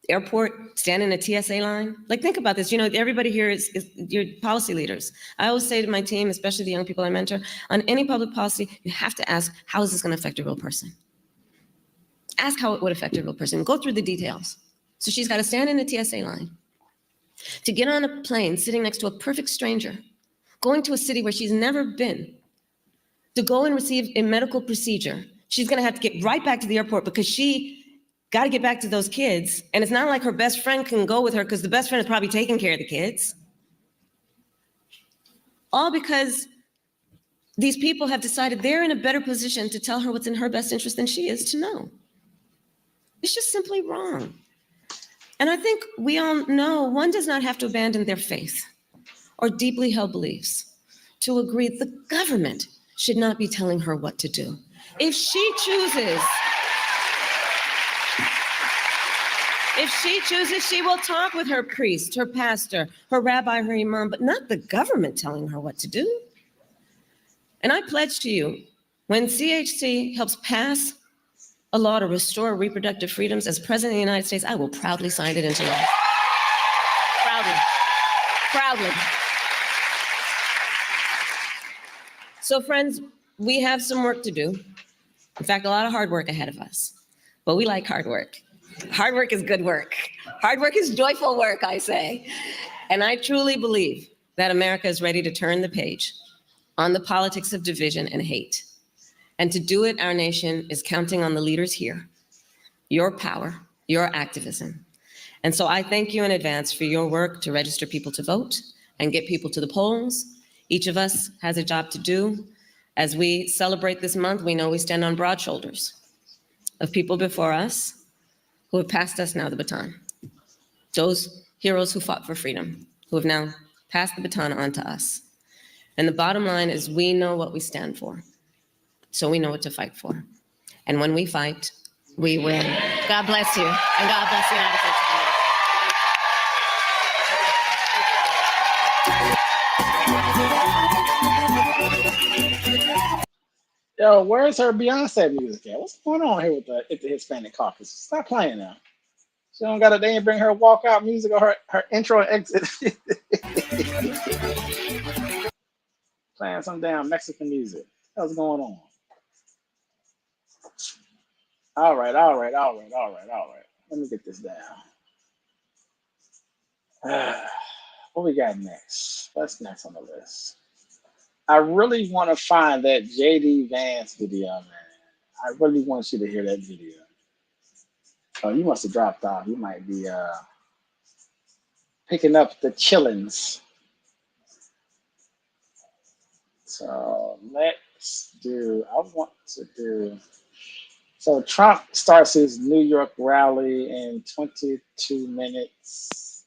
airport, stand in a TSA line. Like, think about this. You know, everybody here is your policy leaders. I always say to my team, especially the young people I mentor, on any public policy, you have to ask, how is this going to affect a real person? Ask how it would affect a real person. Go through the details. So she's got to stand in a TSA line, to get on a plane sitting next to a perfect stranger, going to a city where she's never been, to go and receive a medical procedure. She's going to have to get right back to the airport because she got to get back to those kids. And it's not like her best friend can go with her because the best friend is probably taking care of the kids. All because these people have decided they're in a better position to tell her what's in her best interest than she is to know. It's just simply wrong. And I think we all know one does not have to abandon their faith or deeply held beliefs to agree the government should not be telling her what to do. If she chooses, she will talk with her priest, her pastor, her rabbi, her imam, but not the government telling her what to do. And I pledge to you, when CHC helps pass a law to restore reproductive freedoms as president of the United States, I will proudly sign it into law. Proudly. So friends, we have some work to do. In fact, a lot of hard work ahead of us, but we like hard work. Hard work is good work. Hard work is joyful work, I say. And I truly believe that America is ready to turn the page on the politics of division and hate. And to do it, our nation is counting on the leaders here, your power, your activism. And so I thank you in advance for your work to register people to vote and get people to the polls. Each of us has a job to do. As we celebrate this month, we know we stand on broad shoulders of people before us who have passed us now the baton. Those heroes who fought for freedom, who have now passed the baton on to us. And the bottom line is we know what we stand for. So we know what to fight for. And when we fight, we win. God bless you, and God bless the United States of America. Yo, where's her Beyonce music at? What's going on here with the Hispanic caucus? Stop playing now. She don't got a day and bring her walkout music or her intro and exit. Playing some damn Mexican music. What's going on? All right. Let me get this down. What we got next? What's next on the list? I really want to find that JD Vance video, man. I really want you to hear that video. Oh, you must have dropped off. You might be picking up the chillins. So so Trump starts his New York rally in 22 minutes.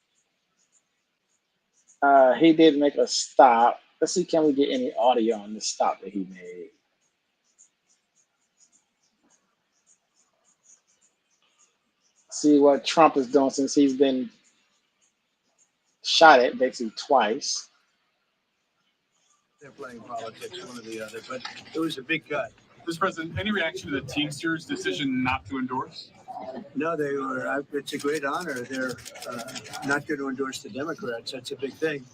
He did make a stop. Let's see, can we get any audio on the stop that he made? See what Trump is doing since he's been shot at basically twice. They're playing politics, one or the other, but it was a big cut. Mr. President, any reaction to the Teamsters' decision not to endorse? No, they were. It's a great honor. They're not going to endorse the Democrats. That's a big thing.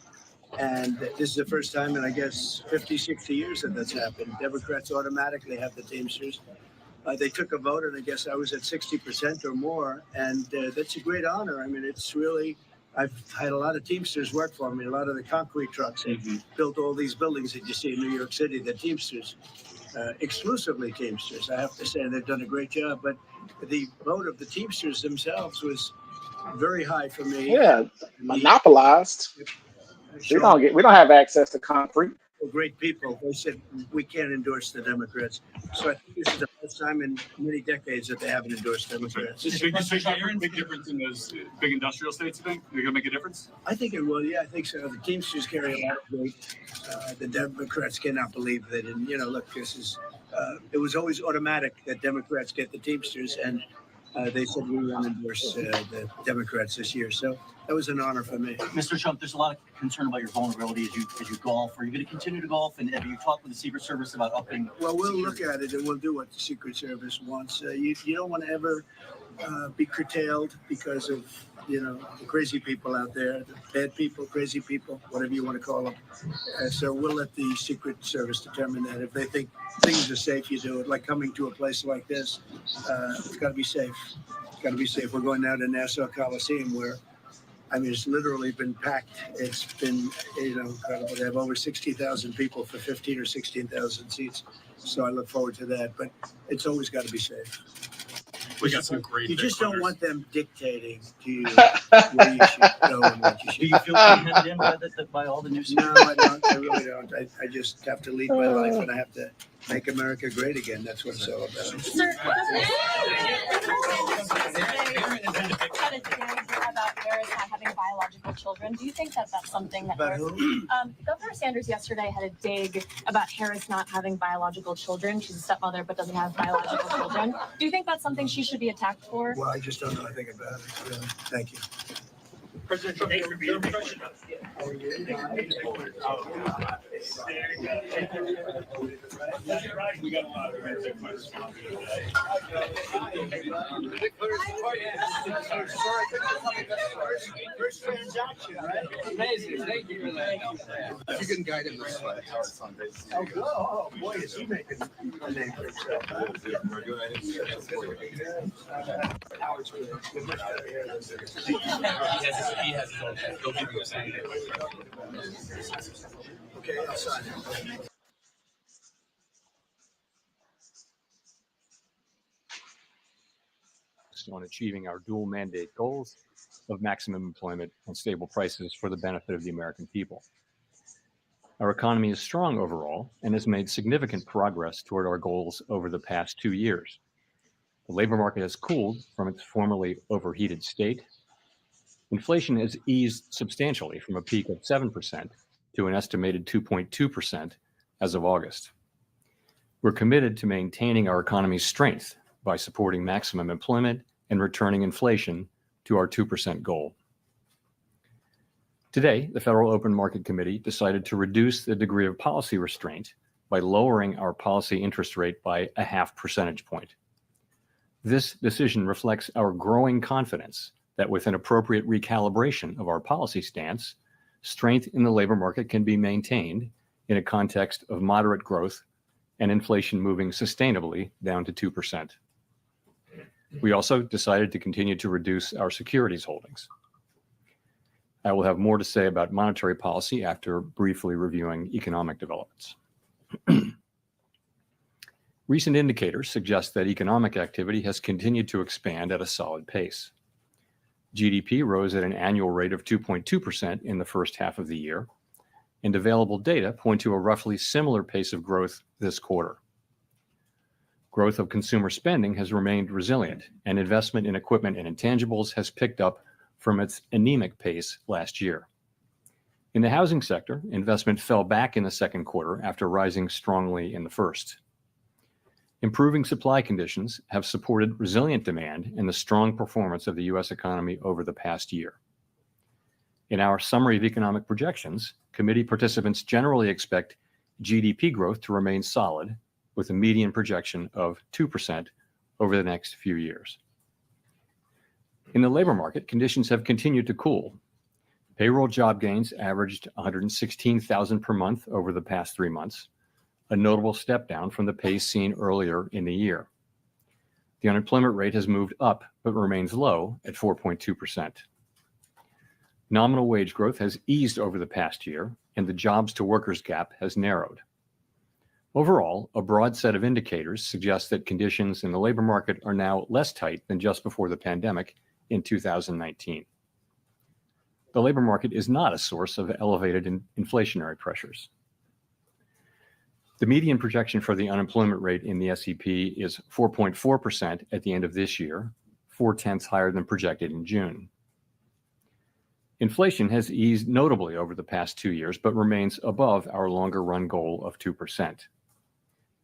And this is the first time in, I guess, 50, 60 years that that's happened. Democrats automatically have the Teamsters. They took a vote, and I guess I was at 60% or more. And that's a great honor. I mean, it's really, I've had a lot of Teamsters work for me, a lot of the concrete trucks. They built all these buildings that you see in New York City, the Teamsters, exclusively Teamsters. I have to say they've done a great job. But the vote of the Teamsters themselves was very high for me. Yeah, monopolized. We don't have access to concrete. Great people. They said we can't endorse the Democrats. So I think this is the first time in many decades that they haven't endorsed Democrats. Big difference in those big industrial states, you think? They're going to make a difference? I think it will. Yeah, I think so. The Teamsters carry a lot of weight. The Democrats cannot believe that. And, look, this is, it was always automatic that Democrats get the Teamsters. And they said we were going to endorse the Democrats this year. So that was an honor for me. Mr. Trump, there's a lot of concern about your vulnerability as you golf. Are you going to continue to golf? And have you talked with the Secret Service about upping? Well, we'll look at it and we'll do what the Secret Service wants. You don't want to ever be curtailed because of, the crazy people out there, the bad people, crazy people, whatever you want to call them. So we'll let the Secret Service determine that. If they think things are safe, you do it. Like coming to a place like this, it's got to be safe. It's got to be safe. We're going down to Nassau Coliseum where, it's literally been packed. It's been, incredible. They have over 60,000 people for 15 or 16,000 seats. So I look forward to that. But it's always got to be safe. We got some great. You just don't want them dictating to you where you should go and what you should. Do you feel handed in by all the new? No, I don't. I really don't. I just have to lead my life, and I have to make America great again. That's what it's all about. Sir, had a dig about Harris not having biological children. Do you think that that's something that About who? Governor Sanders yesterday had a dig about Harris not having biological children? She's a stepmother but doesn't have biological children. Do you think that's something she should be attacked for? Well, I just don't know anything about it. Really. Thank you. President Trump, thanks for being here. We got a lot of great questions. First transaction, right? Amazing. Thank you for that. If you can guide him this way. Oh, boy, is he making a name for himself. Howard's good. He has his own. He'll give you a sign. Okay, I'll sign it. On achieving our dual mandate goals of maximum employment and stable prices for the benefit of the American people. Our economy is strong overall and has made significant progress toward our goals over the past 2 years. The labor market has cooled from its formerly overheated state. Inflation has eased substantially from a peak of 7% to an estimated 2.2% as of August. We're committed to maintaining our economy's strength by supporting maximum employment and returning inflation to our 2% goal. Today, the Federal Open Market Committee decided to reduce the degree of policy restraint by lowering our policy interest rate by a 0.5 percentage point. This decision reflects our growing confidence that with an appropriate recalibration of our policy stance, strength in the labor market can be maintained in a context of moderate growth and inflation moving sustainably down to 2%. We also decided to continue to reduce our securities holdings. I will have more to say about monetary policy after briefly reviewing economic developments. Recent indicators suggest that economic activity has continued to expand at a solid pace. GDP rose at an annual rate of 2.2% in the first half of the year, and available data point to a roughly similar pace of growth this quarter. Growth of consumer spending has remained resilient, and investment in equipment and intangibles has picked up from its anemic pace last year. In the housing sector, investment fell back in the second quarter after rising strongly in the first. Improving supply conditions have supported resilient demand and the strong performance of the U.S. economy over the past year. In our summary of economic projections, committee participants generally expect GDP growth to remain solid, with a median projection of 2% over the next few years. In the labor market, conditions have continued to cool. Payroll job gains averaged 116,000 per month over the past 3 months, a notable step down from the pace seen earlier in the year. The unemployment rate has moved up but remains low at 4.2%. Nominal wage growth has eased over the past year, and the jobs to workers gap has narrowed. Overall, a broad set of indicators suggest that conditions in the labor market are now less tight than just before the pandemic in 2019. The labor market is not a source of elevated inflationary pressures. The median projection for the unemployment rate in the SEP is 4.4% at the end of this year, 0.4 higher than projected in June. Inflation has eased notably over the past 2 years, but remains above our longer run goal of 2%.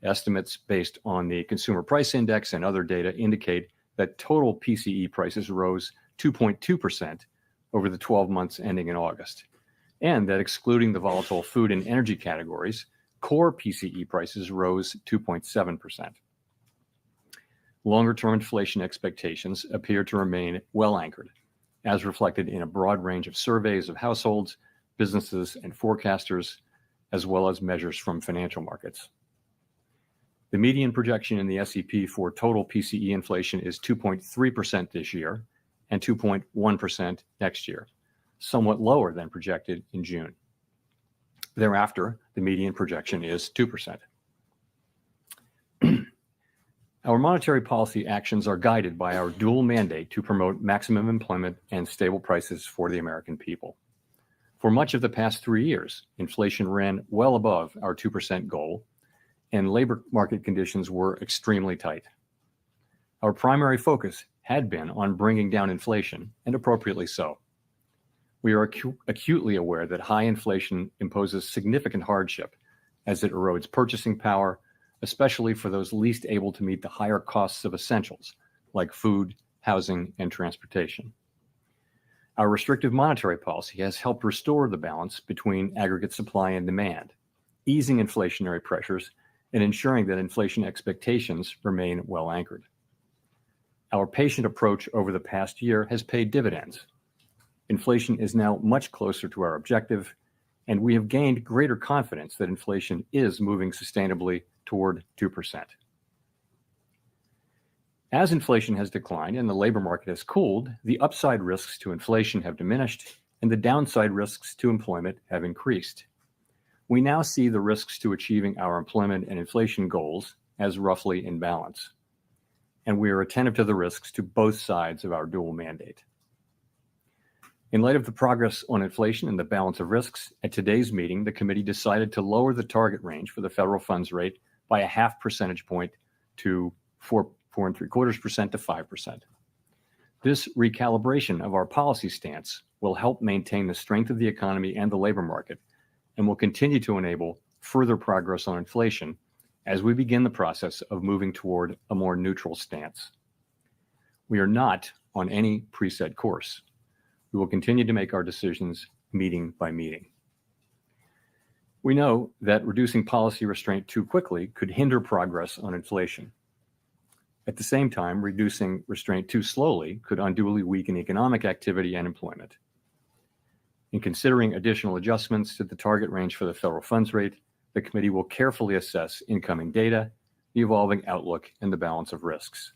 Estimates based on the Consumer Price Index and other data indicate that total PCE prices rose 2.2% over the 12 months ending in August, and that excluding the volatile food and energy categories, core PCE prices rose 2.7%. Longer-term inflation expectations appear to remain well anchored, as reflected in a broad range of surveys of households, businesses, and forecasters, as well as measures from financial markets. The median projection in the SEP for total PCE inflation is 2.3% this year and 2.1% next year, somewhat lower than projected in June. Thereafter, the median projection is 2%. Our monetary policy actions are guided by our dual mandate to promote maximum employment and stable prices for the American people. For much of the past 3 years, inflation ran well above our 2% goal, and labor market conditions were extremely tight. Our primary focus had been on bringing down inflation, and appropriately so. We are acutely aware that high inflation imposes significant hardship as it erodes purchasing power, especially for those least able to meet the higher costs of essentials like food, housing, and transportation. Our restrictive monetary policy has helped restore the balance between aggregate supply and demand, easing inflationary pressures and ensuring that inflation expectations remain well anchored. Our patient approach over the past year has paid dividends. Inflation is now much closer to our objective, and we have gained greater confidence that inflation is moving sustainably toward 2%. As inflation has declined and the labor market has cooled, the upside risks to inflation have diminished and the downside risks to employment have increased. We now see the risks to achieving our employment and inflation goals as roughly in balance, and we are attentive to the risks to both sides of our dual mandate. In light of the progress on inflation and the balance of risks, at today's meeting, the committee decided to lower the target range for the federal funds rate by a 0.5 percentage point to 4.75% to 5%. This recalibration of our policy stance will help maintain the strength of the economy and the labor market, and will continue to enable further progress on inflation as we begin the process of moving toward a more neutral stance. We are not on any preset course. We will continue to make our decisions meeting by meeting. We know that reducing policy restraint too quickly could hinder progress on inflation. At the same time, reducing restraint too slowly could unduly weaken economic activity and employment. In considering additional adjustments to the target range for the federal funds rate, the committee will carefully assess incoming data, the evolving outlook, and the balance of risks.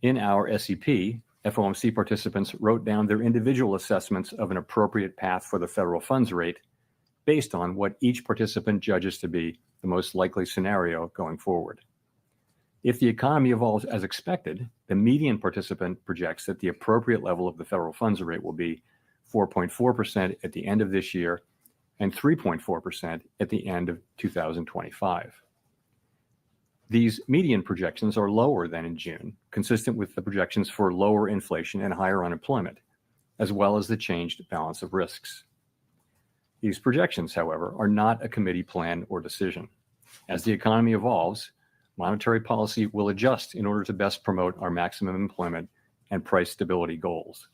In our SEP, FOMC participants wrote down their individual assessments of an appropriate path for the federal funds rate based on what each participant judges to be the most likely scenario going forward. If the economy evolves as expected, the median participant projects that the appropriate level of the federal funds rate will be 4.4% at the end of this year and 3.4% at the end of 2025. These median projections are lower than in June, consistent with the projections for lower inflation and higher unemployment, as well as the changed balance of risks. These projections, however, are not a committee plan or decision. As the economy evolves, monetary policy will adjust in order to best promote our maximum employment and price stability goals.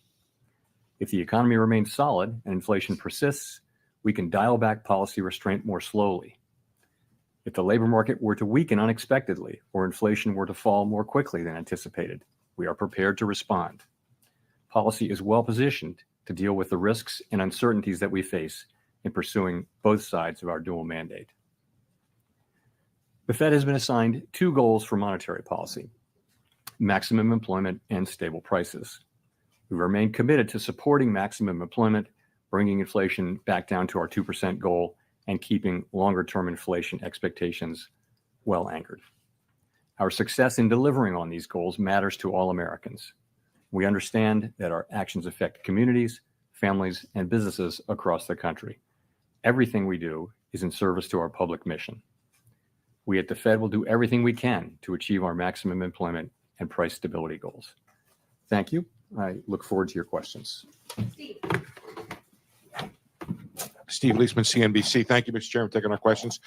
If the economy remains solid and inflation persists, we can dial back policy restraint more slowly. If the labor market were to weaken unexpectedly or inflation were to fall more quickly than anticipated, we are prepared to respond. Policy is well positioned to deal with the risks and uncertainties that we face in pursuing both sides of our dual mandate. The Fed has been assigned two goals for monetary policy: maximum employment and stable prices. We remain committed to supporting maximum employment, bringing inflation back down to our 2% goal, and keeping longer-term inflation expectations well anchored. Our success in delivering on these goals matters to all Americans. We understand that our actions affect communities, families, and businesses across the country. Everything we do is in service to our public mission. We at the Fed will do everything we can to achieve our maximum employment and price stability goals. Thank you. I look forward to your questions. Steve Leisman, CNBC. Thank you, Mr. Chairman, for taking our questions.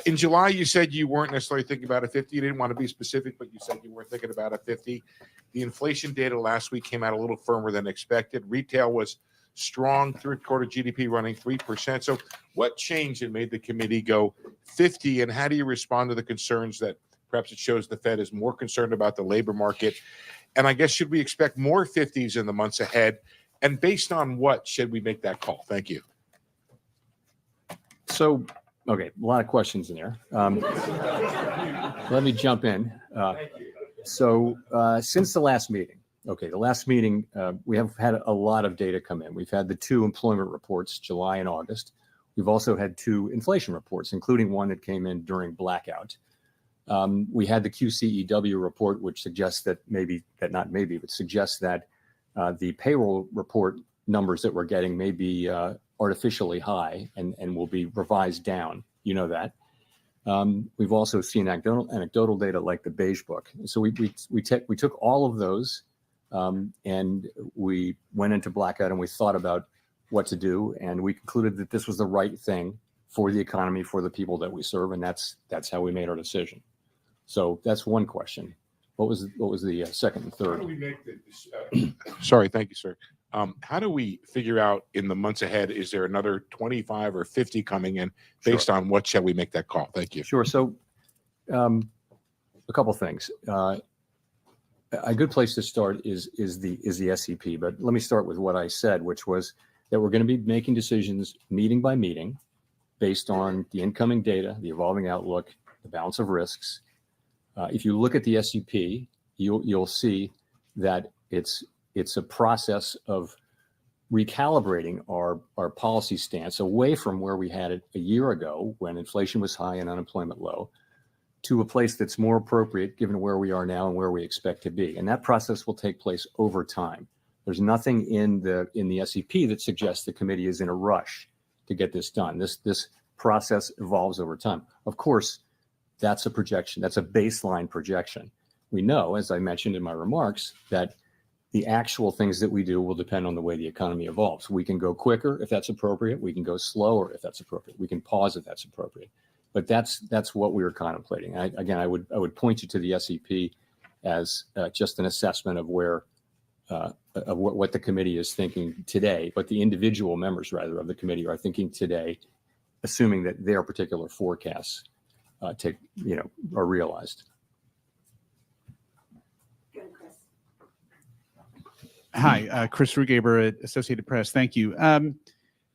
In July, you said you weren't necessarily thinking about a 50. You didn't want to be specific, but you said you weren't thinking about a 50. The inflation data last week came out a little firmer than expected. Retail was strong, third quarter GDP running 3%. So what changed and made the committee go 50? And how do you respond to the concerns that perhaps it shows the Fed is more concerned about the labor market? And I guess, should we expect more 50s in the months ahead? And based on what should we make that call? Thank you. So, okay, a lot of questions in there. Let me jump in. Since the last meeting, we have had a lot of data come in. We've had the 2 employment reports, July and August. We've also had 2 inflation reports, including one that came in during blackout. We had the QCEW report, which suggests that suggests that the payroll report numbers that we're getting may be artificially high and will be revised down. You know that. We've also seen anecdotal data like the Beige Book. So we took all of those and we went into blackout and we thought about what to do, and we concluded that this was the right thing for the economy, for the people that we serve, and that's how we made our decision. So that's one question. What was the second and third? How do we make the, sorry, thank you, sir. How do we figure out in the months ahead, is there another 25 or 50 coming in? Based on what shall we make that call? Thank you. Sure. So a couple things. A good place to start is the SEP, but let me start with what I said, which was that we're going to be making decisions meeting by meeting based on the incoming data, the evolving outlook, the balance of risks. If you look at the SEP, you'll see that it's a process of recalibrating our policy stance away from where we had it a year ago when inflation was high and unemployment low, to a place that's more appropriate given where we are now and where we expect to be. And that process will take place over time. There's nothing in the SEP that suggests the committee is in a rush to get this done. This process evolves over time. Of course, that's a projection. That's a baseline projection. We know, as I mentioned in my remarks, that the actual things that we do will depend on the way the economy evolves. We can go quicker if that's appropriate. We can go slower if that's appropriate. We can pause if that's appropriate. But that's what we were contemplating. I would point you to the SEP as just an assessment of where of what the committee is thinking today, but the individual members rather of the committee are thinking today, assuming that their particular forecasts are realized. Hi, Chris Rugaber at Associated Press. Thank you.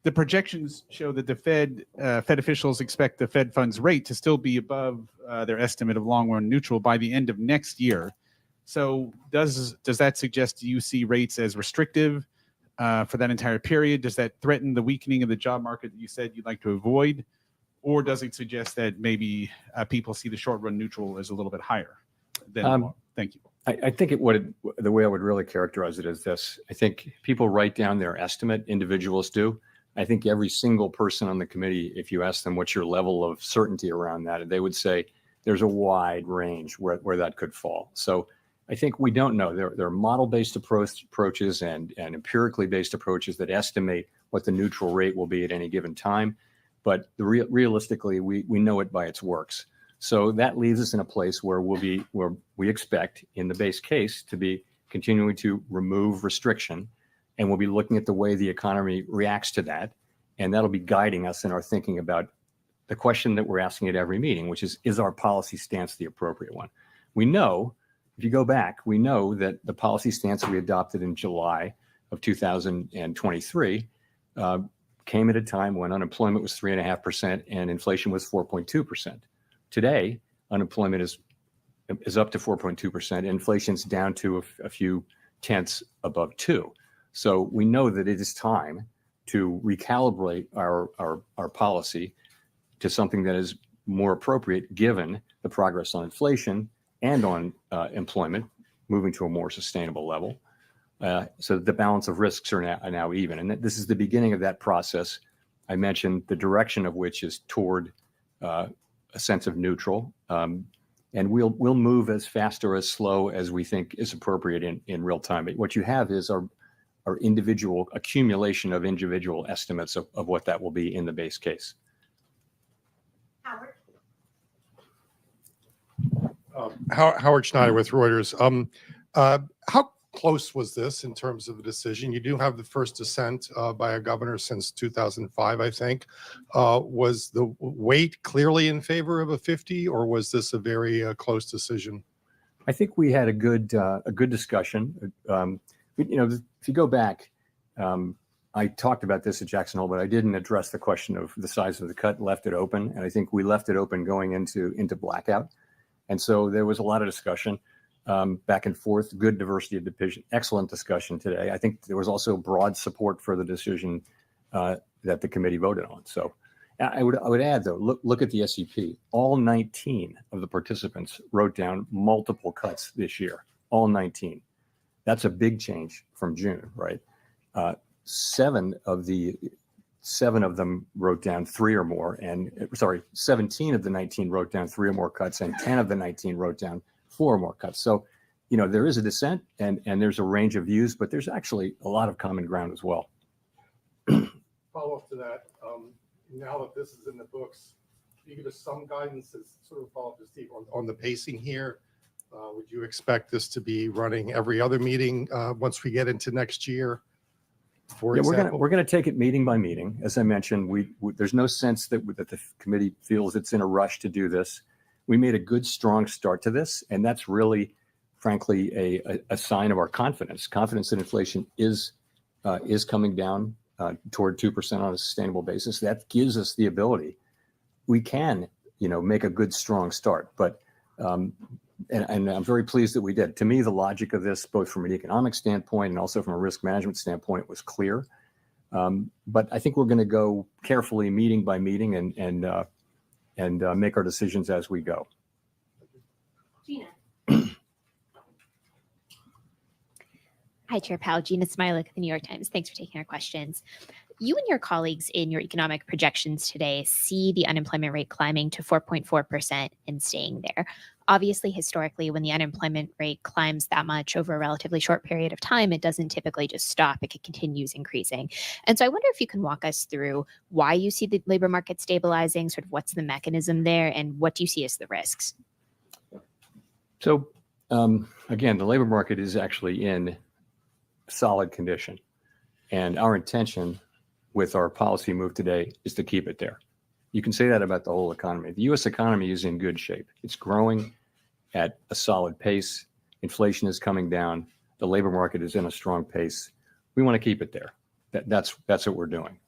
The projections show that the Fed officials expect the Fed funds rate to still be above their estimate of long-run neutral by the end of next year. So does that suggest you see rates as restrictive for that entire period? Does that threaten the weakening of the job market that you said you'd like to avoid? Or does it suggest that maybe people see the short-run neutral as a little bit higher than Thank you. I think the way I would really characterize it is this. I think people write down their estimate, individuals do. I think every single person on the committee, if you ask them what's your level of certainty around that, they would say there's a wide range where that could fall. So I think we don't know. There are model-based approaches and empirically based approaches that estimate what the neutral rate will be at any given time. But realistically, we know it by its works. So that leaves us in a place where we expect in the base case to be continuing to remove restriction, and we'll be looking at the way the economy reacts to that. And that'll be guiding us in our thinking about the question that we're asking at every meeting, which is our policy stance the appropriate one? We know, if you go back, we know that the policy stance we adopted in July of 2023 came at a time when unemployment was 3.5% and inflation was 4.2%. Today, unemployment is up to 4.2%. Inflation's down to a few tenths above 2. So we know that it is time to recalibrate our policy to something that is more appropriate given the progress on inflation and on employment moving to a more sustainable level. So the balance of risks are now even. And this is the beginning of that process. I mentioned the direction of which is toward a sense of neutral. And we'll move as fast or as slow as we think is appropriate in real time. But what you have is our individual accumulation of individual estimates of what that will be in the base case. Howard Schneider with Reuters. How close was this in terms of the decision? You do have the first dissent by a governor since 2005, I think. Was the weight clearly in favor of a 50, or was this a very close decision? I think we had a good discussion. If you go back, I talked about this at Jackson Hole, but I didn't address the question of the size of the cut, left it open. And I think we left it open going into blackout. And so there was a lot of discussion back and forth, good diversity of division, excellent discussion today. I think there was also broad support for the decision that the committee voted on. So I would add, though, look at the SEP. All 19 of the participants wrote down multiple cuts this year, all 19. That's a big change from June, right? 7 of them wrote down 3 or more, and 17 of the 19 wrote down 3 or more cuts, and 10 of the 19 wrote down 4 or more cuts. So, there is a dissent and there's a range of views, but there's actually a lot of common ground as well. Follow up to that. Now that this is in the books, can you give us some guidance as sort of follow up to Steve on the pacing here? Would you expect this to be running every other meeting once we get into next year? For example, we're going to take it meeting by meeting. As I mentioned, there's no sense that the committee feels it's in a rush to do this. We made a good, strong start to this, and that's really, frankly, a sign of our confidence. Confidence that inflation is coming down toward 2% on a sustainable basis. That gives us the ability. We can, make a good, strong start. But and I'm very pleased that we did. To me, the logic of this, both from an economic standpoint and also from a risk management standpoint, was clear. But I think we're going to go carefully, meeting by meeting, and make our decisions as we go. Gina. Hi, Chair Powell. Gina Smilik, the New York Times. Thanks for taking our questions. You and your colleagues in your economic projections today see the unemployment rate climbing to 4.4% and staying there. Obviously, historically, when the unemployment rate climbs that much over a relatively short period of time, it doesn't typically just stop. It continues increasing. And so I wonder if you can walk us through why you see the labor market stabilizing, sort of what's the mechanism there, and what do you see as the risks? So, again, the labor market is actually in solid condition. And our intention with our policy move today is to keep it there. You can say that about the whole economy. The U.S. economy is in good shape. It's growing at a solid pace. Inflation is coming down. The labor market is in a strong pace. We want to keep it there. That's what we're doing.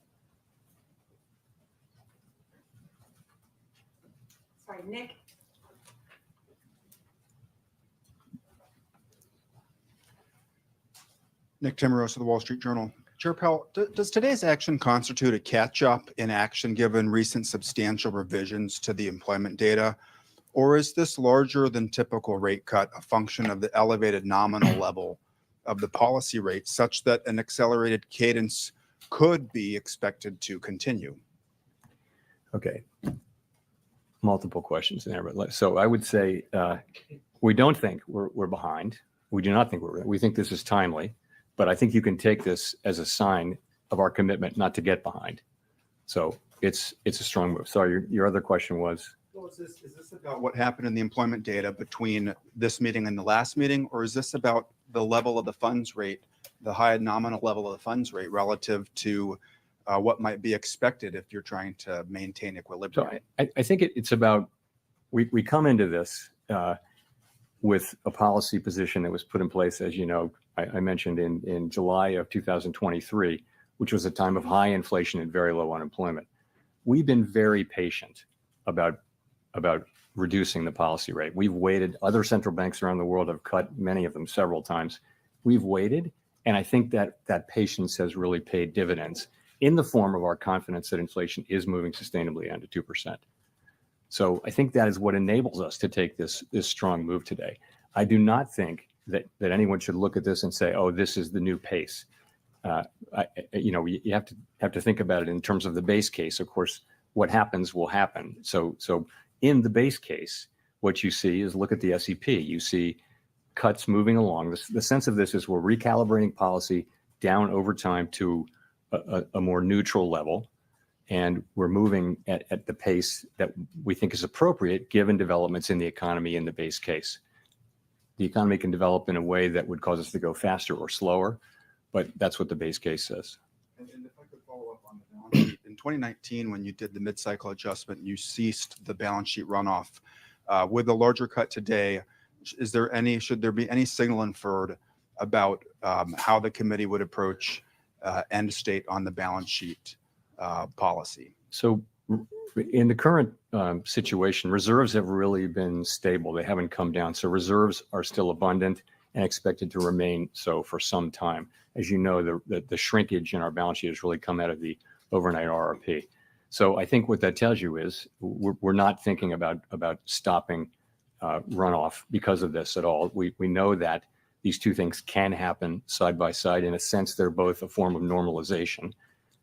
Sorry, Nick. Nick Timmeros of the Wall Street Journal. Chair Powell, does today's action constitute a catch-up in action given recent substantial revisions to the employment data? Or is this larger than typical rate cut a function of the elevated nominal level of the policy rate such that an accelerated cadence could be expected to continue? Okay. Multiple questions there. But so I would say we don't think we're behind. We do not think we think this is timely. But I think you can take this as a sign of our commitment not to get behind. So it's a strong move. Sorry, your other question was? Well, is this about what happened in the employment data between this meeting and the last meeting, or is this about the level of the funds rate, the high nominal level of the funds rate relative to what might be expected if you're trying to maintain equilibrium? So I think it's about, we come into this with a policy position that was put in place, as you know, I mentioned in July of 2023, which was a time of high inflation and very low unemployment. We've been very patient about reducing the policy rate. We've waited. Other central banks around the world have cut, many of them several times. We've waited, and I think that patience has really paid dividends in the form of our confidence that inflation is moving sustainably down to 2%. So I think that is what enables us to take this strong move today. I do not think that anyone should look at this and say, "Oh, this is the new pace." You have to think about it in terms of the base case. Of course, what happens will happen. So in the base case, what you see is, look at the SEP. You see cuts moving along. The sense of this is we're recalibrating policy down over time to a more neutral level. And we're moving at the pace that we think is appropriate given developments in the economy in the base case. The economy can develop in a way that would cause us to go faster or slower, but that's what the base case says. And if I could follow up on the balance sheet, in 2019, when you did the mid-cycle adjustment, you ceased the balance sheet runoff. With the larger cut today, should there be any signal inferred about how the committee would approach end state on the balance sheet policy? So in the current situation, reserves have really been stable. They haven't come down. So reserves are still abundant and expected to remain so for some time. As you know, the shrinkage in our balance sheet has really come out of the overnight RRP. So I think what that tells you is we're not thinking about stopping runoff because of this at all. We know that these two things can happen side by side. In a sense, they're both a form of normalization.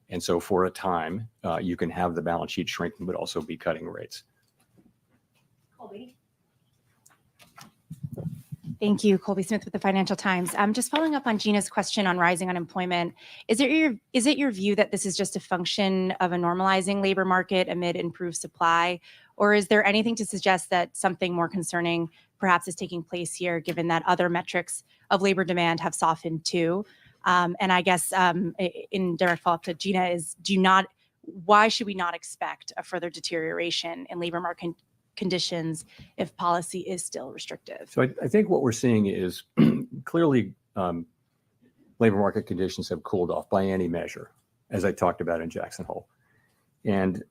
And so for a time, you can have the balance sheet shrinking, but also be cutting rates. Colby. Thank you, Colby Smith with the Financial Times. Just following up on Gina's question on rising unemployment, is it your view that this is just a function of a normalizing labor market amid improved supply, or is there anything to suggest that something more concerning perhaps is taking place here, given that other metrics of labor demand have softened too? And I guess in direct follow-up to Gina is, why should we not expect a further deterioration in labor market conditions if policy is still restrictive? So I think what we're seeing is clearly labor market conditions have cooled off by any measure, as I talked about in Jackson Hole. And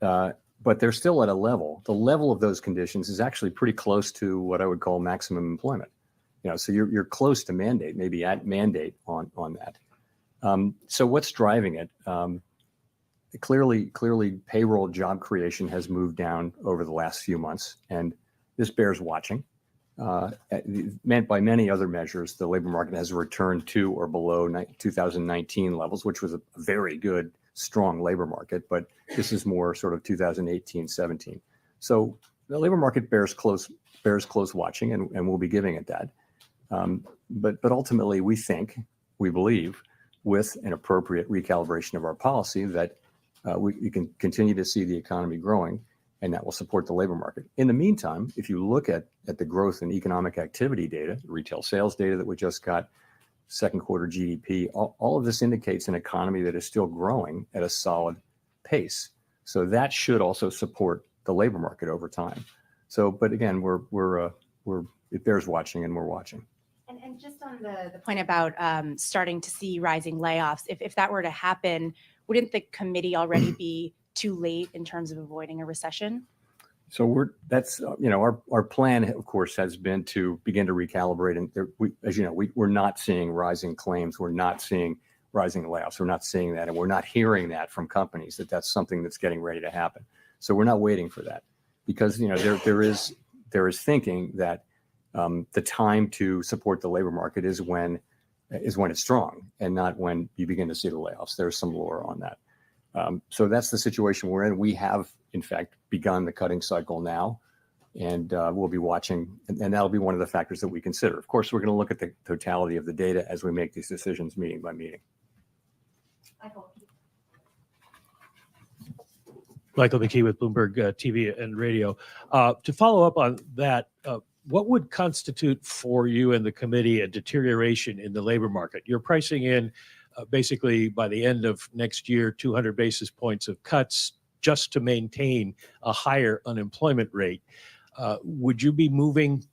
but they're still at a level. The level of those conditions is actually pretty close to what I would call maximum employment. So you're close to mandate, maybe at mandate on that. So what's driving it? Clearly, payroll job creation has moved down over the last few months, and this bears watching. Meant by many other measures, the labor market has returned to or below 2019 levels, which was a very good, strong labor market. But this is more sort of 2018, 17. So the labor market bears close watching, and we'll be giving it that. But ultimately, we believe, with an appropriate recalibration of our policy, that we can continue to see the economy growing, and that will support the labor market. In the meantime, if you look at the growth in economic activity data, retail sales data that we just got, second quarter GDP, all of this indicates an economy that is still growing at a solid pace. So that should also support the labor market over time. So, but again, it bears watching, and we're watching. And just on the point about starting to see rising layoffs, if that were to happen, wouldn't the committee already be too late in terms of avoiding a recession? So our plan, of course, has been to begin to recalibrate. And as you know, we're not seeing rising claims. We're not seeing rising layoffs. We're not seeing that. And we're not hearing that from companies that's something that's getting ready to happen. So we're not waiting for that, because there is thinking that the time to support the labor market is when it's strong, and not when you begin to see the layoffs. There's some lore on that. So that's the situation we're in. We have, in fact, begun the cutting cycle now, and we'll be watching, and that'll be one of the factors that we consider. Of course, we're going to look at the totality of the data as we make these decisions meeting by meeting. Michael McKee with Bloomberg TV and Radio. To follow up on that, what would constitute for you and the committee a deterioration in the labor market? You're pricing in basically by the end of next year 200 basis points of cuts just to maintain a higher unemployment rate. Would you be moving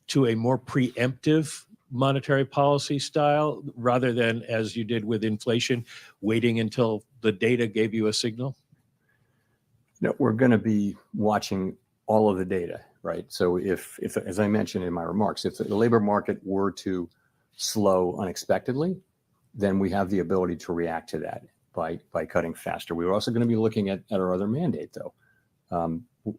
to a more preemptive monetary policy style rather than, as you did with inflation, waiting until the data gave you a signal? No, we're going to be watching all of the data, right? So if as I mentioned in my remarks, if the labor market were to slow unexpectedly, then we have the ability to react to that by cutting faster. We're also going to be looking at our other mandate, though.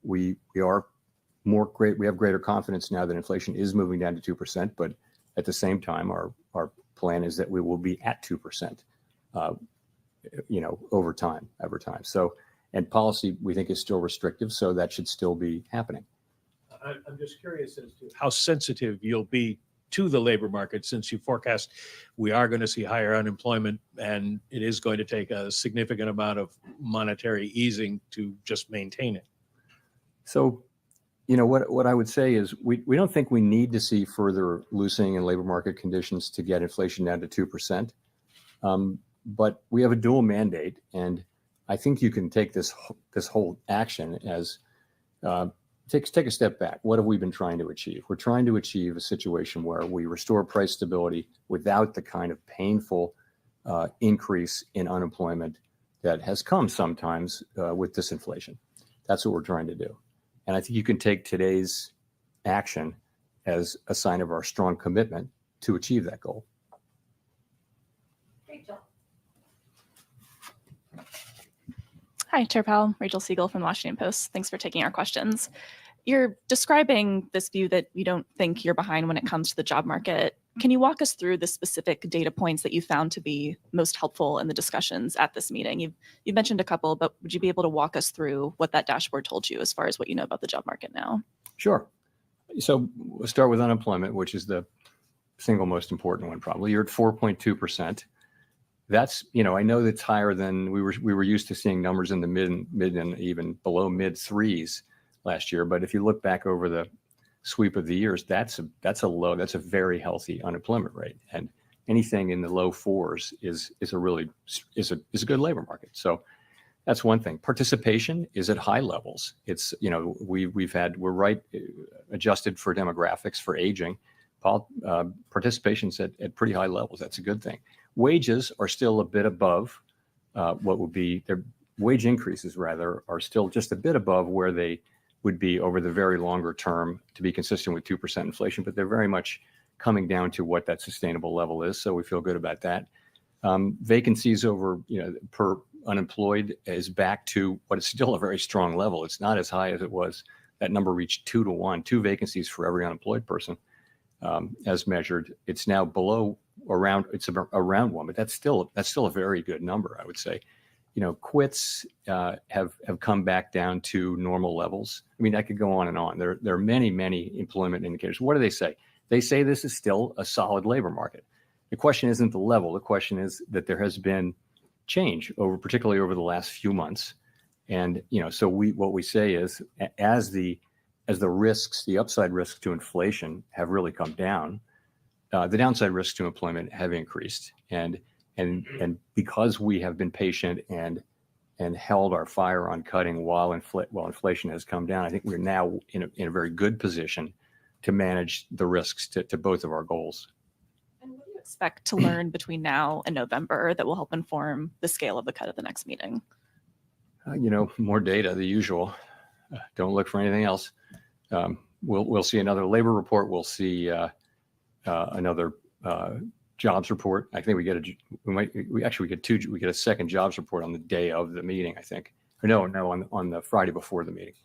We have greater confidence now that inflation is moving down to 2%, but at the same time, our plan is that we will be at 2%, over time. So, and policy we think is still restrictive, so that should still be happening. I'm just curious as to how sensitive you'll be to the labor market, since you forecast we are going to see higher unemployment and it is going to take a significant amount of monetary easing to just maintain it? So, what I would say is we don't think we need to see further loosening in labor market conditions to get inflation down to 2%. But we have a dual mandate, and I think you can take this whole action as take a step back. What have we been trying to achieve? We're trying to achieve a situation where we restore price stability without the kind of painful increase in unemployment that has come sometimes with disinflation. That's what we're trying to do. And I think you can take today's action as a sign of our strong commitment to achieve that goal. Hi, Chair Powell, Rachel Siegel from the Washington Post. Thanks for taking our questions. You're describing this view that you don't think you're behind when it comes to the job market. Can you walk us through the specific data points that you found to be most helpful in the discussions at this meeting? You've mentioned a couple, but would you be able to walk us through what that dashboard told you as far as what you know about the job market now? Sure. So we'll start with unemployment, which is the single most important one probably. You're at 4.2%. That's, I know that's higher than we were used to seeing numbers in the mid and even below mid threes last year. But if you look back over the sweep of the years, that's a very healthy unemployment rate. And anything in the low fours is a good labor market. So that's one thing. Participation is at high levels. It's, we're right adjusted for demographics, for aging. Participation's at pretty high levels. That's a good thing. Wages are still a bit above what would be their wage increases, rather, are still just a bit above where they would be over the very longer term to be consistent with 2% inflation, but they're very much coming down to what that sustainable level is. So we feel good about that. Vacancies over, per unemployed is back to what is still a very strong level. It's not as high as it was. That number reached 2 to 1, 2 vacancies for every unemployed person as measured. It's now below around 1, but that's still a very good number, I would say. Quits have come back down to normal levels. I mean, I could go on and on. There are many employment indicators. What do they say? They say this is still a solid labor market. The question isn't the level. The question is that there has been change particularly over the last few months. And, so what we say is as the risks, the upside risks to inflation have really come down, the downside risks to employment have increased. And because we have been patient and held our fire on cutting while inflation has come down, I think we're now in a very good position to manage the risks to both of our goals. And what do you expect to learn between now and November that will help inform the scale of the cut at the next meeting? More data, the usual. Don't look for anything else. We'll see another labor report. We'll see another jobs report. I think we get a second jobs report on the day of the meeting, I think. Or no, on the Friday before the meeting.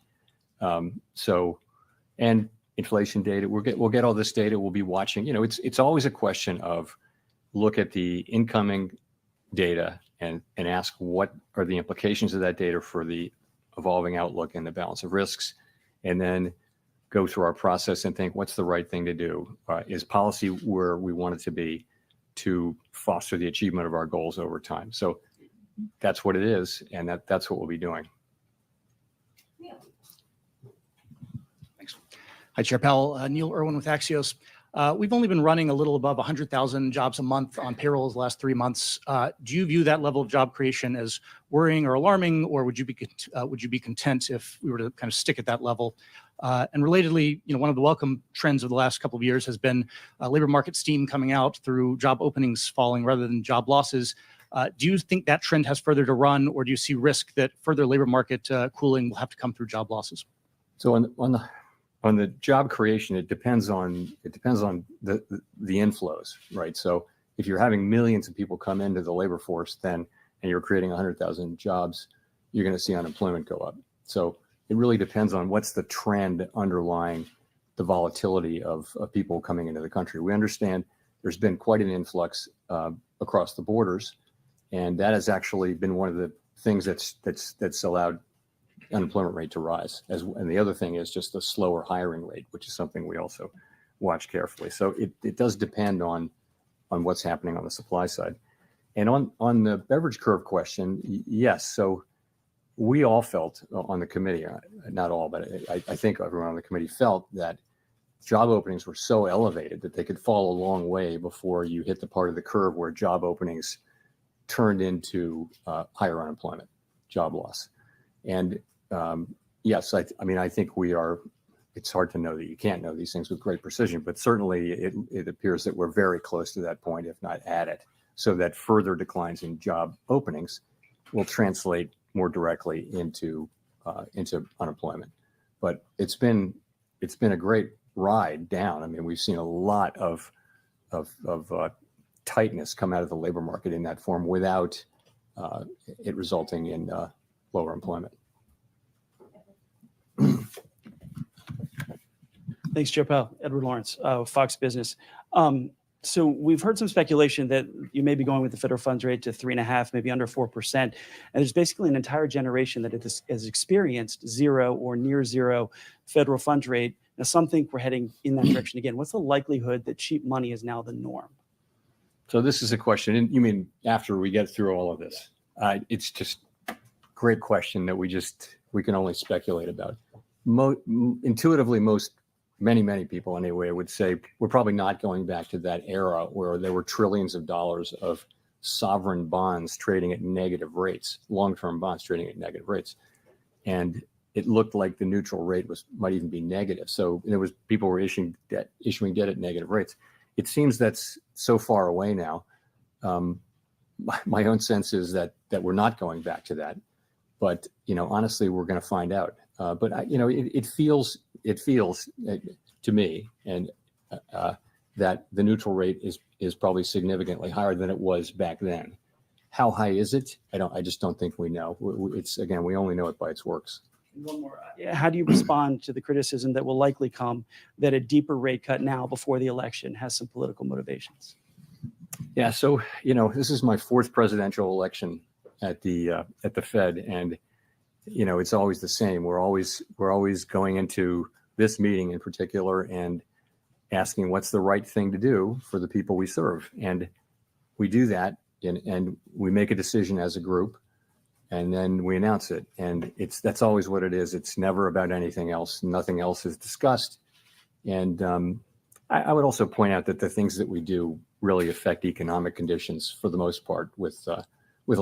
And inflation data, we'll get all this data. We'll be watching. It's always a question of look at the incoming data and ask what are the implications of that data for the evolving outlook and the balance of risks, and then go through our process and think what's the right thing to do. Is policy where we want it to be to foster the achievement of our goals over time? So that's what it is, and that's what we'll be doing. Hi, Chair Powell. Neil Irwin with Axios. We've only been running a little above 100,000 jobs a month on payrolls the last 3 months. Do you view that level of job creation as worrying or alarming, or would you be content if we were to kind of stick at that level? And relatedly, one of the welcome trends of the last couple of years has been labor market steam coming out through job openings falling rather than job losses. Do you think that trend has further to run, or do you see risk that further labor market cooling will have to come through job losses? So on the job creation, it depends on the inflows, right? So if you're having millions of people come into the labor force, and you're creating 100,000 jobs, you're going to see unemployment go up. So it really depends on what's the trend underlying the volatility of people coming into the country. We understand there's been quite an influx across the borders, and that has actually been one of the things that's allowed unemployment rate to rise. And the other thing is just the slower hiring rate, which is something we also watch carefully. So it does depend on what's happening on the supply side. And on the beverage curve question, yes. So we all felt on the committee, not all, but I think everyone on the committee felt that job openings were so elevated that they could fall a long way before you hit the part of the curve where job openings turned into higher unemployment, job loss. And yes, I mean, I think it's hard to know that you can't know these things with great precision, but certainly it appears that we're very close to that point, if not at it, so that further declines in job openings will translate more directly into unemployment. But it's been a great ride down. I mean, we've seen a lot of tightness come out of the labor market in that form without it resulting in lower employment. Thanks, Chair Powell. Edward Lawrence, Fox Business. So we've heard some speculation that you may be going with the federal funds rate to 3.5%, maybe under 4%. And there's basically an entire generation that has experienced zero or near zero federal funds rate. Now, some think we're heading in that direction again. What's the likelihood that cheap money is now the norm? So this is a question, and you mean after we get through all of this? It's just a great question that we can only speculate about. Intuitively, many people anyway would say we're probably not going back to that era where there were trillions of dollars of sovereign bonds trading at negative rates, long-term bonds trading at negative rates. And it looked like the neutral rate might even be negative. So people were issuing debt at negative rates. It seems that's so far away now. My own sense is that we're not going back to that. But honestly, we're going to find out. But it feels to me and that the neutral rate is probably significantly higher than it was back then. How high is it? I just don't think we know. We only know it by its works. One more. How do you respond to the criticism that will likely come that a deeper rate cut now before the election has some political motivations? Yeah. So this is my fourth presidential election at the Fed, and it's always the same. We're always going into this meeting in particular and asking what's the right thing to do for the people we serve, and we do that, and we make a decision as a group, and then we announce it, and that's always what it is. It's never about anything else. Nothing else is discussed, and I would also point out that the things that we do really affect economic conditions for the most part with a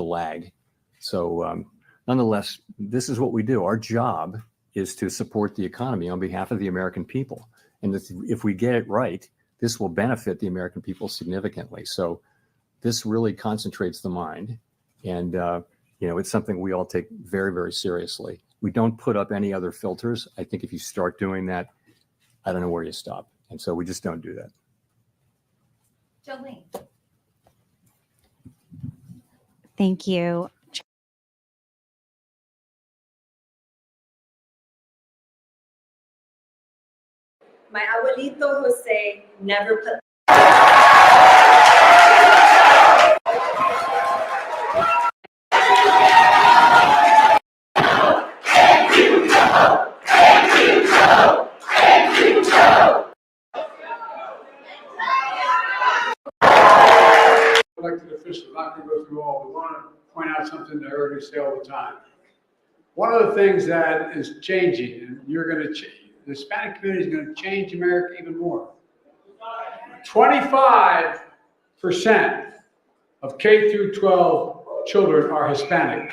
lag. So nonetheless, this is what we do. Our job is to support the economy on behalf of the American people. And if we get it right, this will benefit the American people significantly. So this really concentrates the mind. And, it's something we all take very, very seriously. We don't put up any other filters. I think if you start doing that, I don't know where you stop. And so we just don't do that. Jolene. Thank you. My abuelito Jose never put. Elected officials, not going to go through all. We want to point out something that I heard you say all the time. One of the things that is changing, and you're going to change. The Hispanic community is going to change America even more. 25% of K through 12 children are Hispanic. 25%.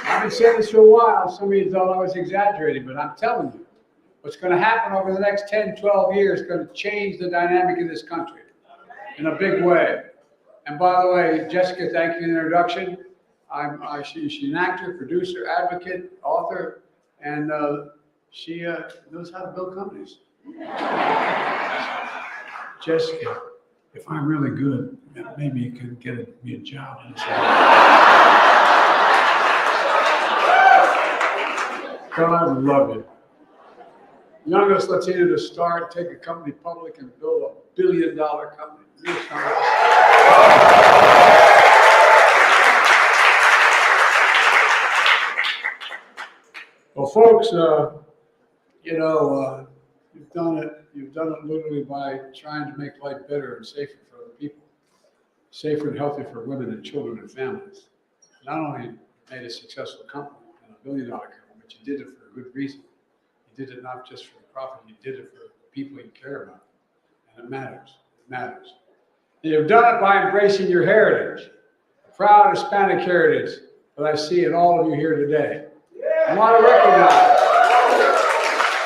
I've been saying this for a while. Some of you thought I was exaggerating, but I'm telling you, what's going to happen over the next 10, 12 years is going to change the dynamic of this country in a big way. And by the way, Jessica, thank you for the introduction. She's an actor, producer, advocate, author, and she knows how to build companies. Jessica, if I'm really good, maybe you can get me a job. God love you. Youngest Latino to start, take a company public, and build a billion-dollar company. Well, folks, You know, you've done it literally by trying to make life better and safer for other people, safer and healthier for women and children and families. Not only made a successful company and $1 billion company, but you did it for a good reason. You did it not just for the profit, you did it for the people you care about. And it matters. It matters. And you've done it by embracing your heritage, a proud Hispanic heritage that I see in all of you here today. I want to recognize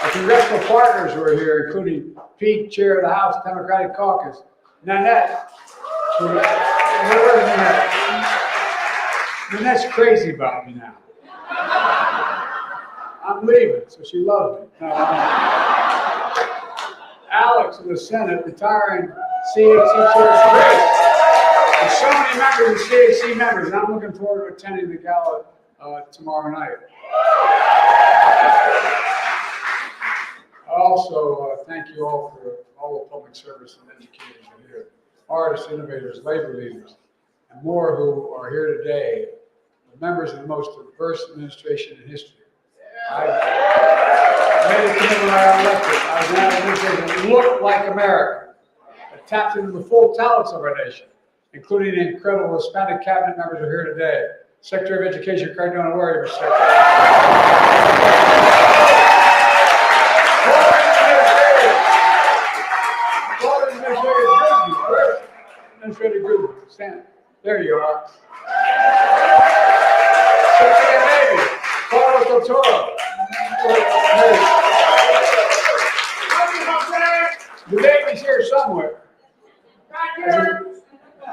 our congressional partners who are here, including Pete, Chair of the House Democratic Caucus, Nanette. Where is Nanette? Nanette's crazy about me now. I'm leaving, so she loves me. Alex in the Senate, retiring CHC chair. Great. There's so many members of CHC members, and I'm looking forward to attending the gala tomorrow night. Also, thank you all for all the public service and educators who are here, artists, innovators, labor leaders, and more who are here today, the members of the most diverse administration in history. I made a commitment when I got elected. I was an administration that looked like America, that tapped into the full talents of our nation, including the incredible Hispanic cabinet members who are here today. Secretary of Education, Cardona, where are you, Secretary? Administrator Gouging, stand. There you are. Secretary of Navy, Carlos Totoro. The Navy's here somewhere.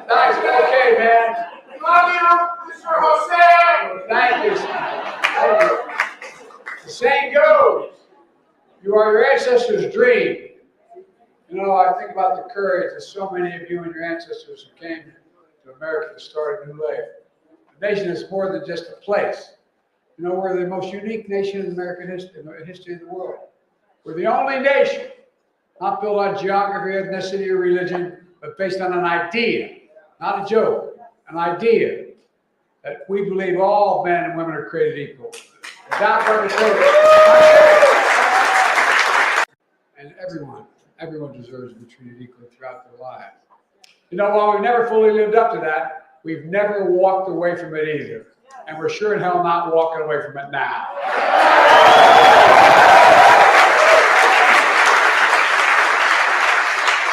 Nice, okay, man. Mr. Jose. Thank you. Thank you. The saying goes, you are your ancestors' dream. You know, I think about the courage that so many of you and your ancestors who came to America to start a new life. The nation is more than just a place. You know, we're the most unique nation in American history, in the history of the world. We're the only nation not built on geography, ethnicity, or religion, but based on an idea, not a joke, an idea that we believe all men and women are created equal. Without representation. And everyone deserves to be treated equally throughout their lives. You know, while we've never fully lived up to that, we've never walked away from it either. And we're sure in hell not walking away from it now.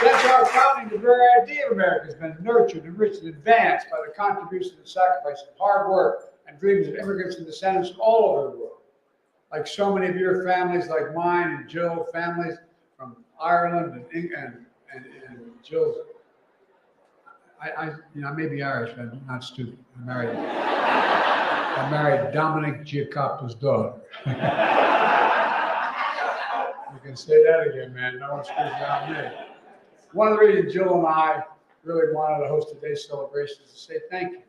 Since our founding, the very idea of America has been nurtured, enriched, and advanced by the contribution and sacrifice of hard work and dreams of immigrants and descendants from all over the world. Like so many of your families, like mine and Jill, families from Ireland and Jill's. I may be Irish, but I'm not stupid. I married Dominic Giacoppo's daughter. You can say that again, man. No one screws around me. One of the reasons Jill and I really wanted to host today's celebration is to say thank you.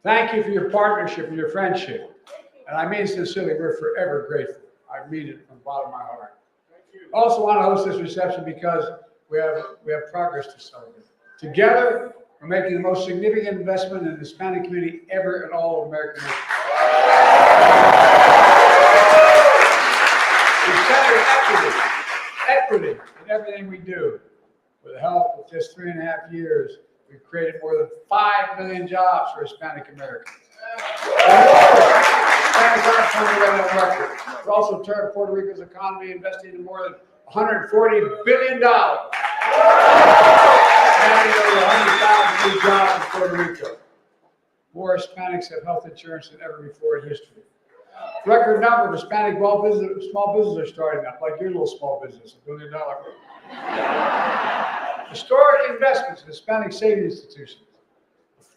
Thank you for your partnership and your friendship. And I mean sincerely, we're forever grateful. I mean it from the bottom of my heart. I also want to host this reception because we have progress to celebrate. Together, we're making the most significant investment in the Hispanic community ever in all of American history. We've centered equity in everything we do. With the help of just 3.5 years, we've created more than 5 million jobs for Hispanic Americans. Hispanic unemployment rate on record. We've also turned Puerto Rico's economy, investing in more than $140 billion. Adding over 100,000 new jobs in Puerto Rico. More Hispanics have health insurance than ever before in history. Record number of Hispanic small businesses are starting up, like your little small business, $1 billion. Historic investments in Hispanic savings institutions.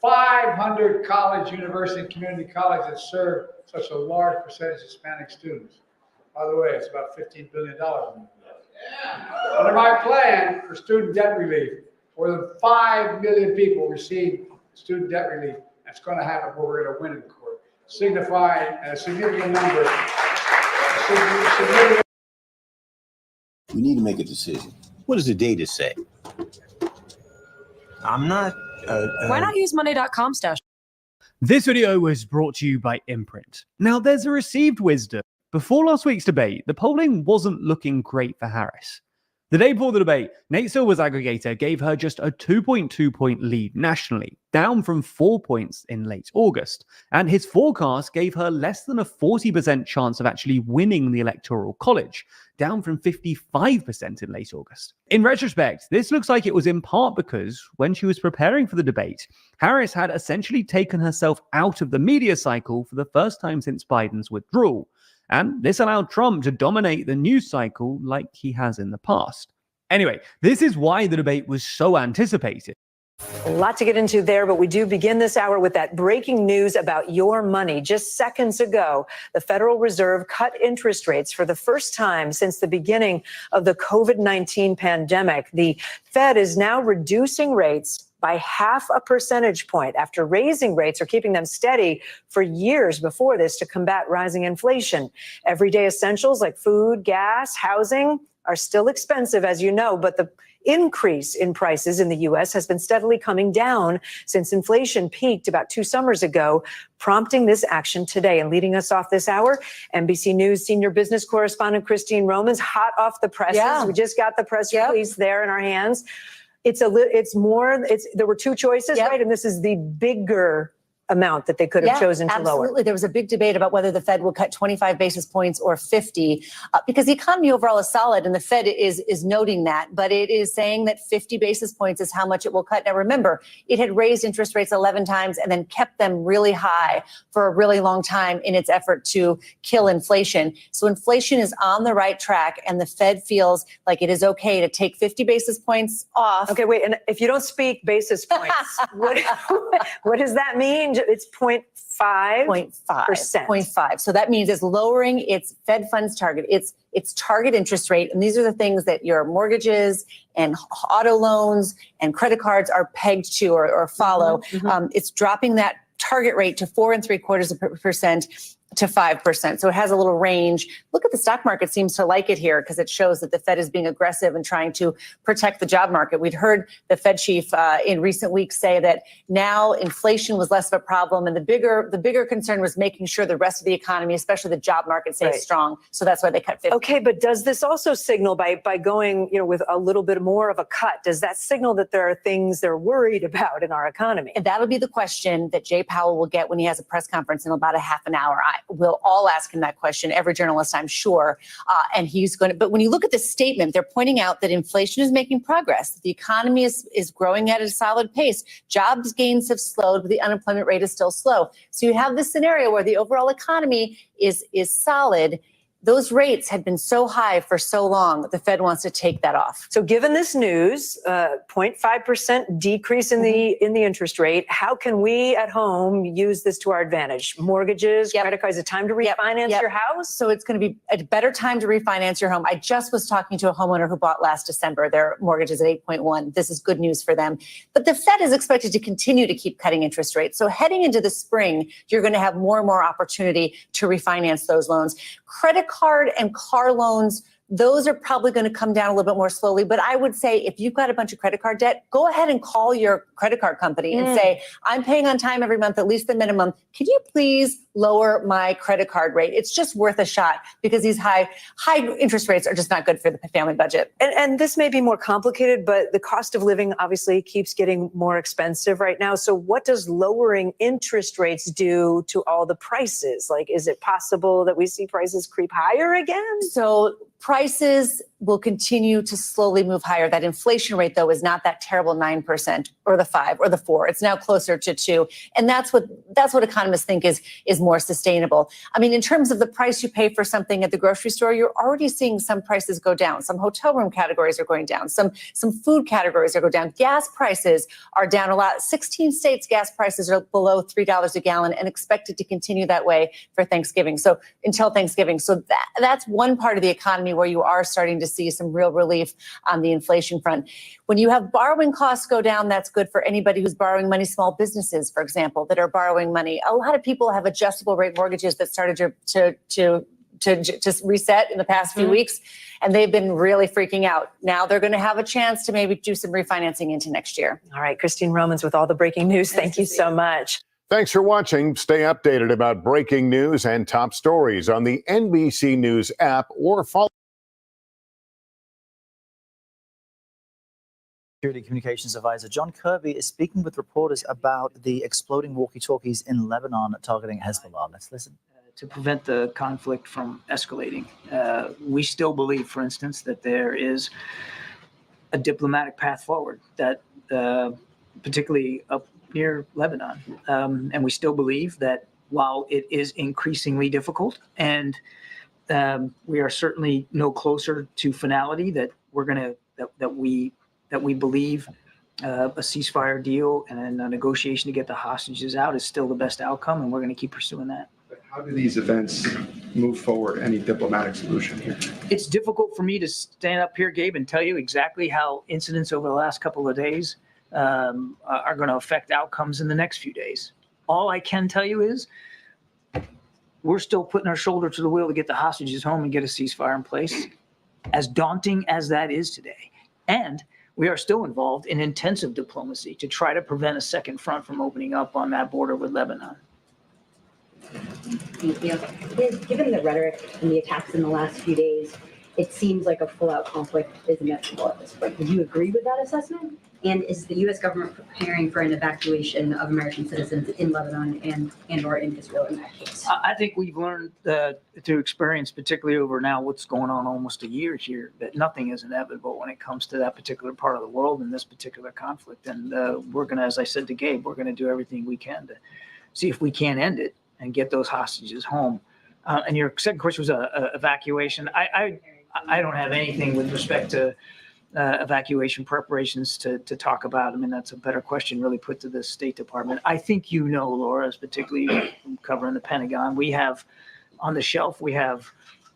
500 college, university, and community colleges that serve such a large percentage of Hispanic students. By the way, it's about $15 billion. Under my plan for student debt relief, more than 5 million people receive student debt relief. That's going to happen where we're going to win in court, signifying a significant number. We need to make a decision. What does the data say? I'm not. Why not use Monday.com stash? This video was brought to you by Imprint. Now, there's a received wisdom, before last week's debate, the polling wasn't looking great for Harris. The day before the debate, Nate Silver's aggregator gave her just a 2.2 point lead nationally, down from 4 points in late August. And his forecast gave her less than a 40% chance of actually winning the Electoral College, down from 55% in late August. In retrospect, this looks like it was in part because when she was preparing for the debate, Harris had essentially taken herself out of the media cycle for the first time since Biden's withdrawal. And this allowed Trump to dominate the news cycle like he has in the past. Anyway, this is why the debate was so anticipated. A lot to get into there, but we do begin this hour with that breaking news about your money. Just seconds ago, the Federal Reserve cut interest rates for the first time since the beginning of the COVID-19 pandemic. The Fed is now reducing rates by 0.5 percentage point after raising rates or keeping them steady for years before this to combat rising inflation. Everyday essentials like food, gas, housing are still expensive, as you know, but the increase in prices in the U.S. has been steadily coming down since inflation peaked about 2 summers ago, prompting this action today. And leading us off this hour, NBC News senior business correspondent Christine Romans, hot off the presses. Yeah. We just got the press release there in our hands. There were 2 choices, right? And this is the bigger amount that they could have chosen to lower. Absolutely. There was a big debate about whether the Fed will cut 25 basis points or 50 because the economy overall is solid and the Fed is noting that, but it is saying that 50 basis points is how much it will cut. Now, remember, it had raised interest rates 11 times and then kept them really high for a really long time in its effort to kill inflation. So inflation is on the right track and the Fed feels like it is okay to take 50 basis points off. Okay, wait, and if you don't speak basis points, what does that mean? It's 0.5%. 0.5. So that means it's lowering its Fed funds target, its target interest rate. And these are the things that your mortgages and auto loans and credit cards are pegged to or follow. It's dropping that target rate to 4.75% to 5%. So it has a little range. Look at the stock market seems to like it here because it shows that the Fed is being aggressive and trying to protect the job market. We'd heard the Fed chief in recent weeks say that now inflation was less of a problem. And the bigger concern was making sure the rest of the economy, especially the job market, stays strong. So that's why they cut 50. Okay, but does this also signal by going, with a little bit more of a cut, does that signal that there are things they're worried about in our economy? And that'll be the question that Jay Powell will get when he has a press conference in about a half an hour. We'll all ask him that question, every journalist, I'm sure. And he's going to, but when you look at the statement, they're pointing out that inflation is making progress. The economy is growing at a solid pace. Jobs gains have slowed, but the unemployment rate is still slow. So you have this scenario where the overall economy is solid. Those rates had been so high for so long, the Fed wants to take that off. So given this news, 0.5% decrease in the interest rate, how can we at home use this to our advantage? Mortgages, credit cards, is it time to refinance your house? So it's going to be a better time to refinance your home. I just was talking to a homeowner who bought last December. Their mortgage is at 8.1. This is good news for them. But the Fed is expected to continue to keep cutting interest rates. So heading into the spring, you're going to have more and more opportunity to refinance those loans. Credit card and car loans, those are probably going to come down a little bit more slowly. But I would say if you've got a bunch of credit card debt, go ahead and call your credit card company and say, I'm paying on time every month, at least the minimum. Can you please lower my credit card rate? It's just worth a shot because these high interest rates are just not good for the family budget. And this may be more complicated, but the cost of living obviously keeps getting more expensive right now. So what does lowering interest rates do to all the prices? Like, is it possible that we see prices creep higher again? So prices will continue to slowly move higher. That inflation rate, though, is not that terrible 9% or the 5 or the 4. It's now closer to 2. And that's what economists think is more sustainable. I mean, in terms of the price you pay for something at the grocery store, you're already seeing some prices go down. Some hotel room categories are going down. Some food categories are going down. Gas prices are down a lot. 16 states gas prices are below $3 a gallon and expected to continue that way for Thanksgiving. So until Thanksgiving. So that's one part of the economy where you are starting to see some real relief on the inflation front. When you have borrowing costs go down, that's good for anybody who's borrowing money, small businesses, for example, that are borrowing money. A lot of people have adjustable rate mortgages that started to just reset in the past few weeks, and they've been really freaking out. Now they're going to have a chance to maybe do some refinancing into next year. All right, Christine Romans with all the breaking news. Thank you so much. Thanks for watching. Stay updated about breaking news and top stories on the NBC News app or follow. Security Communications Advisor John Kirby is speaking with reporters about the exploding walkie-talkies in Lebanon targeting Hezbollah. Let's listen. To prevent the conflict from escalating. We still believe, for instance, that there is a diplomatic path forward, that particularly up near Lebanon. And we still believe that while it is increasingly difficult and we are certainly no closer to finality, that we're going to, that we believe a ceasefire deal and a negotiation to get the hostages out is still the best outcome, and we're going to keep pursuing that. How do these events move forward any diplomatic solution here? It's difficult for me to stand up here, Gabe, and tell you exactly how incidents over the last couple of days are going to affect outcomes in the next few days. All I can tell you is we're still putting our shoulder to the wheel to get the hostages home and get a ceasefire in place, as daunting as that is today. And we are still involved in intensive diplomacy to try to prevent a second front from opening up on that border with Lebanon. Thank you. Given the rhetoric and the attacks in the last few days, it seems like a full-out conflict is inevitable at this point. Would you agree with that assessment? And is the U.S. government preparing for an evacuation of American citizens in Lebanon and or in Israel in that case? I think we've learned through experience, particularly over now what's going on almost a year here, that nothing is inevitable when it comes to that particular part of the world and this particular conflict. And we're going to, as I said to Gabe, we're going to do everything we can to see if we can end it and get those hostages home. And your second question was evacuation. I don't have anything with respect to evacuation preparations to talk about. I mean, that's a better question really put to the State Department. I think you know, Laura, as particularly covering the Pentagon, we have on the shelf, we have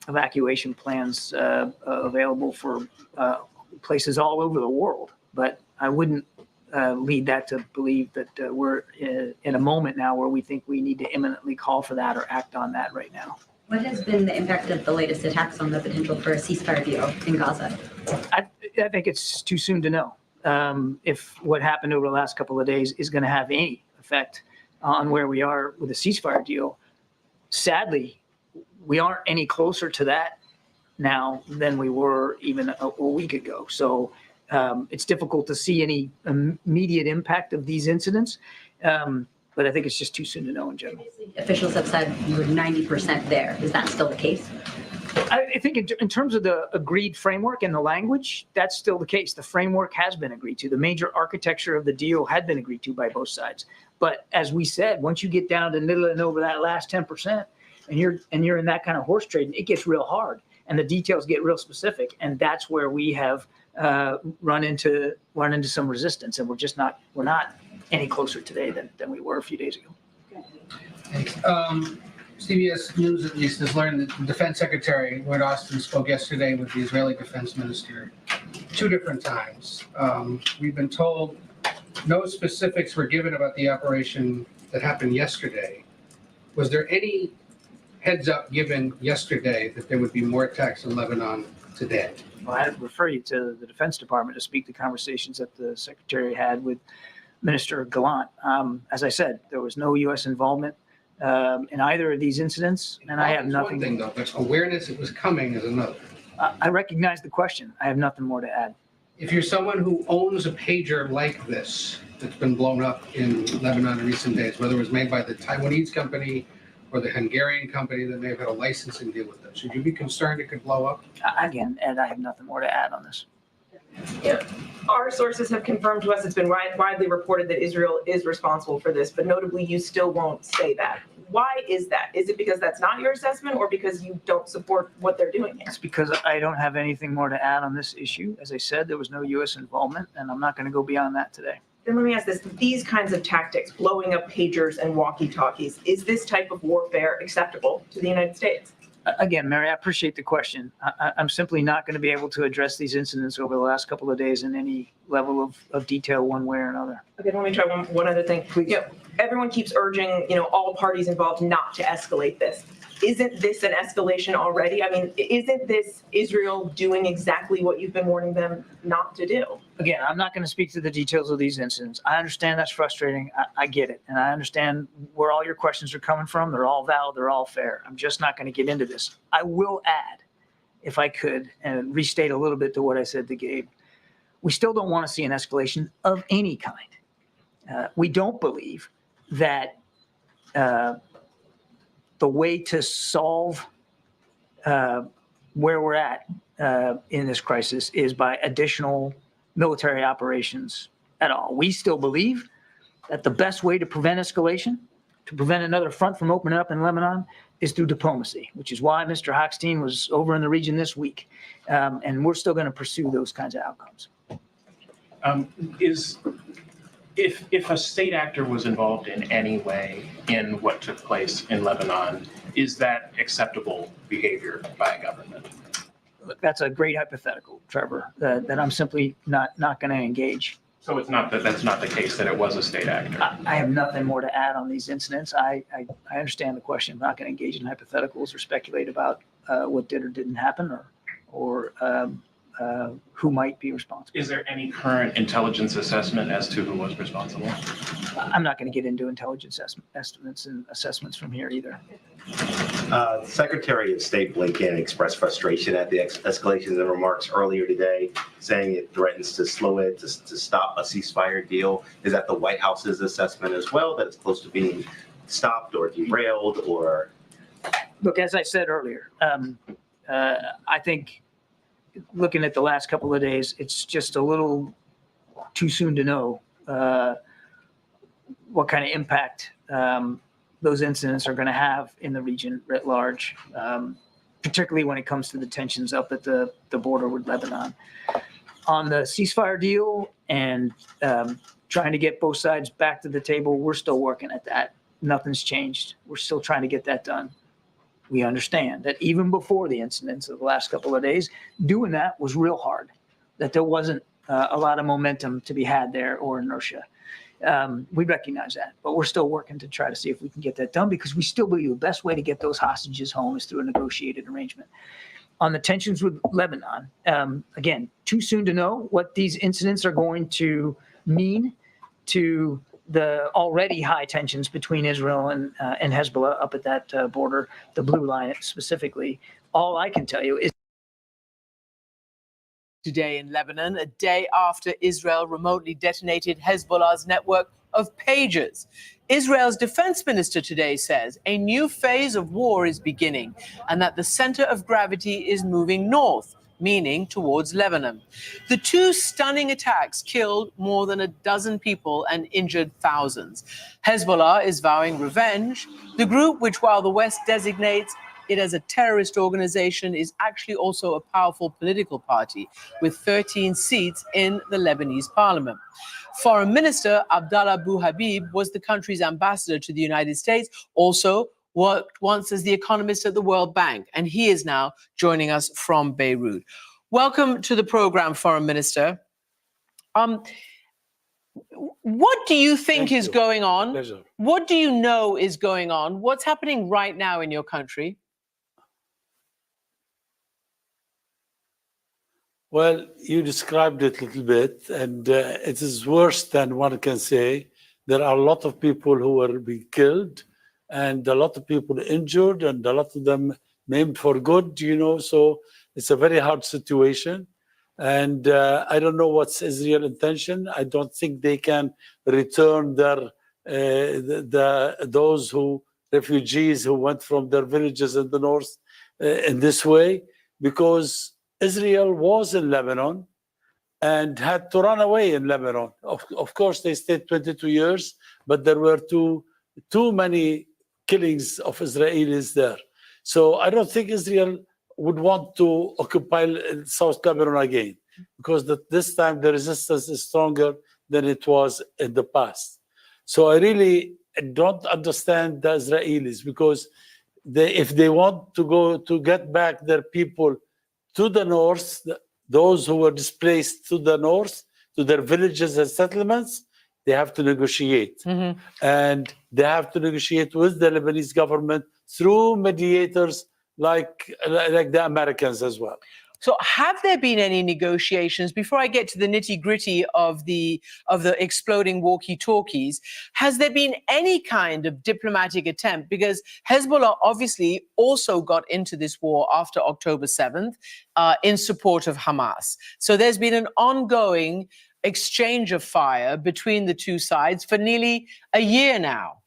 evacuation plans available for places all over the world. But I wouldn't lead that to believe that we're in a moment now where we think we need to imminently call for that or act on that right now. What has been the impact of the latest attacks on the potential for a ceasefire deal in Gaza? I think it's too soon to know if what happened over the last couple of days is going to have any effect on where we are with a ceasefire deal. Sadly, we aren't any closer to that now than we were even a week ago. So it's difficult to see any immediate impact of these incidents. But I think it's just too soon to know in general. Officials have said you were 90% there. Is that still the case? I think in terms of the agreed framework and the language, that's still the case. The framework has been agreed to. The major architecture of the deal had been agreed to by both sides. But as we said, once you get down to niddling over that last 10%, and you're in that kind of horse trading, it gets real hard, and the details get real specific, and that's where we have run into some resistance, and we're not any closer today than we were a few days ago. CBS News at least has learned that the Defense Secretary, Lloyd Austin, spoke yesterday with the Israeli Defense Minister 2 different times. We've been told no specifics were given about the operation that happened yesterday. Was there any heads up given yesterday that there would be more attacks in Lebanon today? Well, I'd refer you to the Defense Department to speak to conversations that the Secretary had with Minister Gallant. As I said, there was no U.S. involvement in either of these incidents, and I have nothing. One thing, though, but awareness it was coming is another. I recognize the question. I have nothing more to add. If you're someone who owns a pager like this that's been blown up in Lebanon in recent days, whether it was made by the Taiwanese company or the Hungarian company that may have had a licensing deal with them, should you be concerned it could blow up? Again, Ed, I have nothing more to add on this. Yeah. Our sources have confirmed to us it's been widely reported that Israel is responsible for this, but notably you still won't say that. Why is that? Is it because that's not your assessment or because you don't support what they're doing here? It's because I don't have anything more to add on this issue. As I said, there was no U.S. involvement, and I'm not going to go beyond that today. Then let me ask this. These kinds of tactics, blowing up pagers and walkie-talkies, is this type of warfare acceptable to the United States? Again, Mary, I appreciate the question. I'm simply not going to be able to address these incidents over the last couple of days in any level of detail one way or another. Okay, let me try one other thing. Please. Everyone keeps urging, all parties involved not to escalate this. isn't this an escalation already? I mean, isn't this Israel doing exactly what you've been warning them not to do? Again, I'm not going to speak to the details of these incidents. I understand that's frustrating. I get it. And I understand where all your questions are coming from. They're all valid. They're all fair. I'm just not going to get into this. I will add, if I could, and restate a little bit to what I said to Gabe. We still don't want to see an escalation of any kind. We don't believe that the way to solve where we're at in this crisis is by additional military operations at all. We still believe that the best way to prevent escalation, to prevent another front from opening up in Lebanon, is through diplomacy, which is why Mr. Hochstein was over in the region this week. And we're still going to pursue those kinds of outcomes. If a state actor was involved in any way in what took place in Lebanon, is that acceptable behavior by a government? Look, that's a great hypothetical, Trevor, that I'm simply not going to engage. So it's not that that's not the case, that it was a state actor? I have nothing more to add on these incidents. I understand the question. I'm not going to engage in hypotheticals or speculate about what did or didn't happen or who might be responsible. Is there any current intelligence assessment as to who was responsible? I'm not going to get into intelligence estimates and assessments from here either. Secretary of State Blinken expressed frustration at the escalations and remarks earlier today, saying it threatens to slow it, to stop a ceasefire deal. Is that the White House's assessment as well, that it's close to being stopped or derailed? Or look, as I said earlier, I think looking at the last couple of days, it's just a little too soon to know what kind of impact those incidents are going to have in the region writ large, particularly when it comes to the tensions up at the border with Lebanon. On the ceasefire deal and trying to get both sides back to the table, we're still working at that. Nothing's changed. We're still trying to get that done. We understand that even before the incidents of the last couple of days, doing that was real hard, that there wasn't a lot of momentum to be had there or inertia. We recognize that, but we're still working to try to see if we can get that done, because we still believe the best way to get those hostages home is through a negotiated arrangement. On the tensions with Lebanon, again, too soon to know what these incidents are going to mean to the already high tensions between Israel and Hezbollah up at that border, the blue line specifically. All I can tell you is today in Lebanon, a day after Israel remotely detonated Hezbollah's network of pagers. Israel's defense minister today says a new phase of war is beginning and that the center of gravity is moving north, meaning towards Lebanon. The two stunning attacks killed more than a dozen people and injured thousands. Hezbollah is vowing revenge. The group, which while the West designates it as a terrorist organization, is actually also a powerful political party with 13 seats in the Lebanese parliament. Foreign Minister Abdallah Abu Habib was the country's ambassador to the United States, also worked once as the economist at the World Bank, and he is now joining us from Beirut. Welcome to the program, Foreign Minister. What do you think is going on? Pleasure. What do you know is going on? What's happening right now in your country? Well, you described it a little bit, and it is worse than one can say. There are a lot of people who were being killed, and a lot of people injured, and a lot of them maimed for good, so it's a very hard situation. And I don't know what's Israel's intention. I don't think they can return their those refugees who went from their villages in the north in this way, because Israel was in Lebanon and had to run away in Lebanon. Of course, they stayed 22 years, but there were too many killings of Israelis there. So I don't think Israel would want to occupy South Lebanon again, because this time the resistance is stronger than it was in the past. So I really don't understand the Israelis, because if they want to go to get back their people to the north, those who were displaced to the north, to their villages and settlements, they have to negotiate. And they have to negotiate with the Lebanese government through mediators like the Americans as well. So have there been any negotiations, before I get to the nitty-gritty of the exploding walkie-talkies, has there been any kind of diplomatic attempt? Because Hezbollah obviously also got into this war after October 7th in support of Hamas. So there's been an ongoing exchange of fire between the two sides for nearly a year now.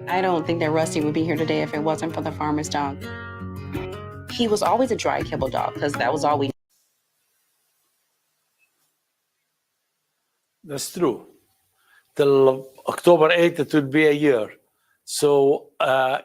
I don't think that Rusty would be here today if it wasn't for the farmer's dog. He was always a dry kibble dog because that was all we. That's true. Till October 8th, it would be a year. So,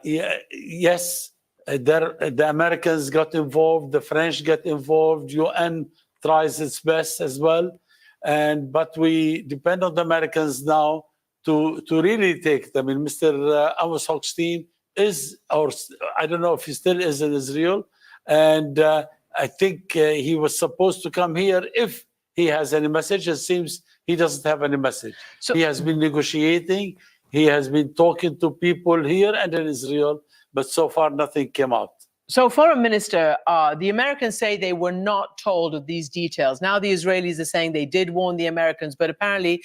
yes, the Americans got involved, the French got involved, UN tries its best as well. But we depend on the Americans now to really take it. I mean, Mr. Amos Hochstein is, or I don't know if he still is in Israel. And I think he was supposed to come here if he has any message. It seems he doesn't have any message. So he has been negotiating. He has been talking to people here and in Israel, but so far nothing came out. So, Foreign Minister, the Americans say they were not told of these details. Now the Israelis are saying they did warn the Americans, but apparently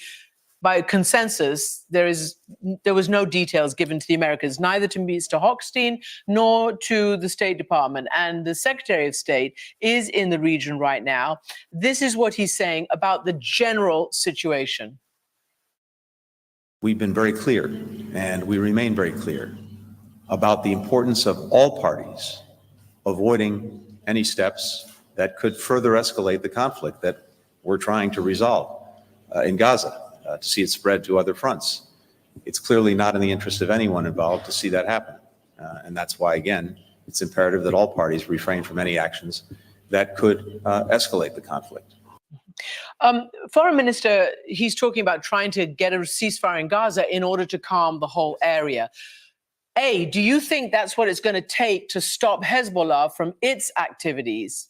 by consensus, there was no details given to the Americans, neither to Mr. Hochstein nor to the State Department. And the Secretary of State is in the region right now. This is what he's saying about the general situation. We've been very clear, and we remain very clear, about the importance of all parties avoiding any steps that could further escalate the conflict that we're trying to resolve in Gaza. To see it spread to other fronts. It's clearly not in the interest of anyone involved to see that happen. And that's why, again, it's imperative that all parties refrain from any actions that could escalate the conflict. Foreign Minister, he's talking about trying to get a ceasefire in Gaza in order to calm the whole area. Do you think that's what it's going to take to stop Hezbollah from its activities?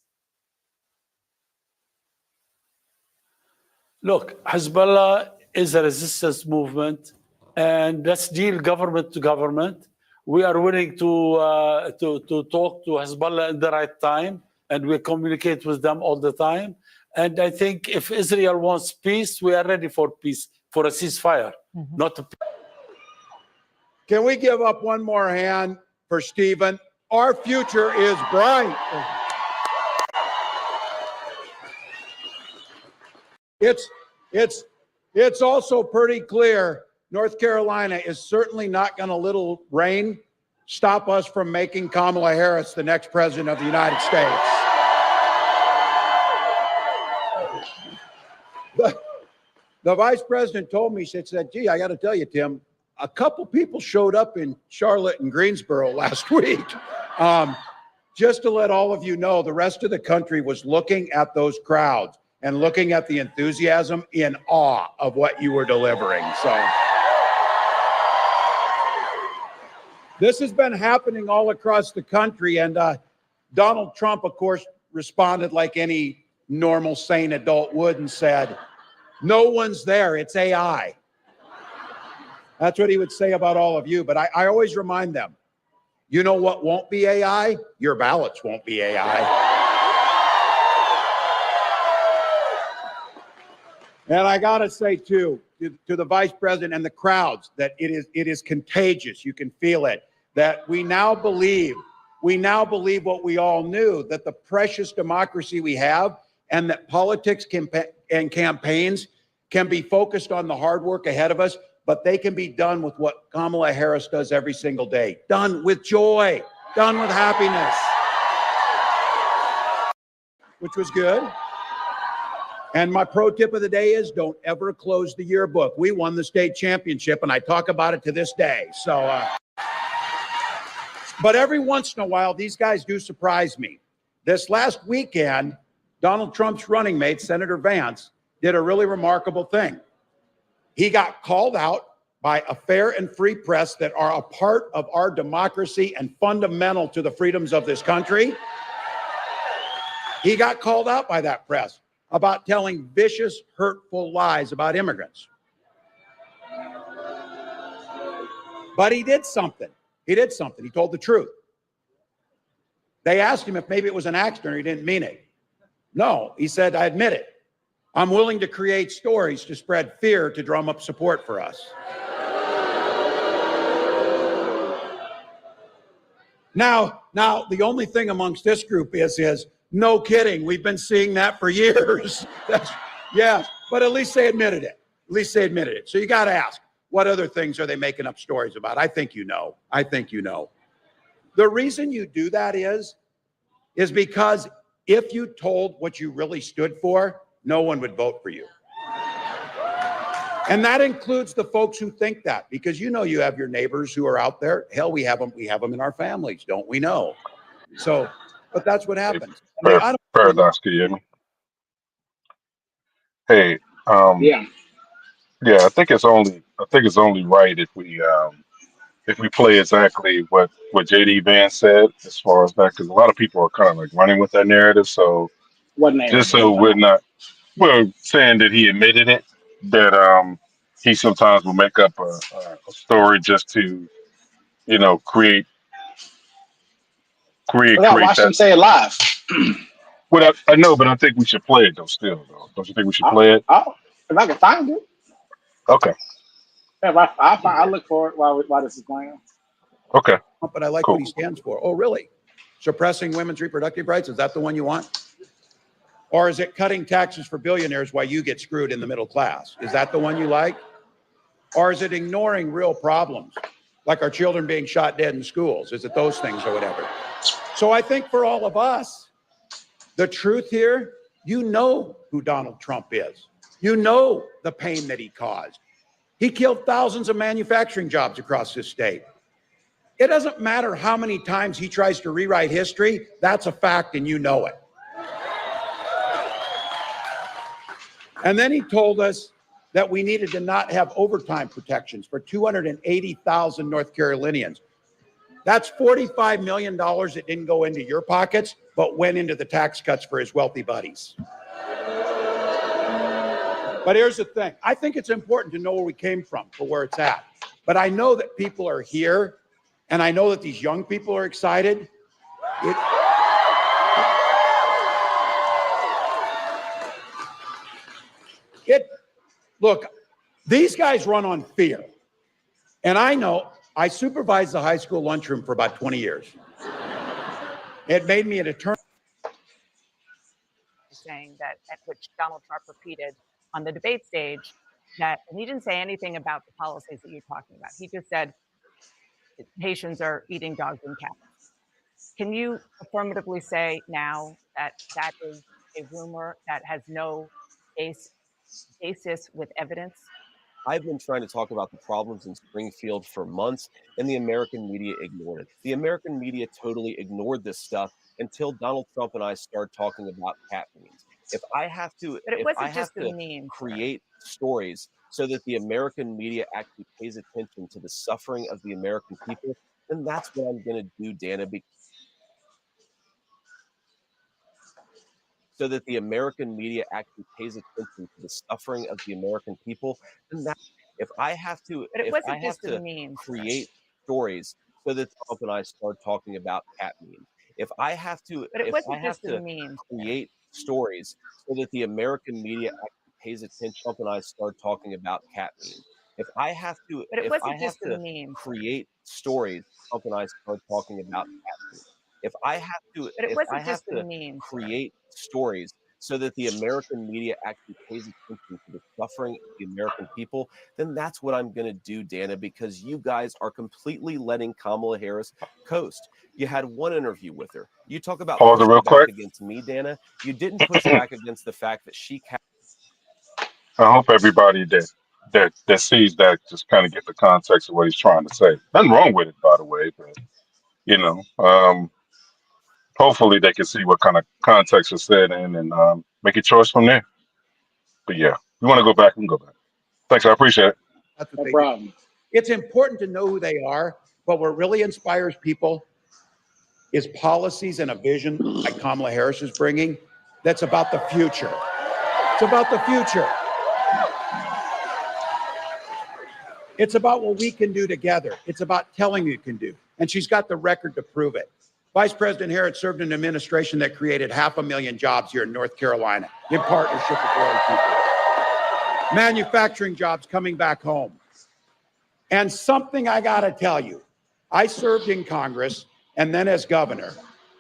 Look, Hezbollah is a resistance movement, and let's deal government to government. We are willing to talk to Hezbollah in the right time, and we communicate with them all the time. And I think if Israel wants peace, we are ready for peace, for a ceasefire, not a. Can we give up one more hand for Stephen? Our future is bright. It's also pretty clear North Carolina is certainly not going to little rain stop us from making Kamala Harris the next president of the United States. The vice president told me, she said, gee, I got to tell you, Tim, a couple people showed up in Charlotte and Greensboro last week. Just to let all of you know, the rest of the country was looking at those crowds and looking at the enthusiasm in awe of what you were delivering. So this has been happening all across the country. And Donald Trump, of course, responded like any normal, sane adult would and said, no one's there, it's AI. That's what he would say about all of you. But I always remind them, you know what won't be AI? Your ballots won't be AI. And I got to say, too, to the vice president and the crowds, that it is contagious. You can feel it, that we now believe what we all knew, that the precious democracy we have and that politics and campaigns can be focused on the hard work ahead of us, but they can be done with what Kamala Harris does every single day. Done with joy, done with happiness, which was good. And my pro tip of the day is don't ever close the yearbook. We won the state championship, and I talk about it to this day. So, but every once in a while, these guys do surprise me. This last weekend, Donald Trump's running mate, Senator Vance, did a really remarkable thing. He got called out by a fair and free press that are a part of our democracy and fundamental to the freedoms of this country. He got called out by that press about telling vicious, hurtful lies about immigrants. But he did something. He did something. He told the truth. They asked him if maybe it was an accident or he didn't mean it. No, he said, I admit it. I'm willing to create stories to spread fear to drum up support for us. Now, the only thing amongst this group is no kidding. We've been seeing that for years. Yeah, but at least they admitted it. At least they admitted it. So you got to ask, what other things are they making up stories about? I think you know. I think you know. The reason you do that is because if you told what you really stood for, no one would vote for you. And that includes the folks who think that, because you know you have your neighbors who are out there. Hell, we have them in our families, don't we know? So, but that's what happens. I mean, I don't Paradox, can you hear me? Hey, Yeah. yeah, I think it's only right if we play exactly what JD Vance said as far as that, because a lot of people are kind of like running with that narrative. So What name? just so we're not, well, saying that he admitted it, that he sometimes will make up a story just to, you know, create No, watch them that. say it live. Well, I know, but I think we should play it though. Still, though, don't you think we should play it? If I can find it, Okay. yeah, I'll look for it while this is going on. Okay. But I like what he stands for. Oh, really? Suppressing women's reproductive rights? Is that the one you want? Or is it cutting taxes for billionaires while you get screwed in the middle class? Is that the one you like? Or is it ignoring real problems, like our children being shot dead in schools? Is it those things or whatever? So I think for all of us, the truth here, you know who Donald Trump is. You know the pain that he caused. He killed thousands of manufacturing jobs across this state. It doesn't matter how many times he tries to rewrite history, that's a fact and you know it. And then he told us that we needed to not have overtime protections for 280,000 North Carolinians. That's $45 million that didn't go into your pockets, but went into the tax cuts for his wealthy buddies. But here's the thing. I think it's important to know where we came from for where it's at. But I know that people are here, and I know that these young people are excited. Look, these guys run on fear. And I know, I supervised the high school lunchroom for about 20 years. It made me an eternal. Saying that, at which Donald Trump repeated on the debate stage, that, and he didn't say anything about the policies that you're talking about. He just said Haitians are eating dogs and cats. Can you affirmatively say now that that is a rumor that has no basis with evidence? I've been trying to talk about the problems in Springfield for months, and the American media ignored it. The American media totally ignored this stuff until Donald Trump and I started talking about cat memes. If I have to, But it if wasn't I have just a to meme, create stories so that the American media actually pays attention to the suffering of the American people, then that's what I'm going to do, Dana. So that the American media actually pays attention to the suffering of the American people, then that if I have to, But it if I wasn't have just a to meme. create stories so that Trump and I start talking about cat memes, if I have to, But it if I wasn't have just a to meme. create stories so that the American media actually pays attention, Trump and I start talking about cat memes. If I have to, But it if I wasn't have just a to meme. create stories, Trump and I start talking about cat memes. If I have to, But it if I wasn't have just a to meme. create stories so that the American media actually pays attention to the suffering of the American people, then that's what I'm going to do, Dana, because you guys are completely letting Kamala Harris coast. You had one interview with her. You talk about Pause it pushing real back quick. against me, Dana. You didn't push back against the fact that she I hope everybody that sees that just kind of get the context of what he's trying to say. Nothing wrong with it, by the way, but you know, hopefully they can see what kind of context was said in and make a choice from there. But yeah, you want to go back, we can go back. Thanks, I appreciate it. That's what they do. It's important to know who they are, but what really inspires people is policies and a vision like Kamala Harris is bringing that's about the future. It's about the future. It's about what we can do together. It's about telling you can do. And she's got the record to prove it. Vice President Harris served in an administration that created 500,000 jobs here in North Carolina in partnership with rural people. Manufacturing jobs coming back home. And something I got to tell you, I served in Congress and then as governor.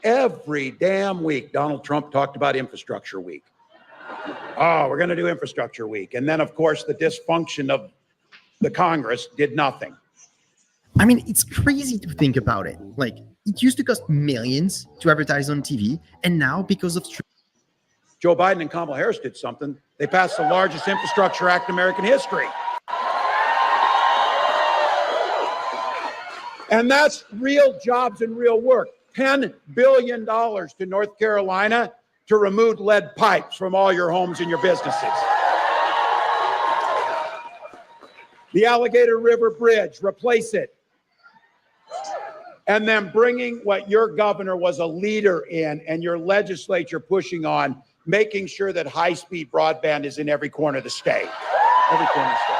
Every damn week, Donald Trump talked about Infrastructure Week. Oh, we're going to do Infrastructure Week. And then, of course, the dysfunction of the Congress did nothing. I mean, it's crazy to think about it. Like, it used to cost millions to advertise on TV, and now because of Joe Biden and Kamala Harris did something. They passed the largest infrastructure act in American history. And that's real jobs and real work. $10 billion to North Carolina to remove lead pipes from all your homes and your businesses. The Alligator River Bridge, replace it. And then bringing what your governor was a leader in and your legislature pushing on, making sure that high-speed broadband is in every corner of the state. Every corner of the state.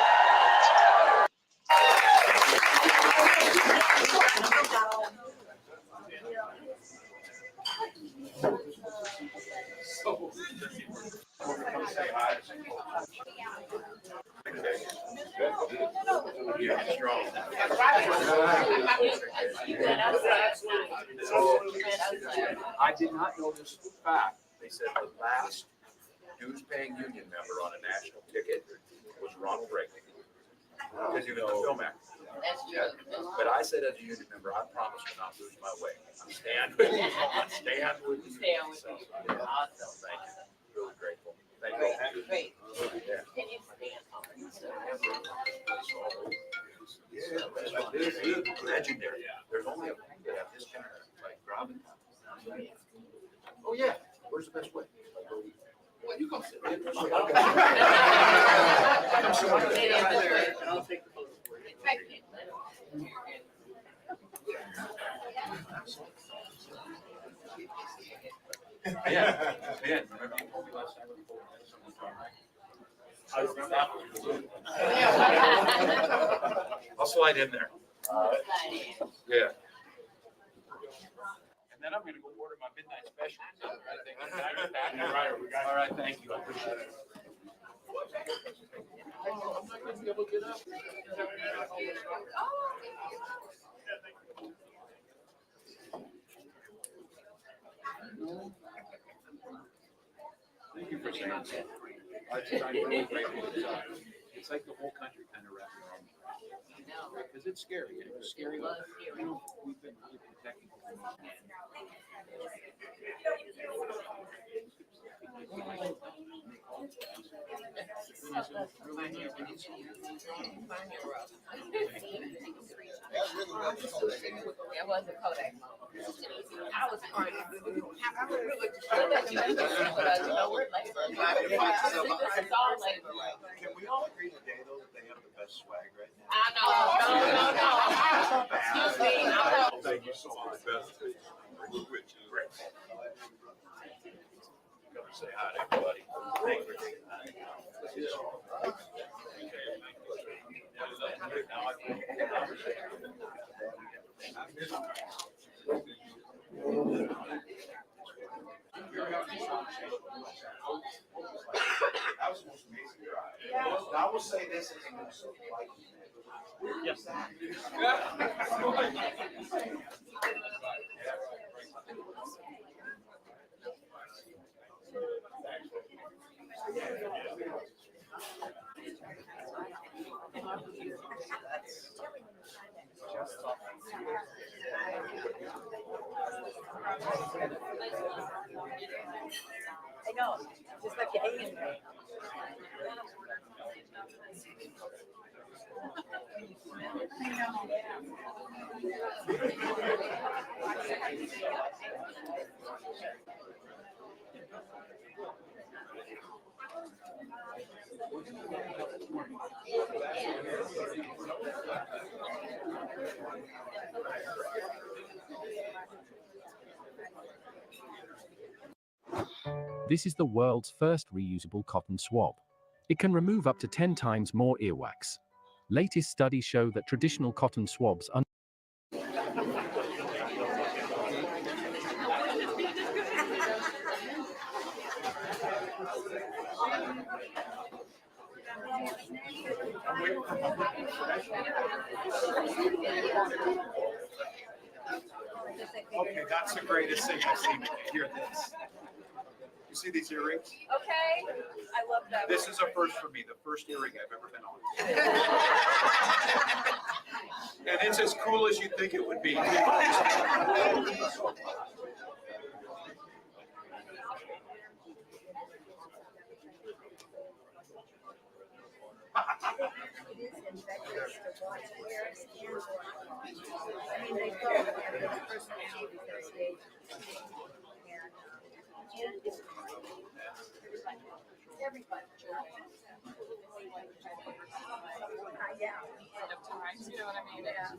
I did not know this fact. They said the last dues-paying union member on a national ticket was Ronald Reagan. Because he was the film actor. But I said as a union member, I promise to not lose my way. I stand with you. I stand with you. So, yeah. Awesome. Thank you. Really grateful. Thank you. Great. Yeah. Can you stand on it? Yeah, legendary. There's only a few that have this kind of like gravitas. Oh yeah. Where's the best way? Well, you go sit. I'll take the photo for you. Yeah. Remember you told me last time before we had someone talk, right? I'll slide in there. Yeah. And then I'm going to go order my midnight special. All right, thank you. I appreciate it. I'm not going to be able to get up. Thank you for saying that. I'm really grateful. It's like the whole country kind of wrapped around me. Because it's scary. It was scary. You know, we've been protecting It was a Kodak moment. I was trying to do it. I would really it's all labor. Can we all agree today, though, that they have the best swag right now? I know. No. Excuse me. I know. Thank you so much. Great. Come and say hi to everybody. Thank you for taking time. I will say this. Yes. I know. Just like your hanging there. This is the world's first reusable cotton swab. It can remove up to 10 times more earwax. Latest studies show that traditional cotton swabs are Okay, that's the greatest thing I've seen. Hear this. You see these earrings? Okay, I love that. This is a first for me, the first earring I've ever been on. And it's as cool as you think it would be. Times, you know what I mean? Yeah.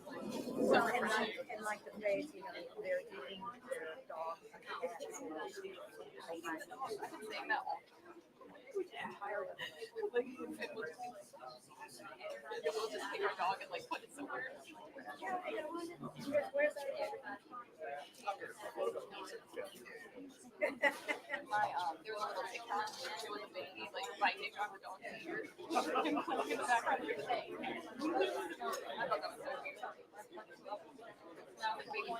So, and like the phrase, you know, they're eating their dogs. I've been saying that all. Like, we'll just take our dog and like put it somewhere. Where's that? There was a little TikTok there was a baby like biting on the dog's ear. In the background of your thing. I thought that was so cute. Now the baby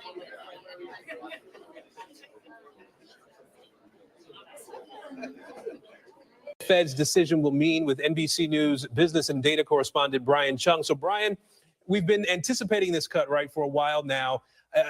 Fed's decision will mean with NBC News business and data correspondent Brian Chung. So, Brian, we've been anticipating this cut, right, for a while now.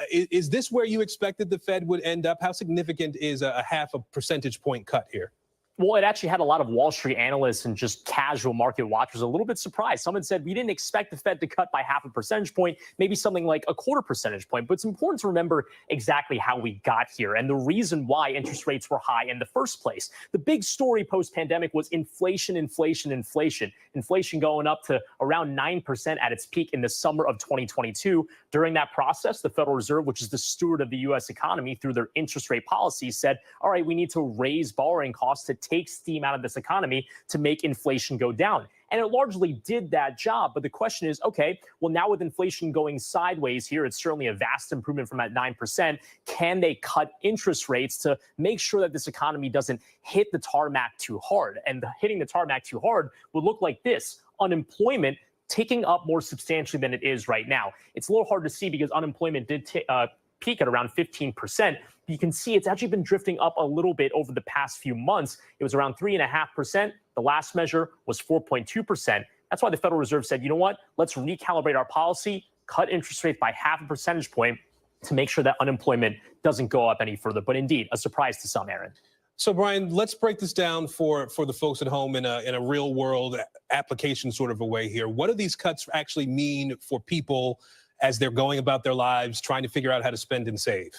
Is this where you expected the Fed would end up? How significant is a half a percentage point cut here? Well, it actually had a lot of Wall Street analysts and just casual market watchers a little bit surprised. Someone said we didn't expect the Fed to cut by half a percentage point, maybe something like a quarter percentage point. But it's important to remember exactly how we got here and the reason why interest rates were high in the first place. The big story post-pandemic was inflation. Inflation going up to around 9% at its peak in the summer of 2022. During that process, the Federal Reserve, which is the steward of the U.S. economy through their interest rate policy, said, all right, we need to raise borrowing costs to take steam out of this economy to make inflation go down. And it largely did that job. But the question is, okay, well, now with inflation going sideways here, it's certainly a vast improvement from that 9%. Can they cut interest rates to make sure that this economy doesn't hit the tarmac too hard? And hitting the tarmac too hard would look like this: unemployment ticking up more substantially than it is right now. It's a little hard to see because unemployment did peak at around 15%. You can see it's actually been drifting up a little bit over the past few months. It was around 3.5%. The last measure was 4.2%. That's why the Federal Reserve said, you know what, let's recalibrate our policy, cut interest rates by half a percentage point to make sure that unemployment doesn't go up any further. But indeed, a surprise to some, Aaron. So, Brian, let's break this down for the folks at home in a real world application sort of a way here. What do these cuts actually mean for people as they're going about their lives, trying to figure out how to spend and save?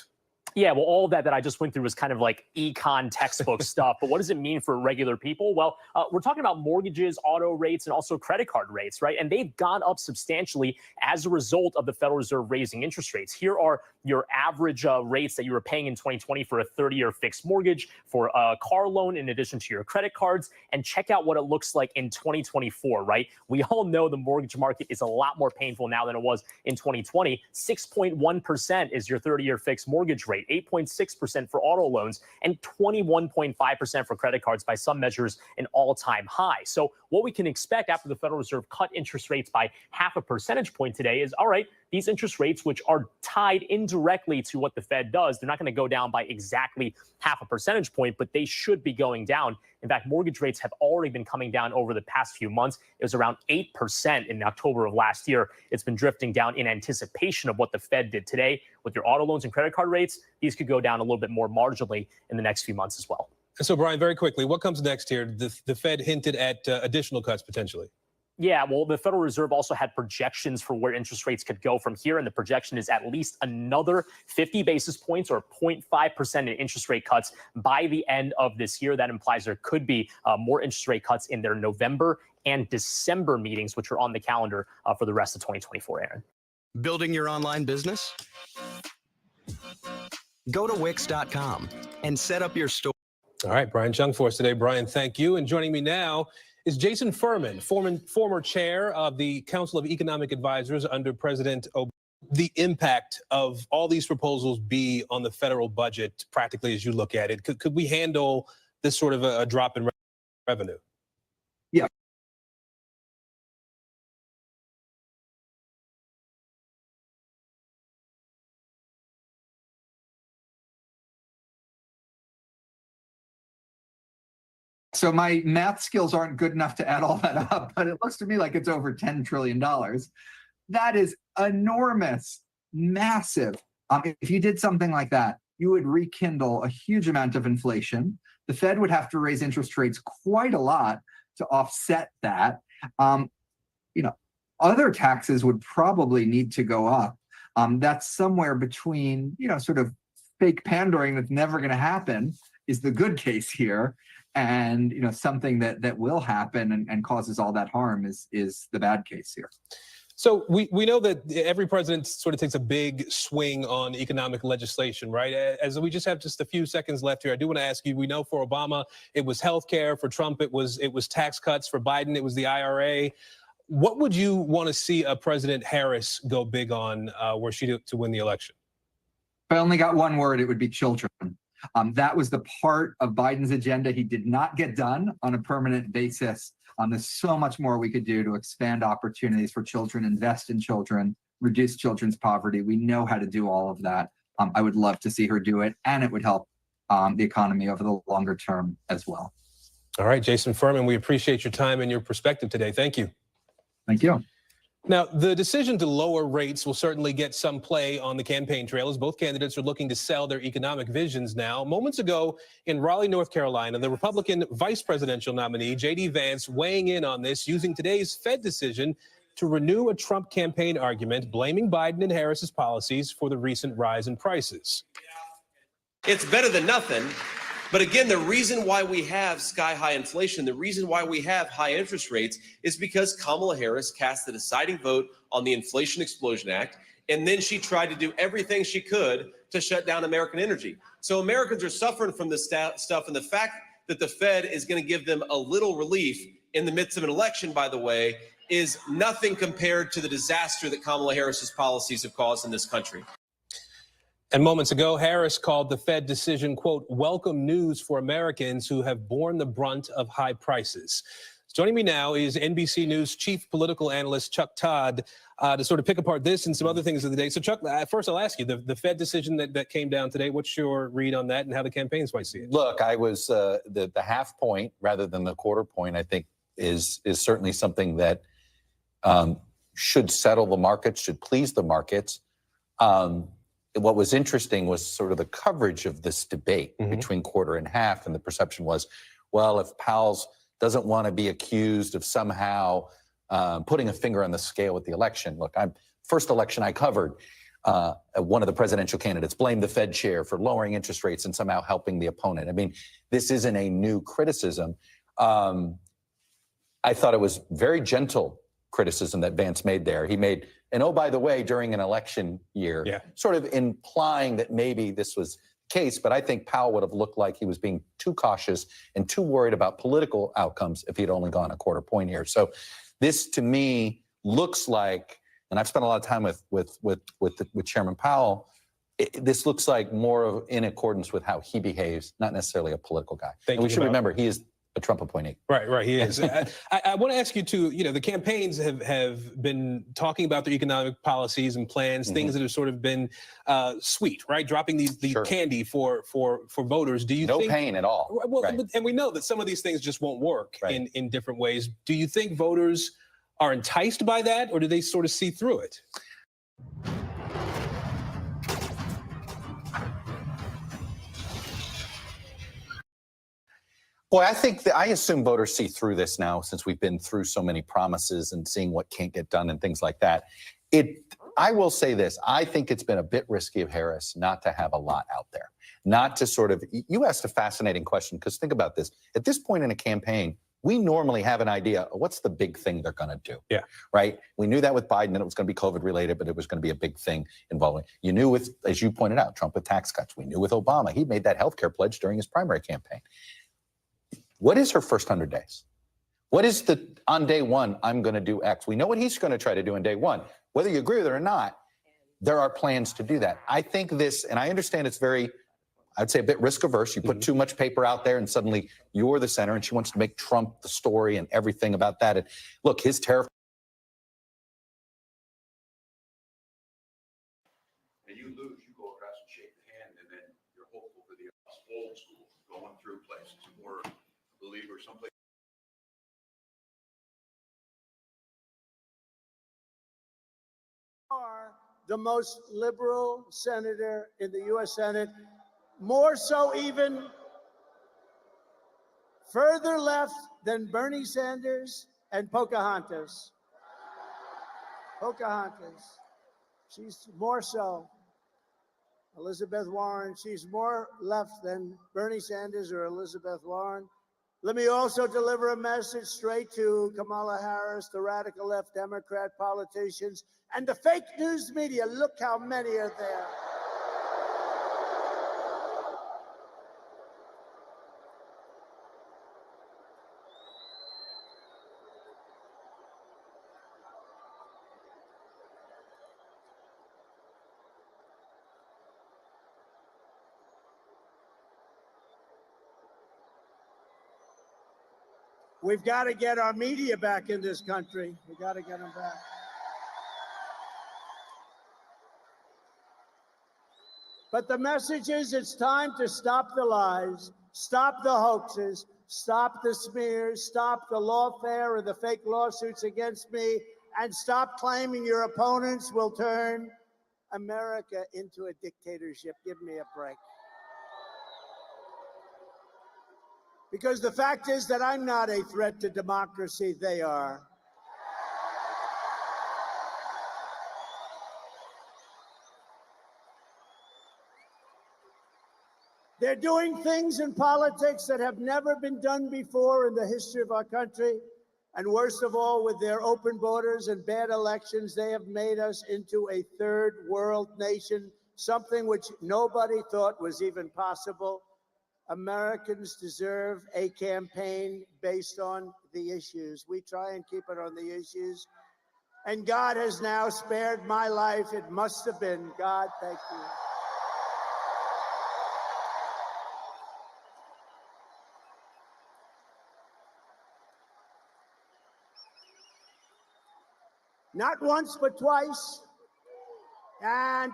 Yeah, well, all of that I just went through was kind of like econ textbook stuff. But what does it mean for regular people? Well, we're talking about mortgages, auto rates, and also credit card rates, right? And they've gone up substantially as a result of the Federal Reserve raising interest rates. Here are your average rates that you were paying in 2020 for a 30-year fixed mortgage, for a car loan, in addition to your credit cards. And check out what it looks like in 2024, right? We all know the mortgage market is a lot more painful now than it was in 2020. 6.1% is your 30-year fixed mortgage rate. 8.6% for auto loans, and 21.5% for credit cards, by some measures an all-time high. So what we can expect after the Federal Reserve cut interest rates by half a percentage point today is, all right, these interest rates, which are tied indirectly to what the Fed does, they're not going to go down by exactly half a percentage point, but they should be going down. In fact, mortgage rates have already been coming down over the past few months. It was around 8% in October of last year. It's been drifting down in anticipation of what the Fed did today. With your auto loans and credit card rates, these could go down a little bit more marginally in the next few months as well. So, Brian, very quickly, what comes next here? The Fed hinted at additional cuts potentially. Yeah, well, the Federal Reserve also had projections for where interest rates could go from here, and the projection is at least another 50 basis points or 0.5% in interest rate cuts by the end of this year. That implies there could be more interest rate cuts in their November and December meetings, which are on the calendar for the rest of 2024, Aaron. Building your online business? Go to Wix.com and set up your store. All right, Brian Chung for us today. Brian, thank you. And joining me now is Jason Furman, former chair of the Council of Economic Advisors under President Obama. The impact of all these proposals be on the federal budget, practically, as you look at it? Could we handle this sort of a drop in revenue. Yeah. So my math skills aren't good enough to add all that up, but it looks to me like it's over $10 trillion. That is enormous, massive. If you did something like that, you would rekindle a huge amount of inflation. The Fed would have to raise interest rates quite a lot to offset that. Other taxes would probably need to go up. That's somewhere between, sort of fake pandering that's never going to happen is the good case here. And, something that will happen and causes all that harm is the bad case here. So we know that every president sort of takes a big swing on economic legislation, right? As we just have just a few seconds left here, I do want to ask you, we know for Obama, it was healthcare. For Trump, it was tax cuts. For Biden, it was the IRA. What would you want to see President Harris go big on were she to win the election? If I only got one word, it would be children. That was the part of Biden's agenda he did not get done on a permanent basis. There's so much more we could do to expand opportunities for children, invest in children, reduce children's poverty. We know how to do all of that. I would love to see her do it, and it would help the economy over the longer term as well. All right, Jason Furman, we appreciate your time and your perspective today. Thank you. Thank you. Now, the decision to lower rates will certainly get some play on the campaign trail as both candidates are looking to sell their economic visions now. Moments ago in Raleigh, North Carolina, the Republican vice presidential nominee, J.D. Vance, weighing in on this, using today's Fed decision to renew a Trump campaign argument, blaming Biden and Harris's policies for the recent rise in prices. It's better than nothing. But again, the reason why we have sky-high inflation, the reason why we have high interest rates is because Kamala Harris cast the deciding vote on the Inflation Explosion Act, and then she tried to do everything she could to shut down American energy. So Americans are suffering from this stuff, and the fact that the Fed is going to give them a little relief in the midst of an election, by the way, is nothing compared to the disaster that Kamala Harris's policies have caused in this country. And moments ago, Harris called the Fed decision, quote, welcome news for Americans who have borne the brunt of high prices. Joining me now is NBC News chief political analyst Chuck Todd to sort of pick apart this and some other things of the day. So, Chuck, first I'll ask you, the Fed decision that came down today, what's your read on that and how the campaigns might see it? Look, I was the half point rather than the quarter point, I think, is certainly something that should settle the markets, should please the markets. What was interesting was sort of the coverage of this debate between quarter and half, and the perception was, well, if Powell doesn't want to be accused of somehow putting a finger on the scale with the election. Look, first election I covered, one of the presidential candidates blamed the Fed chair for lowering interest rates and somehow helping the opponent. I mean, this isn't a new criticism. I thought it was very gentle criticism that Vance made there. He made, and oh, by the way, during an election year, sort of implying that maybe this was the case, but I think Powell would have looked like he was being too cautious and too worried about political outcomes if he'd only gone a quarter point here. So this to me looks like, and I've spent a lot of time with Chairman Powell, this looks like more in accordance with how he behaves, not necessarily a political guy. And we should remember he is a Trump appointee. Right, he is. I want to ask you too, the campaigns have been talking about their economic policies and plans, things that have sort of been sweet, right? Dropping these candy for voters. Do you think? No pain at all. Well, and we know that some of these things just won't work in different ways. Do you think voters are enticed by that, or do they sort of see through it? Boy, I assume voters see through this now, since we've been through so many promises and seeing what can't get done and things like that. I will say this, I think it's been a bit risky of Harris not to have a lot out there, not to sort of, you asked a fascinating question, because think about this. At this point in a campaign, we normally have an idea of what's the big thing they're going to do. Yeah. Right? We knew that with Biden, that it was going to be COVID related, but it was going to be a big thing involving, you knew with, as you pointed out, Trump with tax cuts. We knew with Obama, he made that healthcare pledge during his primary campaign. What is her first 100 days? What is on day one, I'm going to do X? We know what he's going to try to do on day one. Whether you agree with it or not, there are plans to do that. I think this, and I understand it's very, I'd say a bit risk averse. You put too much paper out there and suddenly you're the center, and she wants to make Trump the story and everything about that. And look, his tariff. And you lose, you go across and shake the hand, and then you're hopeful for the old school, going through places, or a believer someplace. Are the most liberal senator in the U.S. Senate, more so even further left than Bernie Sanders and Pocahontas. Pocahontas. She's more so. Elizabeth Warren, she's more left than Bernie Sanders or Elizabeth Warren. Let me also deliver a message straight to Kamala Harris, the radical left Democrat politicians, and the fake news media. Look how many are there. We've got to get our media back in this country. We've got to get them back. But the message is it's time to stop the lies, stop the hoaxes, stop the smears, stop the lawfare or the fake lawsuits against me, and stop claiming your opponents will turn America into a dictatorship. Give me a break. Because the fact is that I'm not a threat to democracy, they are. They're doing things in politics that have never been done before in the history of our country. And worst of all, with their open borders and bad elections, they have made us into a third world nation, something which nobody thought was even possible. Americans deserve a campaign based on the issues. We try and keep it on the issues. And God has now spared my life. It must have been God. Thank you. Not once, but twice. And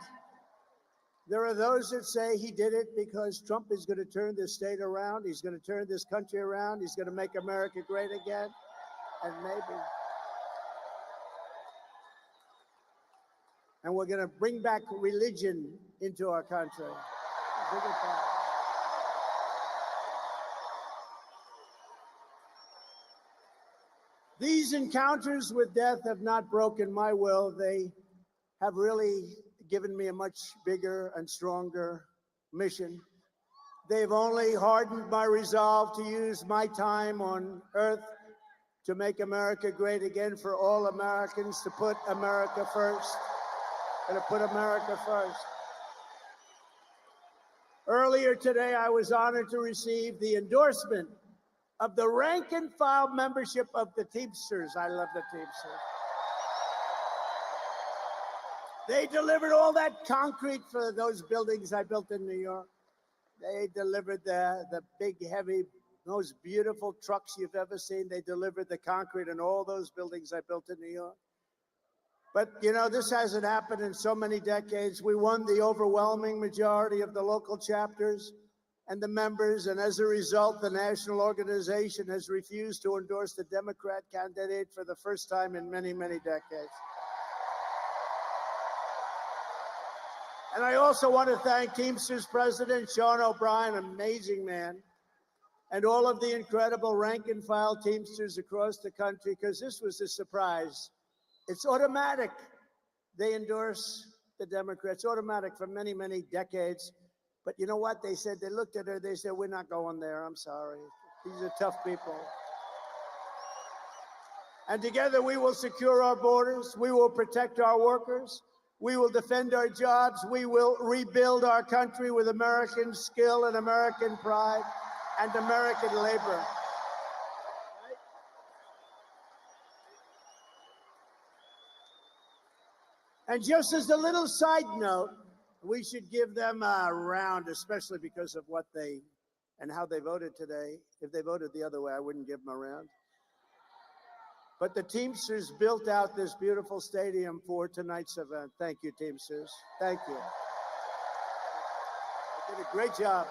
there are those that say he did it because Trump is going to turn this state around. He's going to turn this country around. He's going to make America great again. And maybe. And we're going to bring back religion into our country. Bring it back. These encounters with death have not broken my will. They have really given me a much bigger and stronger mission. They've only hardened my resolve to use my time on earth to make America great again for all Americans, to put America first, and to put America first. Earlier today, I was honored to receive the endorsement of the rank and file membership of the Teamsters. I love the Teamsters. They delivered all that concrete for those buildings I built in New York. They delivered the big, heavy, most beautiful trucks you've ever seen. They delivered the concrete in all those buildings I built in New York. But, you know, this hasn't happened in so many decades. We won the overwhelming majority of the local chapters and the members, and as a result, the national organization has refused to endorse the Democrat candidate for the first time in many, many decades. And I also want to thank Teamsters President Sean O'Brien, amazing man, and all of the incredible rank and file Teamsters across the country, because this was a surprise. It's automatic. They endorse the Democrats, automatic for many, many decades. But you know what? They said, they looked at her, they said, we're not going there. I'm sorry. These are tough people. And together we will secure our borders. We will protect our workers. We will defend our jobs. We will rebuild our country with American skill and American pride and American labor. And just as a little side note, We should give them a round, especially because of what they and how they voted today. If they voted the other way, I wouldn't give them a round. But the Teamsters built out this beautiful stadium for tonight's event. Thank you, Teamsters. Thank you. They did a great job.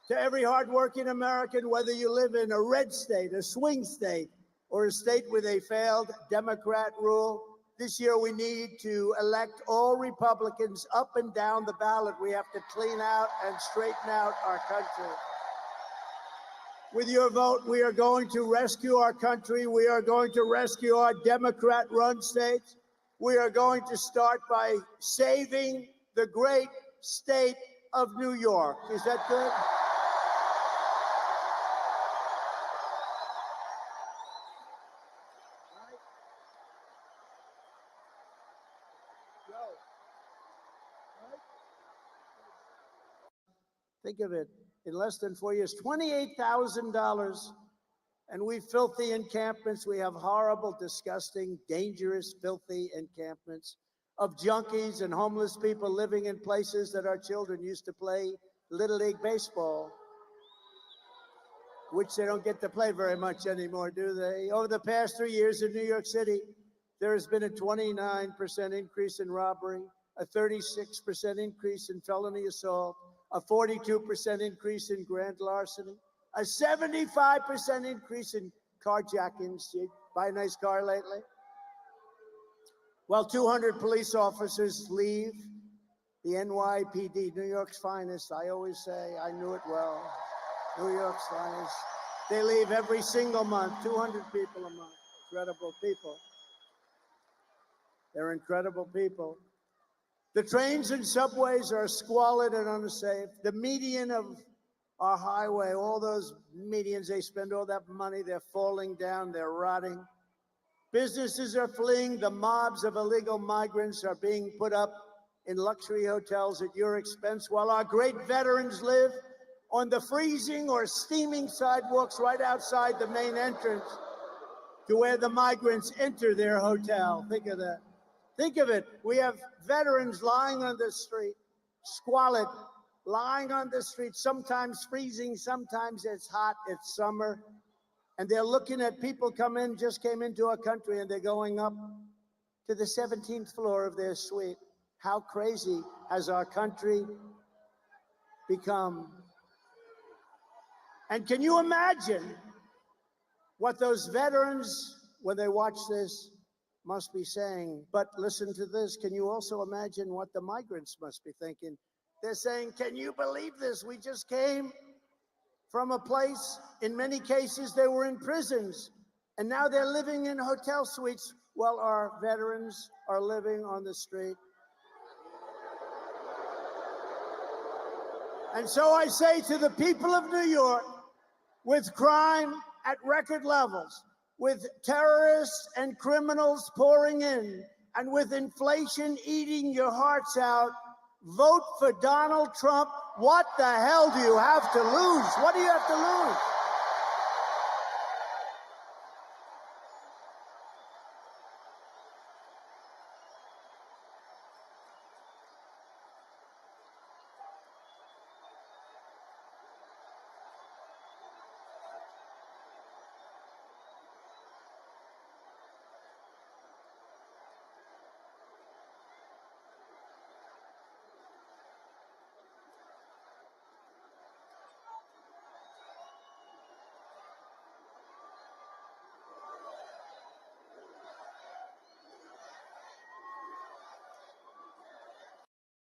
To every hardworking American, whether you live in a red state, a swing state, or a state with a failed Democrat rule, this year we need to elect all Republicans up and down the ballot. We have to clean out and straighten out our country. With your vote, we are going to rescue our country. We are going to rescue our Democrat-run states. We are going to start by saving the great state of New York. Is that good? Think of it, in less than 4 years, $28,000. And we filthy encampments. We have horrible, disgusting, dangerous, filthy encampments of junkies and homeless people living in places that our children used to play Little League baseball, which they don't get to play very much anymore, do they? Over the past 3 years in New York City, there has been a 29% increase in robbery, a 36% increase in felony assault, a 42% increase in grand larceny, a 75% increase in carjackings. Did you buy a nice car lately? Well, 200 police officers leave the NYPD, New York's finest. I always say, I knew it well. New York's finest. They leave every single month, 200 people a month. Incredible people. They're incredible people. The trains and subways are squalid and unsafe. The median of our highway, all those medians, they spend all that money, they're falling down, they're rotting. Businesses are fleeing. The mobs of illegal migrants are being put up in luxury hotels at your expense, while our great veterans live on the freezing or steaming sidewalks right outside the main entrance to where the migrants enter their hotel. Think of that. Think of it. We have veterans lying on the street, squalid, lying on the street, sometimes freezing, sometimes it's hot, it's summer. And they're looking at people just came into our country, and they're going up to the 17th floor of their suite. How crazy has our country become? And can you imagine what those veterans, when they watch this, must be saying? But listen to this. Can you also imagine what the migrants must be thinking? They're saying, can you believe this? We just came from a place, in many cases, they were in prisons, and now they're living in hotel suites while our veterans are living on the street. And so I say to the people of New York, with crime at record levels, with terrorists and criminals pouring in, and with inflation eating your hearts out, vote for Donald Trump. What the hell do you have to lose? What do you have to lose?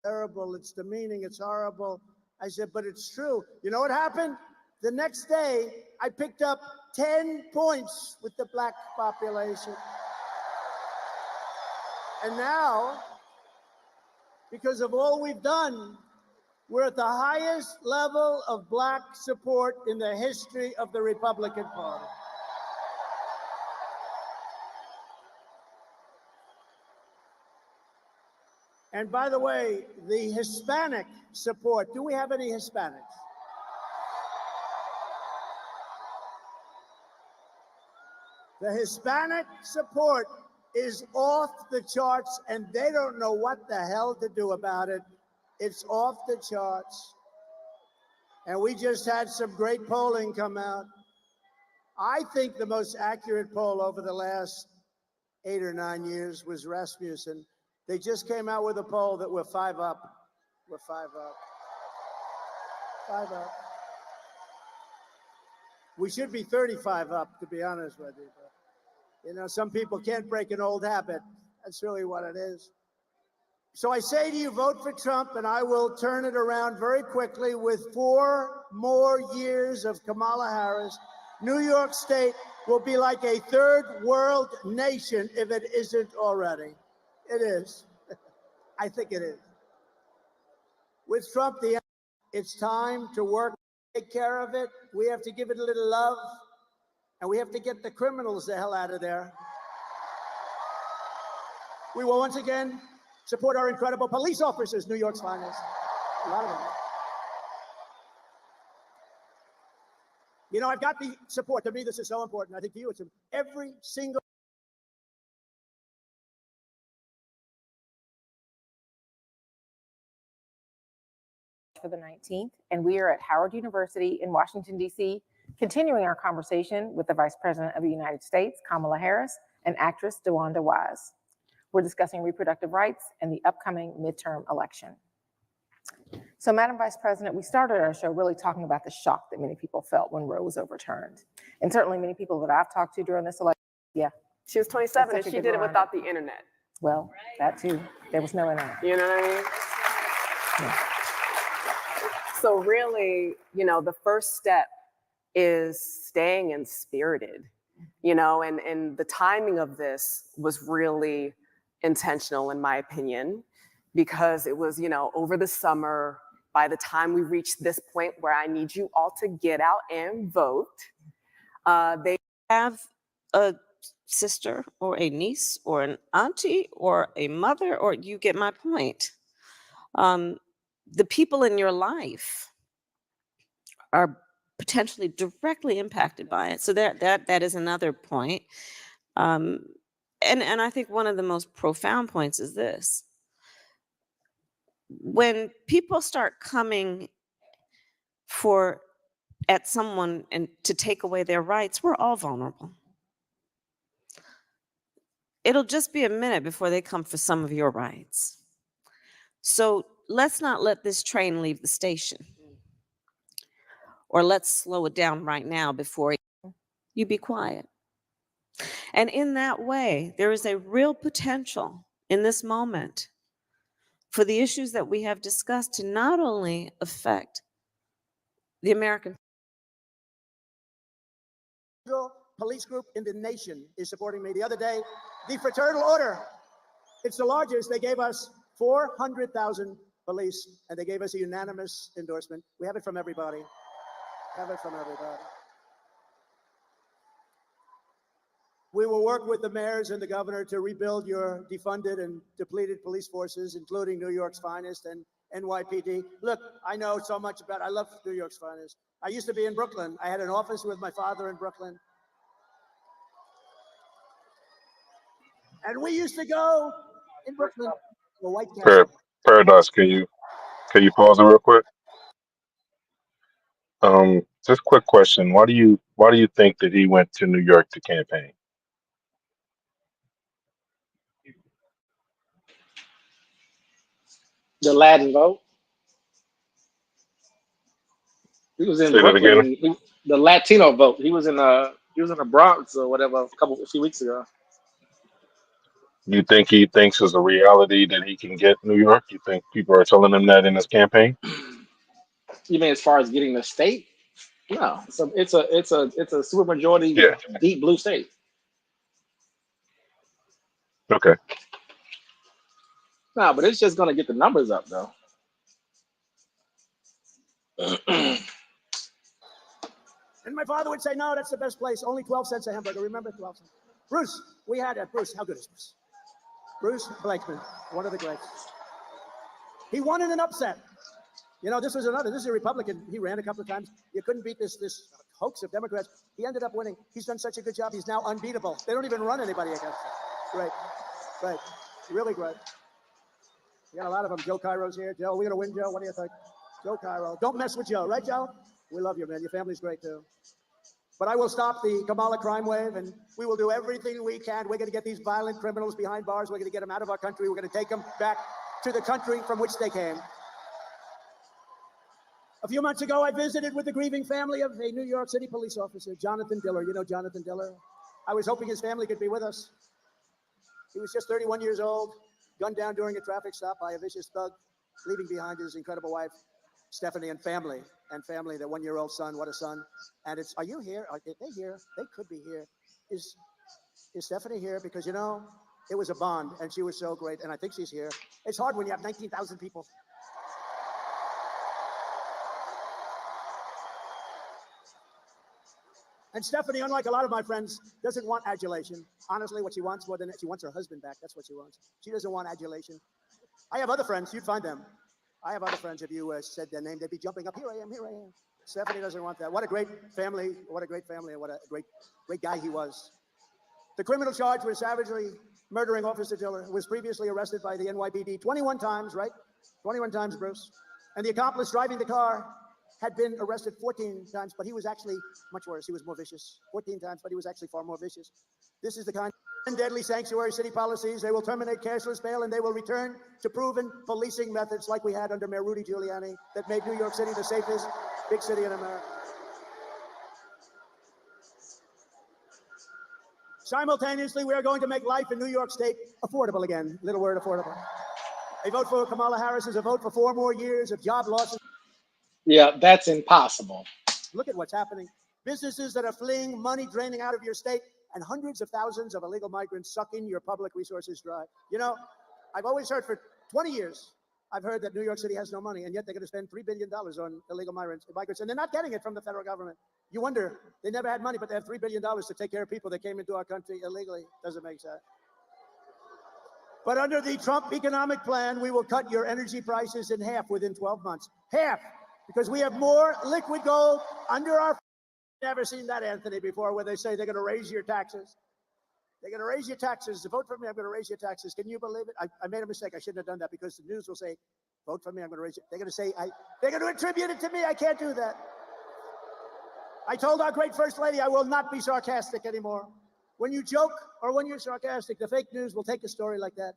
Terrible, it's demeaning, it's horrible. I said, but it's true. You know what happened? The next day, I picked up 10 points with the black population. And now, because of all we've done, we're at the highest level of black support in the history of the Republican Party. And by the way, the Hispanic support, do we have any Hispanics? The Hispanic support is off the charts, and they don't know what the hell to do about it. It's off the charts. And we just had some great polling come out. I think the most accurate poll over the last 8 or 9 years was Rasmussen. They just came out with a poll that we're 5 up. We're 5 up. 5 up. We should be 35 up, to be honest with you. But, you know, some people can't break an old habit. That's really what it is. So I say to you, vote for Trump, and I will turn it around very quickly with 4 more years of Kamala Harris. New York State will be like a third world nation if it isn't already. It is. I think it is. With Trump, it's time to work, take care of it. We have to give it a little love, and we have to get the criminals the hell out of there. We will once again support our incredible police officers, New York's finest. A lot of them. You know, I've got the support. To me, this is so important. I think to you, it's every single. For the 19th, and we are at Howard University in Washington, D.C., continuing our conversation with the Vice President of the United States, Kamala Harris, and actress DeWanda Wise. We're discussing reproductive rights and the upcoming midterm election. So, Madam Vice President, we started our show really talking about the shock that many people felt when Roe was overturned. And certainly many people that I've talked to during this election, yeah. She was 27 and she did it without the internet. Well, that too. There was no internet. You know what I mean? Yeah. So really, you know, the first step is staying inspirited, you know, and the timing of this was really intentional, in my opinion, because it was, you know, over the summer. By the time we reached this point where I need you all to get out and vote, they have a sister or a niece or an auntie or a mother, or you get my point. The people in your life are potentially directly impacted by it. So that is another point. And I think one of the most profound points is this. When people start coming at someone and to take away their rights, we're all vulnerable. It'll just be a minute before they come for some of your rights. So let's not let this train leave the station. Or let's slow it down right now before you be quiet. And in that way, there is a real potential in this moment for the issues that we have discussed to not only affect the American police group in the nation is supporting me. The other day, the Fraternal Order, it's the largest. They gave us 400,000 police, and they gave us a unanimous endorsement. We have it from everybody. Have it from everybody. We will work with the mayors and the governor to rebuild your defunded and depleted police forces, including New York's finest and NYPD. Look, I know so much about, I love New York's finest. I used to be in Brooklyn. I had an office with my father in Brooklyn. And we used to go in Brooklyn to the White Castle. Paradox, can you pause it real quick? Just quick question. Why do you think that he went to New York to campaign? The Latin vote. He was in Say that Brooklyn. again. The Latino vote. He was in the Bronx or whatever a few weeks ago. You think he thinks it's a reality that he can get New York? You think people are telling him that in his campaign? You mean as far as getting the state? No. So it's a super majority deep blue state. Okay. No, but it's just gonna get the numbers up though. And my father would say, no, that's the best place. Only 12 cents a hamburger. Remember 12 cents? Bruce, we had Bruce. How good is Bruce? Bruce Blakeman, one of the greats. He won in an upset. You know, this is a Republican. He ran a couple of times. You couldn't beat this hoax of Democrats. He ended up winning. He's done such a good job. He's now unbeatable. They don't even run anybody against him. Great. Great. Really great. We got a lot of them. Joe Cairo's here. Joe, we gonna win, Joe? What do you think? Joe Cairo. Don't mess with Joe, right, Joe? We love you, man. Your family's great too. But I will stop the Kamala crime wave, and we will do everything we can. We're going to get these violent criminals behind bars. We're going to get them out of our country. We're going to take them back to the country from which they came. A few months ago, I visited with the grieving family of a New York City police officer, Jonathan Diller. You know Jonathan Diller? I was hoping his family could be with us. He was just 31 years old, gunned down during a traffic stop by a vicious thug, leaving behind his incredible wife, Stephanie, and family, their one-year-old son. What a son. And it's, are you here? Are they here? They could be here. Is Stephanie here? Because, you know, it was a bond, and she was so great, and I think she's here. It's hard when you have 19,000 people. And Stephanie, unlike a lot of my friends, doesn't want adulation. Honestly, what she wants more than that, she wants her husband back. That's what she wants. She doesn't want adulation. I have other friends. You'd find them. I have other friends. If you said their name, they'd be jumping up. Here I am. Here I am. Stephanie doesn't want that. What a great family. What a great family, and what a great guy he was. The criminal charge was savagely murdering Officer Diller, who was previously arrested by the NYPD 21 times, right? 21 times, Bruce. And the accomplice driving the car had been arrested 14 times, but he was actually much worse. He was more vicious. 14 times, but he was actually far more vicious. This is the kind of deadly sanctuary city policies. They will terminate cashless bail, and they will return to proven policing methods like we had under Mayor Rudy Giuliani that made New York City the safest big city in America. Simultaneously, we are going to make life in New York State affordable again. Little word, affordable. A vote for Kamala Harris is a vote for 4 more years of job losses. Yeah, that's impossible. Look at what's happening. Businesses that are fleeing, money draining out of your state, and hundreds of thousands of illegal migrants sucking your public resources dry. You know, I've always heard for 20 years, I've heard that New York City has no money, and yet they're going to spend $3 billion on illegal migrants, and they're not getting it from the federal government. You wonder, they never had money, but they have $3 billion to take care of people that came into our country illegally. Doesn't make sense. But under the Trump economic plan, we will cut your energy prices in half within 12 months. Half, because we have more liquid gold under our... Never seen that, Anthony, before, where they say they're going to raise your taxes. They're going to raise your taxes. Vote for me, I'm going to raise your taxes. Can you believe it? I made a mistake. I shouldn't have done that, because the news will say, vote for me, I'm going to raise it. They're going to say, they're going to attribute it to me. I can't do that. I told our great First Lady I will not be sarcastic anymore. When you joke or when you're sarcastic, the fake news will take a story like that.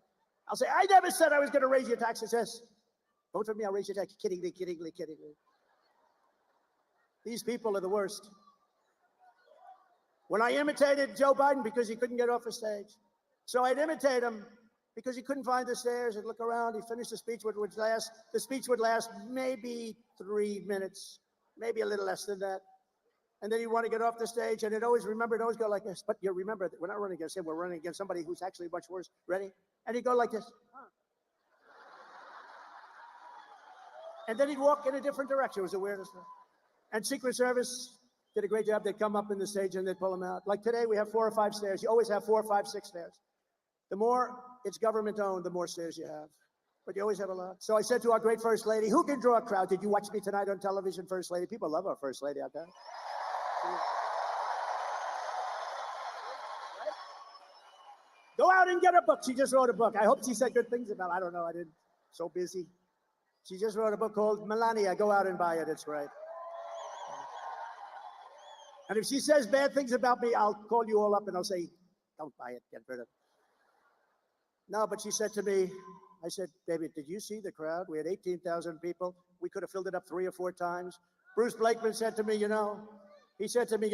I'll say, I never said I was going to raise your taxes. Yes. Vote for me, I'll raise your taxes. Kiddingly, kiddingly, kiddingly. These people are the worst. When I imitated Joe Biden because he couldn't get off the stage. So I'd imitate him because he couldn't find the stairs and look around. He finished the speech, the speech would last maybe 3 minutes, maybe a little less than that. And then he'd want to get off the stage, and it always go like this. But you remember, that we're not running against him, we're running against somebody who's actually much worse. Ready? And he'd go like this. And then he'd walk in a different direction. It was the weirdest thing. And Secret Service did a great job. They'd come up in the stage and they'd pull him out. Like today, we have 4 or 5 stairs. You always have 4, 5, 6 stairs. The more it's government owned, the more stairs you have. But you always have a lot. So I said to our great First Lady, who can draw a crowd? Did you watch me tonight on television, First Lady? People love our First Lady out there. Go out and get a book. She just wrote a book. I hope she said good things about it. I don't know. I didn't. So busy. She just wrote a book called Melania. Go out and buy it. It's great. And if she says bad things about me, I'll call you all up and I'll say, don't buy it. Get rid of it. No, but she said to me, I said, David, did you see the crowd? We had 18,000 people. We could have filled it up 3 or 4 times. Bruce Blakeman said to me, he said to me,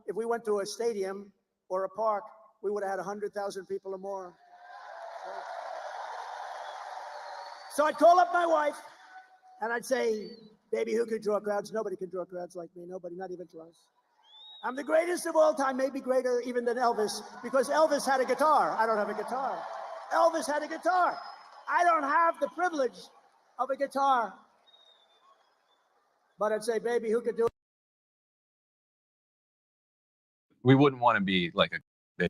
if we went to a stadium or a park, we would have had 100,000 people or more. So I'd call up my wife and I'd say, baby, who could draw crowds? Nobody can draw crowds like me. Nobody, not even close. I'm the greatest of all time, maybe greater even than Elvis, because Elvis had a guitar. I don't have a guitar. Elvis had a guitar. I don't have the privilege of a guitar. But I'd say, baby, who could do it? We wouldn't want to be like a...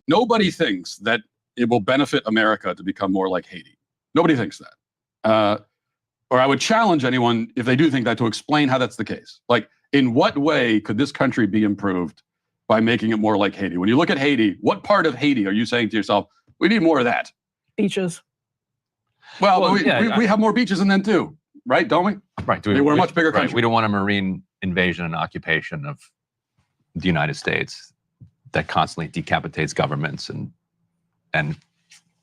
Nobody thinks that it will benefit America to become more like Haiti. Nobody thinks that. Or I would challenge anyone, if they do think that, to explain how that's the case. Like, in what way could this country be improved by making it more like Haiti? When you look at Haiti, what part of Haiti are you saying to yourself, we need more of that? Beaches. Well, we have more beaches than them too, right? Don't we? Right. We're a much bigger country. We don't want a marine invasion and occupation of the United States that constantly decapitates governments and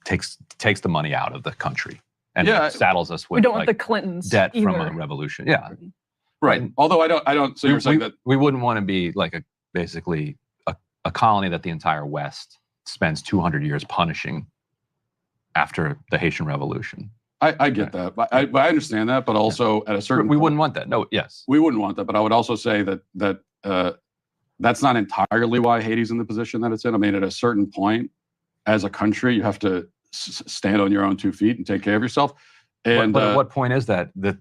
takes the money out of the country and saddles us with we don't want the Clintons debt either. from a revolution. Yeah. Right. Although I don't. So you're saying that we wouldn't want to be like basically a colony that the entire West spends 200 years punishing after the Haitian Revolution. I get that, but I understand that, but also at a certain we point, wouldn't want that. No, yes, we wouldn't want that. But I would also say that that's not entirely why Haiti's in the position that it's in. I mean, at a certain point, as a country, you have to stand on your own 2 feet and take care of yourself. And but at what point is that? They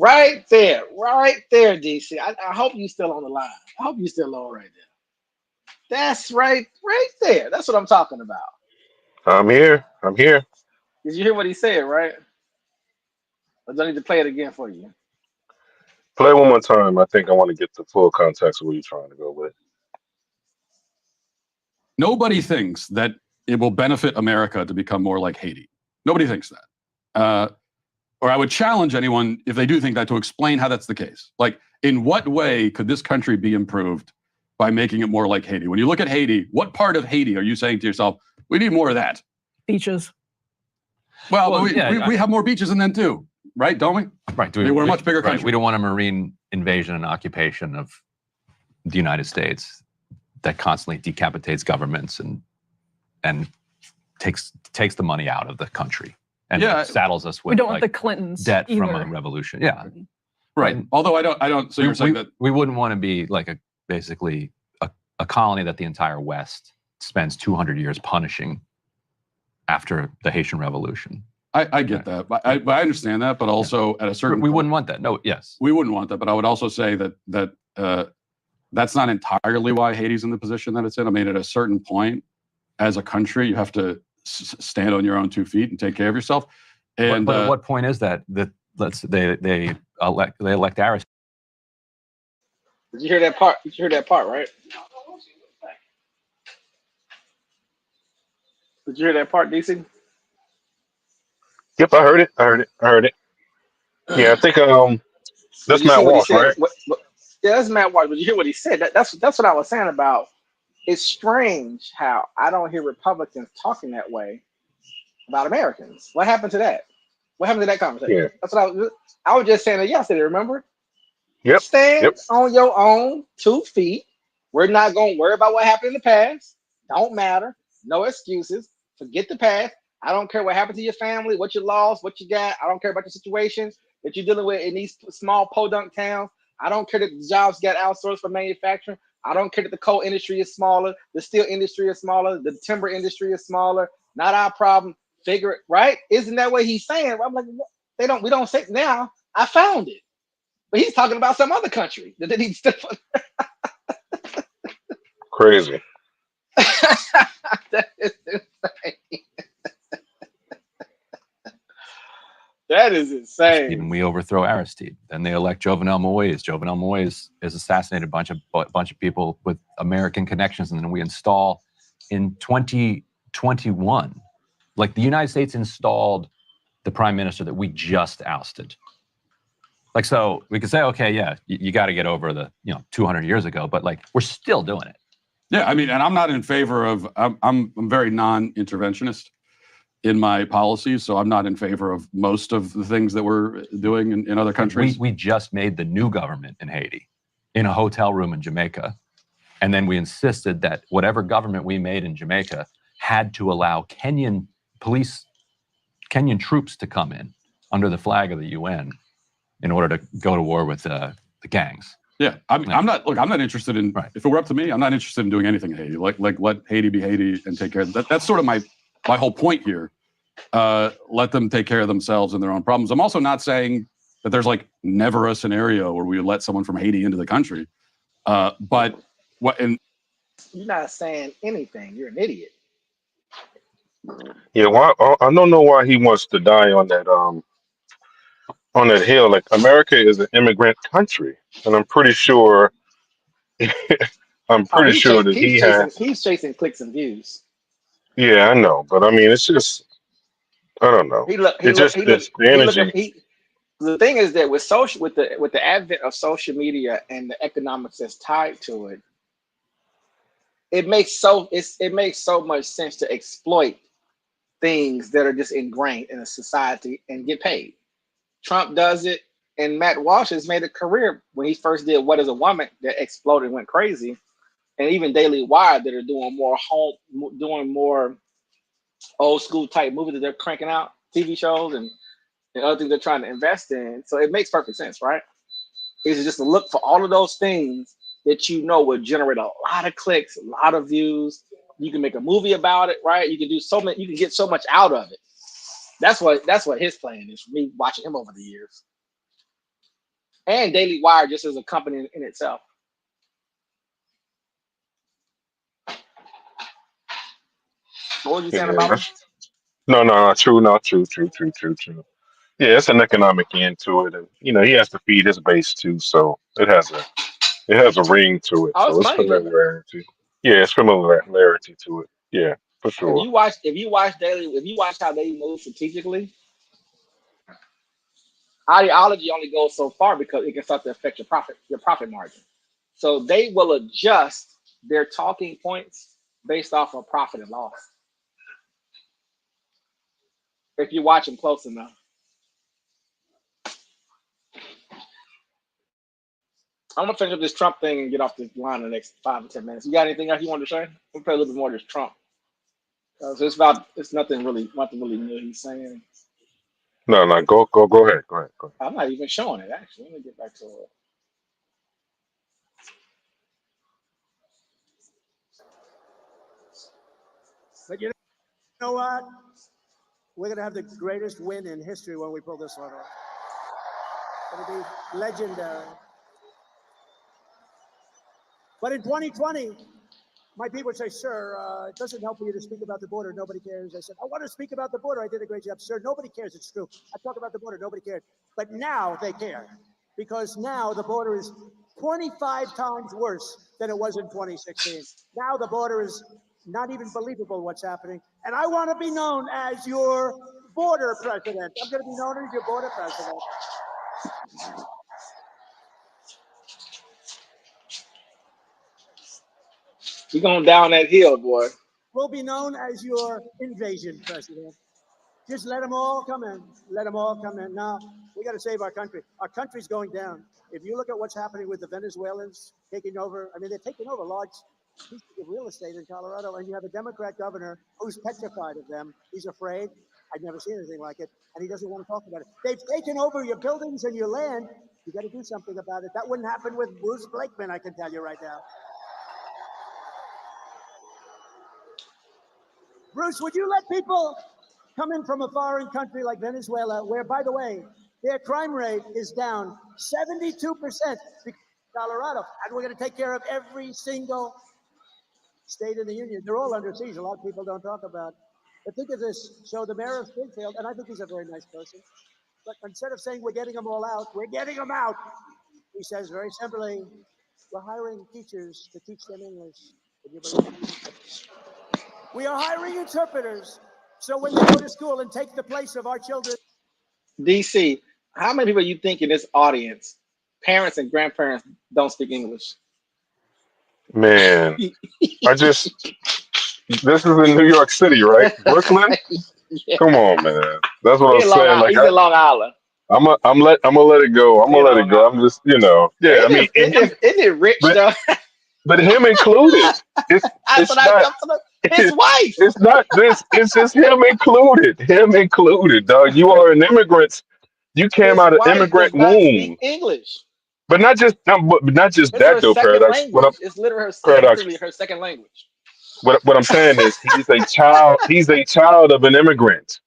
Right there, DC. I hope you still on the line. I hope you still on right there. That's right there. That's what I'm talking about. I'm here. Did you hear what he said, right? Or do I need to play it again for you? Play one more time. I think I want to get the full context of what you're trying to go with. nobody thinks that it will benefit America to become more like Haiti. Nobody thinks that. Or I would challenge anyone, if they do think that, to explain how that's the case. Like, in what way could this country be improved by making it more like Haiti? When you look at Haiti, what part of Haiti are you saying to yourself, we need more of that? Beaches. Well, we have more beaches than them too, right? Don't we? Right. We're a much bigger country. We don't want a marine invasion and occupation of the United States that constantly decapitates governments and takes the money out of the country and saddles us with we don't want the Clintons debt either. from a revolution. Yeah. Right. Although I don't. So you're saying that we wouldn't want to be like basically a colony that the entire West spends 200 years punishing after the Haitian Revolution. I get that, but I understand that, but also at a certain we wouldn't want that. No, yes, we wouldn't want that. But I would also say that that's not entirely why Haiti's in the position that it's in. I mean, at a certain point, as a country, you have to stand on your own 2 feet and take care of yourself. And but at what point is that they elect Aristide? Did you hear that part? Did you hear that part, right? Did you hear that part, DC? Yep, I heard it. Yeah, I think that's Matt Walsh, right? Yeah, that's Matt Walsh. But you hear what he said? That's what I was saying about. It's strange how I don't hear Republicans talking that way about Americans. What happened to that? What happened to that conversation? Yeah. That's what I was just saying it yesterday. Remember? Yep. Stand on your own 2 feet. We're not going to worry about what happened in the past. Don't matter. No excuses. Forget the past. I don't care what happened to your family, what you lost, what you got. I don't care about the situations that you're dealing with in these small podunk towns. I don't care that the jobs got outsourced for manufacturing. I don't care that the coal industry is smaller, the steel industry is smaller, the timber industry is smaller. Not our problem. Figure it, right? Isn't that what he's saying? I'm like, we don't say now. I found it. But he's talking about some other country that didn't even Crazy. That is insane. That is insane. Even we overthrow Aristide. Then they elect Jovenel Moïse. Jovenel Moïse has assassinated a bunch of people with American connections, and then we install in 2021. Like, the United States installed the prime minister that we just ousted. Like, so we could say, okay, yeah, you got to get over the 200 years ago, but like, we're still doing it. Yeah, I mean, and I'm not in favor of. I'm very non-interventionist in my policies, so I'm not in favor of most of the things that we're doing in other countries. We just made the new government in Haiti in a hotel room in Jamaica, and then we insisted that whatever government we made in Jamaica had to allow Kenyan troops to come in under the flag of the UN in order to go to war with the gangs. Yeah, I'm not interested in. Right. If it were up to me, I'm not interested in doing anything in Haiti. Like let Haiti be Haiti and take care of that. That's sort of my whole point here. Let them take care of themselves and their own problems. I'm also not saying that there's like never a scenario where we would let someone from Haiti into the country. But what? And you're not saying anything. You're an idiot. Yeah, well, I don't know why he wants to die on on that hill. Like America is an immigrant country, and I'm pretty sure I'm Oh, pretty sure that he has. he's chasing clicks and views. Yeah, I know, but I mean, it's just I don't know. It just it's the energy. The thing is that with the advent of social media and the economics that's tied to it, it makes so much sense to exploit things that are just ingrained in a society and get paid. Trump does it, and Matt Walsh has made a career when he first did What Is a Woman that exploded and went crazy, and even Daily Wire that are doing more old school type movies that they're cranking out, TV shows and other things they're trying to invest in. So it makes perfect sense, right? It's just to look for all of those things that you know will generate a lot of clicks, a lot of views. You can make a movie about it, right? You can do so much, you can get so much out of it. That's what his plan is for me watching him over the years. And Daily Wire just as a company in itself. What was you saying about him? No, true, no, true. Yeah, it's an economic end to it, and he has to feed his base too. So it has a ring to it. Oh, it's So it's money driven. familiarity. Yeah, it's familiarity to it. Yeah, for sure. If you watch how they move strategically, ideology only goes so far because it can start to affect your profit margin. So they will adjust their talking points based off of profit and loss. If you watch them close enough. I'm gonna finish up this Trump thing and get off this line in the next 5 to 10 minutes. You got anything else you wanted to say? We'll play a little bit more of this Trump. So it's nothing really new he's saying. No, go ahead. I'm not even showing it actually. Let me get back to it. But you know what? We're going to have the greatest win in history when we pull this one off. It'll be legendary. But in 2020, my people would say, sir, it doesn't help you to speak about the border. Nobody cares. I said, I want to speak about the border. I did a great job. Sir, nobody cares. It's true. I talk about the border. Nobody cares. But now they care because now the border is 25 times worse than it was in 2016. Now the border is not even believable what's happening. And I want to be known as your border president. I'm going to be known as your border president. You're going down that hill, boy. We'll be known as your invasion president. Just let them all come in. Let them all come in. Now, we got to save our country. Our country's going down. If you look at what's happening with the Venezuelans taking over, I mean, they're taking over large pieces of real estate in Colorado, and you have a Democrat governor who's petrified of them. He's afraid. I've never seen anything like it, and he doesn't want to talk about it. They've taken over your buildings and your land. You got to do something about it. That wouldn't happen with Bruce Blakeman, I can tell you right now. Bruce, would you let people come in from a foreign country like Venezuela, where, by the way, their crime rate is down 72% in Colorado, and we're going to take care of every single state in the union. They're all under siege. A lot of people don't talk about. But think of this. So the mayor of Springfield, and I think he's a very nice person, but instead of saying we're getting them all out, we're getting them out, he says very simply, we're hiring teachers to teach them English. Would you believe it? We are hiring interpreters, so when they go to school and take the place of our children. DC, how many people you think in this audience, parents and grandparents, don't speak English? Man, this is in New York City, right? Brooklyn? Yeah. Come on, man. That's what I'm saying. Like he's in Long Island. I'm gonna let it go. I'm gonna let it go. I'm just, yeah. I mean, isn't it rich though? But him included. It's not his wife. It's not this. It's just him included. Him included, dog. You are an immigrant. You came out of immigrant womb. English. But not just that though, Paradox. It's literally her second language. What I'm saying is he's a child. He's a child of an immigrant.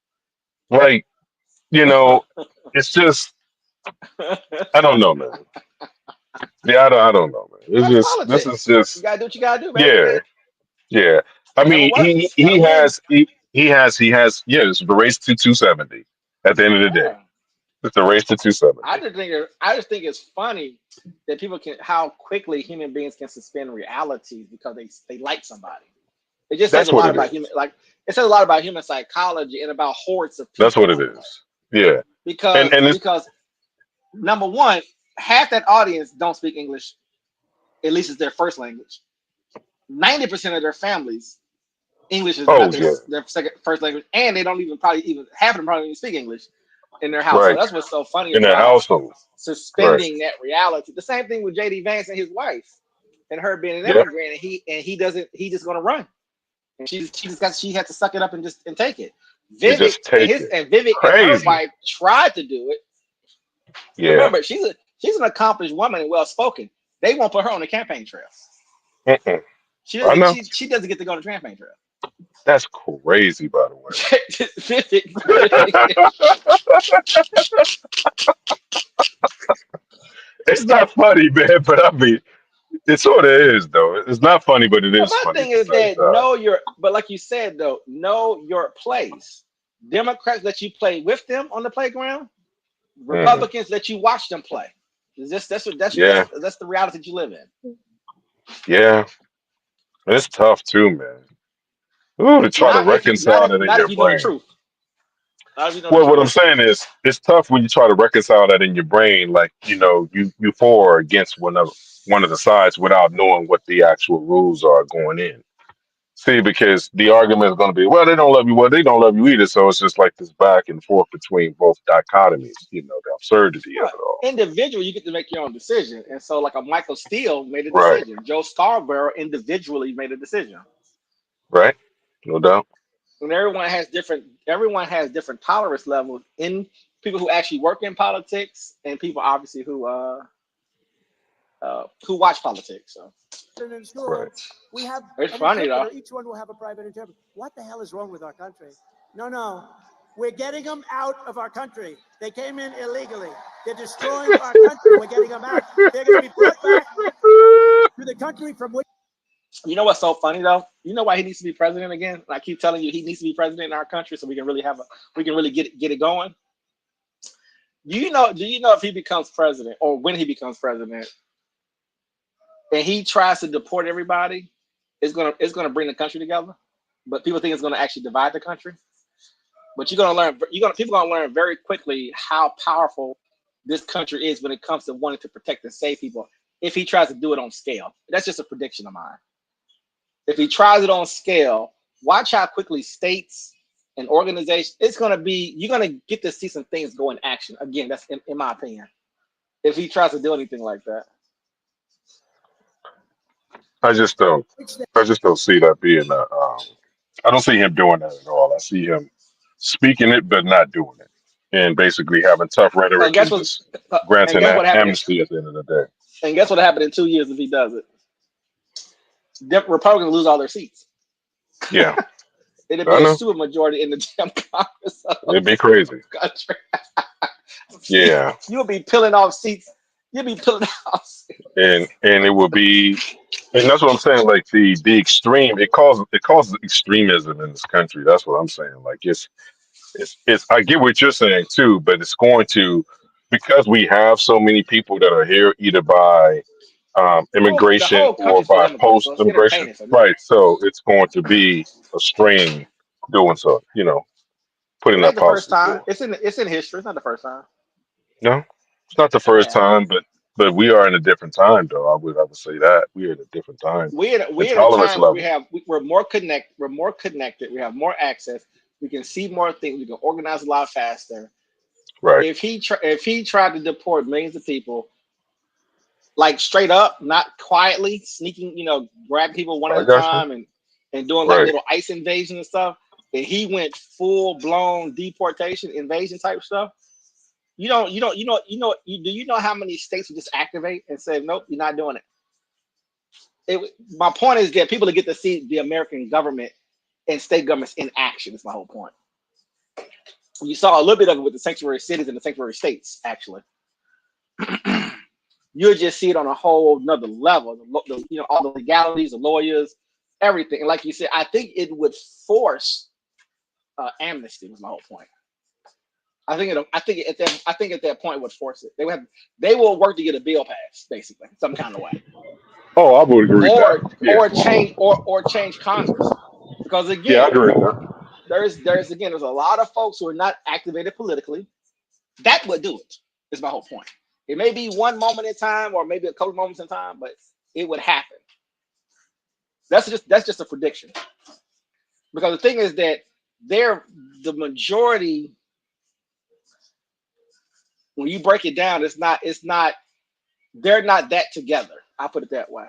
Like, it's just I don't know, man. Yeah, I don't know, man. It's just politics. This is just you gotta do what you gotta do, man. Yeah. I mean, he has. Yeah, it's the race to 270 at the end of the day. It's a race to 270. I just think it's funny that people can how quickly human beings can suspend realities because they like somebody. It just says That's a what lot it about is. it says a lot about human psychology and about hordes of people. That's what it is. Yeah. Because And it's, because number one, half that audience don't speak English, at least it's their first language. 90% of their families, English is not their first language, and they don't even half of them probably even speak English in their household. right. That's what's so funny In their about household. suspending that reality. The same thing with JD Vance and his wife, and her being an immigrant, and he's just gonna run, and she had to suck it up and take it. You Vivek just take it. and Vivek and her Crazy. wife tried to do it. Yeah. Remember, she's an accomplished woman and well spoken. They won't put her on the campaign trail. Mm-mm. She I know. doesn't. She doesn't get to go on the campaign trail. That's crazy, by the way. It's not funny, man, but I mean, it sort of is, though. It's not funny, but it is My funny. thing is that but like you said, though, know your place. Democrats let you play with them on the playground. Republicans let you watch them play. That's the reality that you live in. Yeah. It's tough, too, man. Ooh, to try to reconcile that in Not your if you know the brain. truth. Well, what I'm saying is, it's tough when you try to reconcile that in your brain, like you for or against one of the sides without knowing what the actual rules are going in. See, because the argument is going to be, well, they don't love you, well, they don't love you either. So it's just like this back and forth between both dichotomies. The absurdity of it all. Individual, you get to make your own decision, and so like a Michael Steele made a Right. decision. Joe Scarborough individually made a decision. Right. No doubt. And everyone has different tolerance levels in people who actually work in politics and people obviously who watch politics. So in school, right. we have it's an funny interpreter. though. Each one will have a private interpreter. What the hell is wrong with our country? No. We're getting them out of our country. They came in illegally. They're destroying our country. We're getting them out. They're going to be brought back to the country from which. You know what's so funny though? You know why he needs to be president again? And I keep telling you he needs to be president in our country so we can really get it going. Do you know if he becomes president or when he becomes president and he tries to deport everybody, it's gonna bring the country together. But people think it's gonna actually divide the country. But people gonna learn very quickly how powerful this country is when it comes to wanting to protect and save people if he tries to do it on scale. That's just a prediction of mine. If he tries it on scale, watch how quickly states and organizations, you're going to get to see some things go in action. Again, that's in my opinion. If he tries to do anything like that. I just don't see that being I don't see him doing that at all. I see him speaking it, but not doing it. And basically having tough rhetoric and just granting that amnesty at the end of the day. And guess what happened in 2 years if he does it? Republicans lose all their seats. Yeah. It'd be a super majority in the damn Congress. It'd be crazy. Country. Yeah. You'll be peeling off seats. You'll be peeling off seats. And it would be, and that's what I'm saying, like the extreme, it causes extremism in this country. That's what I'm saying. Like it's I get what you're saying too, but it's going to, because we have so many people that are here either by immigration or by post-immigration, right? So it's going to be a strain doing so, putting that the first policy. time. It's in history. It's not the first time. No, it's not the first time, but we are in a different time, though. I would say that we are in a different time. We're in a time where we're more connected. We're more connected. We have more access. We can see more things. We can organize a lot faster. Right. If he tried to deport millions of people, like straight up, not quietly, sneaking, grabbing people one at a time and doing like little ICE invasion and stuff, and he went full blown deportation, invasion type stuff. Do you know how many states would just activate and say, nope, you're not doing it? My point is that people to get to see the American government and state governments in action is my whole point. You saw a little bit of it with the sanctuary cities and the sanctuary states, actually. You'll just see it on a whole nother level. All the legalities, the lawyers, everything. And like you said, I think it would force amnesty was my whole point. I think at that point would force it. They will work to get a bill passed, basically, some kind of way. Oh, I would agree with that. Yeah. Or change Congress. Because Yeah, I again, agree with that. there's a lot of folks who are not activated politically. That would do it, is my whole point. It may be one moment in time or maybe a couple moments in time, but it would happen. That's just a prediction. Because the thing is that the majority, when you break it down, they're not that together. I'll put it that way.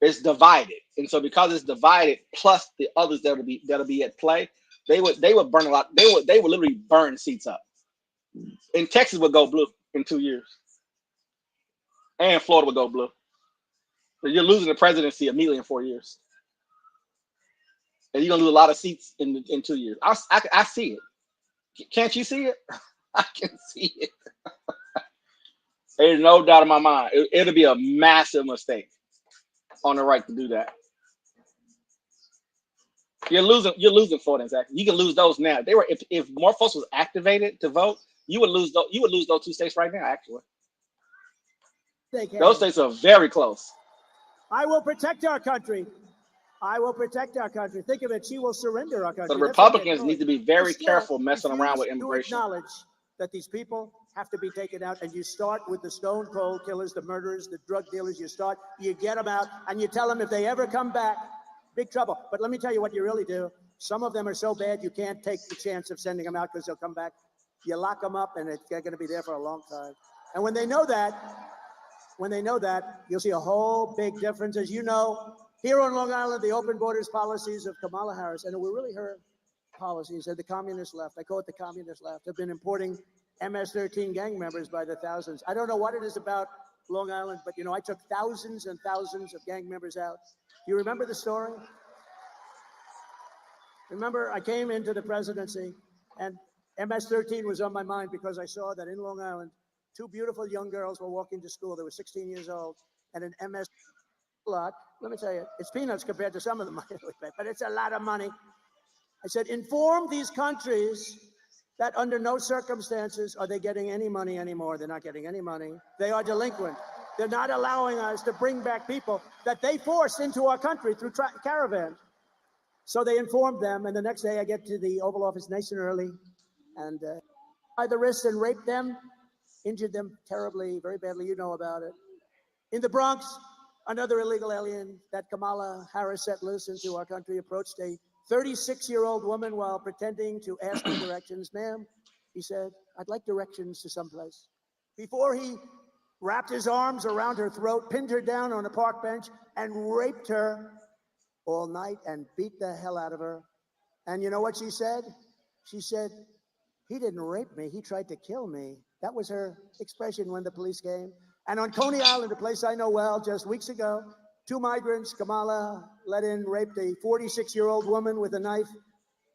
It's divided. And so because it's divided, plus the others that'll be at play, they would burn a lot. They would literally burn seats up. And Texas would go blue in 2 years. And Florida would go blue. So you're losing the presidency immediately in 4 years. And you're gonna lose a lot of seats in 2 years. I see it. Can't you see it? I can see it. There's no doubt in my mind. It'll be a massive mistake on the right to do that. You're losing Florida, exactly. You can lose those now. If more folks was activated to vote, you would lose those 2 states right now, actually. Those states are very close. I will protect our country. I will protect our country. Think of it. She will surrender our country. So the Republicans need to be very careful messing around with immigration. Acknowledge that these people have to be taken out, and you start with the stone cold killers, the murderers, the drug dealers. You get them out, and you tell them if they ever come back, big trouble. But let me tell you what you really do. Some of them are so bad you can't take the chance of sending them out because they'll come back. You lock them up, and they're going to be there for a long time. And when they know that, you'll see a whole big difference. As you know, here on Long Island, the open borders policies of Kamala Harris, and it were really her policies, and the communist left, I call it the communist left, have been importing MS-13 gang members by the thousands. I don't know what it is about Long Island, but I took thousands and thousands of gang members out. Do you remember the story? Remember, I came into the presidency, and MS-13 was on my mind because I saw that in Long Island, 2 beautiful young girls were walking to school. They were 16 years old, and an MS lot. Let me tell you, it's peanuts compared to some of them, but it's a lot of money. I said, inform these countries that under no circumstances are they getting any money anymore. They're not getting any money. They are delinquent. They're not allowing us to bring back people that they forced into our country through caravan. So they informed them, and the next day I get to the Oval Office nice and early, and by the wrist and raped them, injured them terribly, very badly. You know about it. In the Bronx, another illegal alien that Kamala Harris set loose into our country approached a 36-year-old woman while pretending to ask her directions. Ma'am, he said, I'd like directions to someplace. Before he wrapped his arms around her throat, pinned her down on a park bench, and raped her all night and beat the hell out of her. And you know what she said? She said, he didn't rape me, he tried to kill me. That was her expression when the police came. And on Coney Island, a place I know well, just weeks ago, 2 migrants, Kamala let in, raped a 46-year-old woman with a knife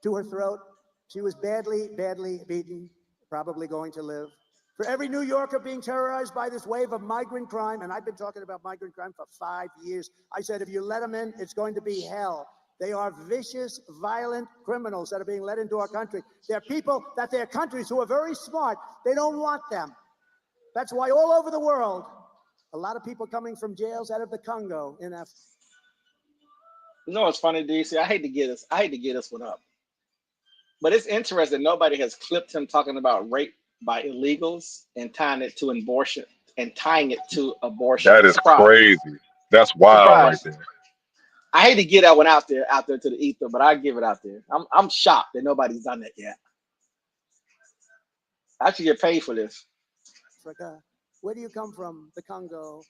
to her throat. She was badly, badly beaten, probably going to live. For every New Yorker being terrorized by this wave of migrant crime, and I've been talking about migrant crime for 5 years, I said, if you let them in, it's going to be hell. They are vicious, violent criminals that are being let into our country. They're people that their countries who are very smart, they don't want them. That's why all over the world, a lot of people coming from jails out of the Congo in Africa. You know what's funny, DC? I hate to get this one up. But it's interesting nobody has clipped him talking about rape by illegals and tying it to abortion. That is crazy. That's wild right there. I hate to get that one out there to the ether, but I give it out there. I'm shocked that nobody's done that yet. I should get paid for this. Africa. Where do you come from? The Congo.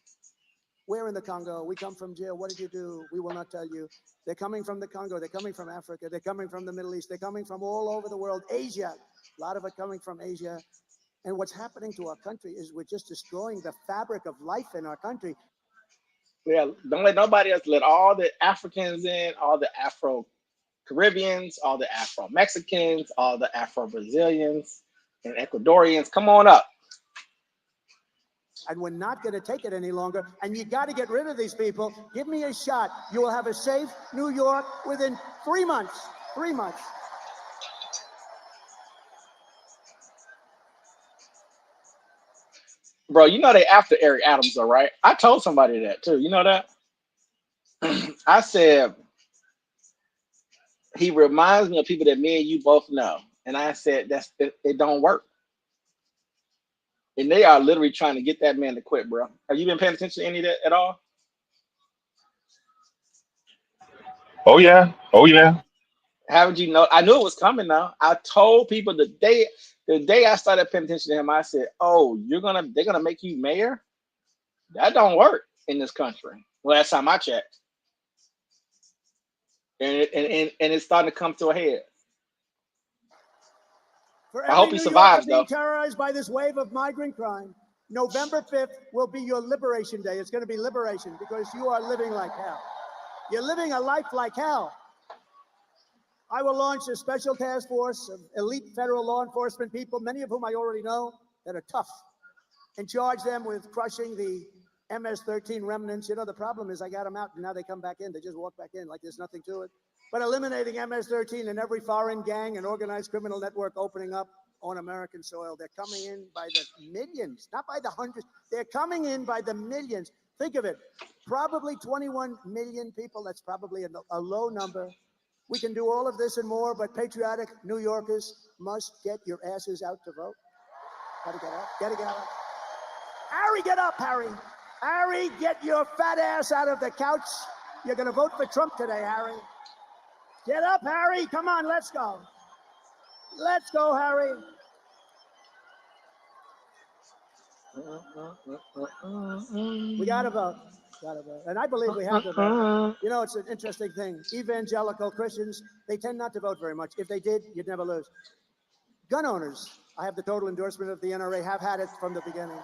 Where in the Congo? We come from jail. What did you do? We will not tell you. They're coming from the Congo. They're coming from Africa. They're coming from the Middle East. They're coming from all over the world. Asia. A lot of it coming from Asia. And what's happening to our country is we're just destroying the fabric of life in our country. Yeah, don't let nobody else. Let all the Africans in, all the Afro-Caribbeans, all the Afro-Mexicans, all the Afro-Brazilians and Ecuadorians. Come on up. And we're not going to take it any longer. And you got to get rid of these people. Give me a shot. You will have a safe New York within 3 months. 3 months. Bro, you know they after Eric Adams, though, right? I told somebody that too. You know that? I said he reminds me of people that me and you both know, and I said it don't work. And they are literally trying to get that man to quit, bro. Have you been paying attention to any of that at all? Oh yeah. Oh yeah. Haven't you know? I knew it was coming now. I told people the day I started paying attention to him, I said, "Oh, they're gonna make you mayor? That don't work in this country." Last time I checked, and it's starting to come to a head. For I hope every he New Yorker survives, being though. terrorized by this wave of migrant crime, November 5th will be your liberation day. It's going to be liberation because you are living like hell. You're living a life like hell. I will launch a special task force of elite federal law enforcement people, many of whom I already know, that are tough, and charge them with crushing the MS-13 remnants. You know, the problem is I got them out, and now they come back in. They just walk back in like there's nothing to it. But eliminating MS-13 and every foreign gang and organized criminal network opening up on American soil. They're coming in by the millions, not by the hundreds. They're coming in by the millions. Think of it, probably 21 million people. That's probably a low number. We can do all of this and more, but patriotic New Yorkers must get your asses out to vote. Gotta get out, gotta get out. Harry, get up, Harry. Harry, get your fat ass out of the couch. You're gonna vote for Trump today, Harry. Get up, Harry. Come on, let's go. Let's go, Harry. We gotta vote. Gotta vote. And I believe we have to vote. You know, it's an interesting thing. Evangelical Christians, they tend not to vote very much. If they did, you'd never lose. Gun owners, I have the total endorsement of the NRA, have had it from the beginning.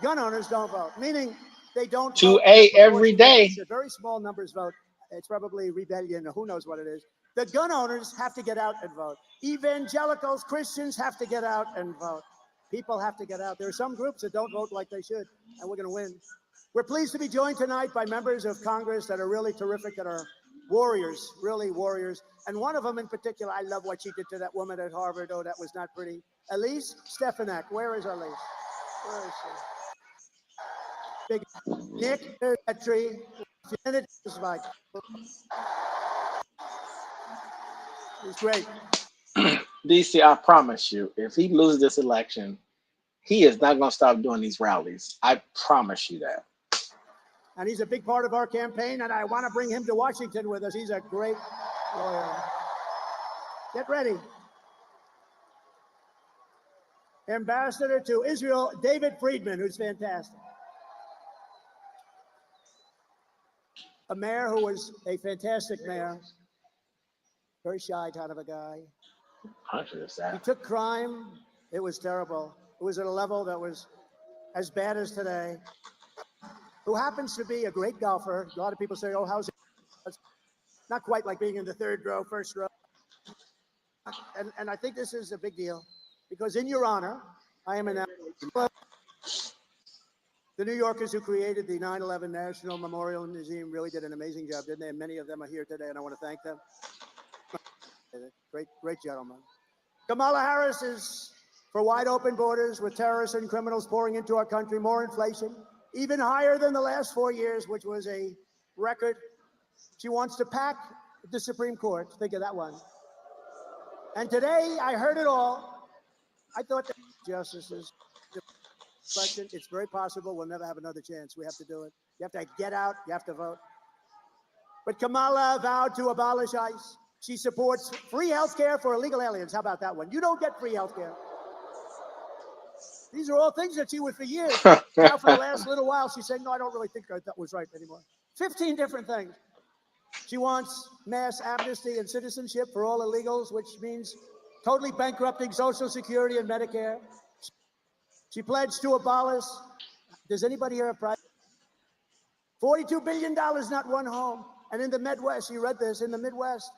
Gun owners don't vote, meaning they don't vote 2A every day. Very small numbers vote. It's probably rebellion or who knows what it is. The gun owners have to get out and vote. Evangelicals, Christians have to get out and vote. People have to get out. There are some groups that don't vote like they should, and we're going to win. We're pleased to be joined tonight by members of Congress that are really terrific, that are warriors, really warriors. And one of them in particular, I love what she did to that woman at Harvard. Oh, that was not pretty. Elise Stefanik. Where is Elise? Where is she? Big Nick, there's that tree. He's great. DC, I promise you, if he loses this election, he is not going to stop doing these rallies. I promise you that. And he's a big part of our campaign, and I want to bring him to Washington with us. He's a great lawyer. Get ready. Ambassador to Israel, David Friedman, who's fantastic. A mayor who was a fantastic mayor. Very shy kind of a guy. He took crime. It was terrible. It was at a level that was as bad as today. Who happens to be a great golfer. A lot of people say, oh, how's it? It's not quite like being in the third row, first row. And I think this is a big deal because in your honor, I am announcing the New Yorkers who created the 9/11 National Memorial Museum really did an amazing job, didn't they? And many of them are here today, and I want to thank them. Great, great gentlemen. Kamala Harris is for wide open borders with terrorists and criminals pouring into our country, more inflation, even higher than the last 4 years, which was a record. She wants to pack the Supreme Court. Think of that one. And today, I heard it all. I thought that justices, election, it's very possible we'll never have another chance. We have to do it. You have to get out. You have to vote. But Kamala vowed to abolish ICE. She supports free health care for illegal aliens. How about that one? You don't get free health care. These are all things that she was for years. Now for the last little while, she's saying, no, I don't really think that was right anymore. 15 different things. She wants mass amnesty and citizenship for all illegals, which means totally bankrupting Social Security and Medicare. She pledged to abolish. Does anybody here have private? $42 billion, not one home. And in the Midwest, you read this, in the Midwest,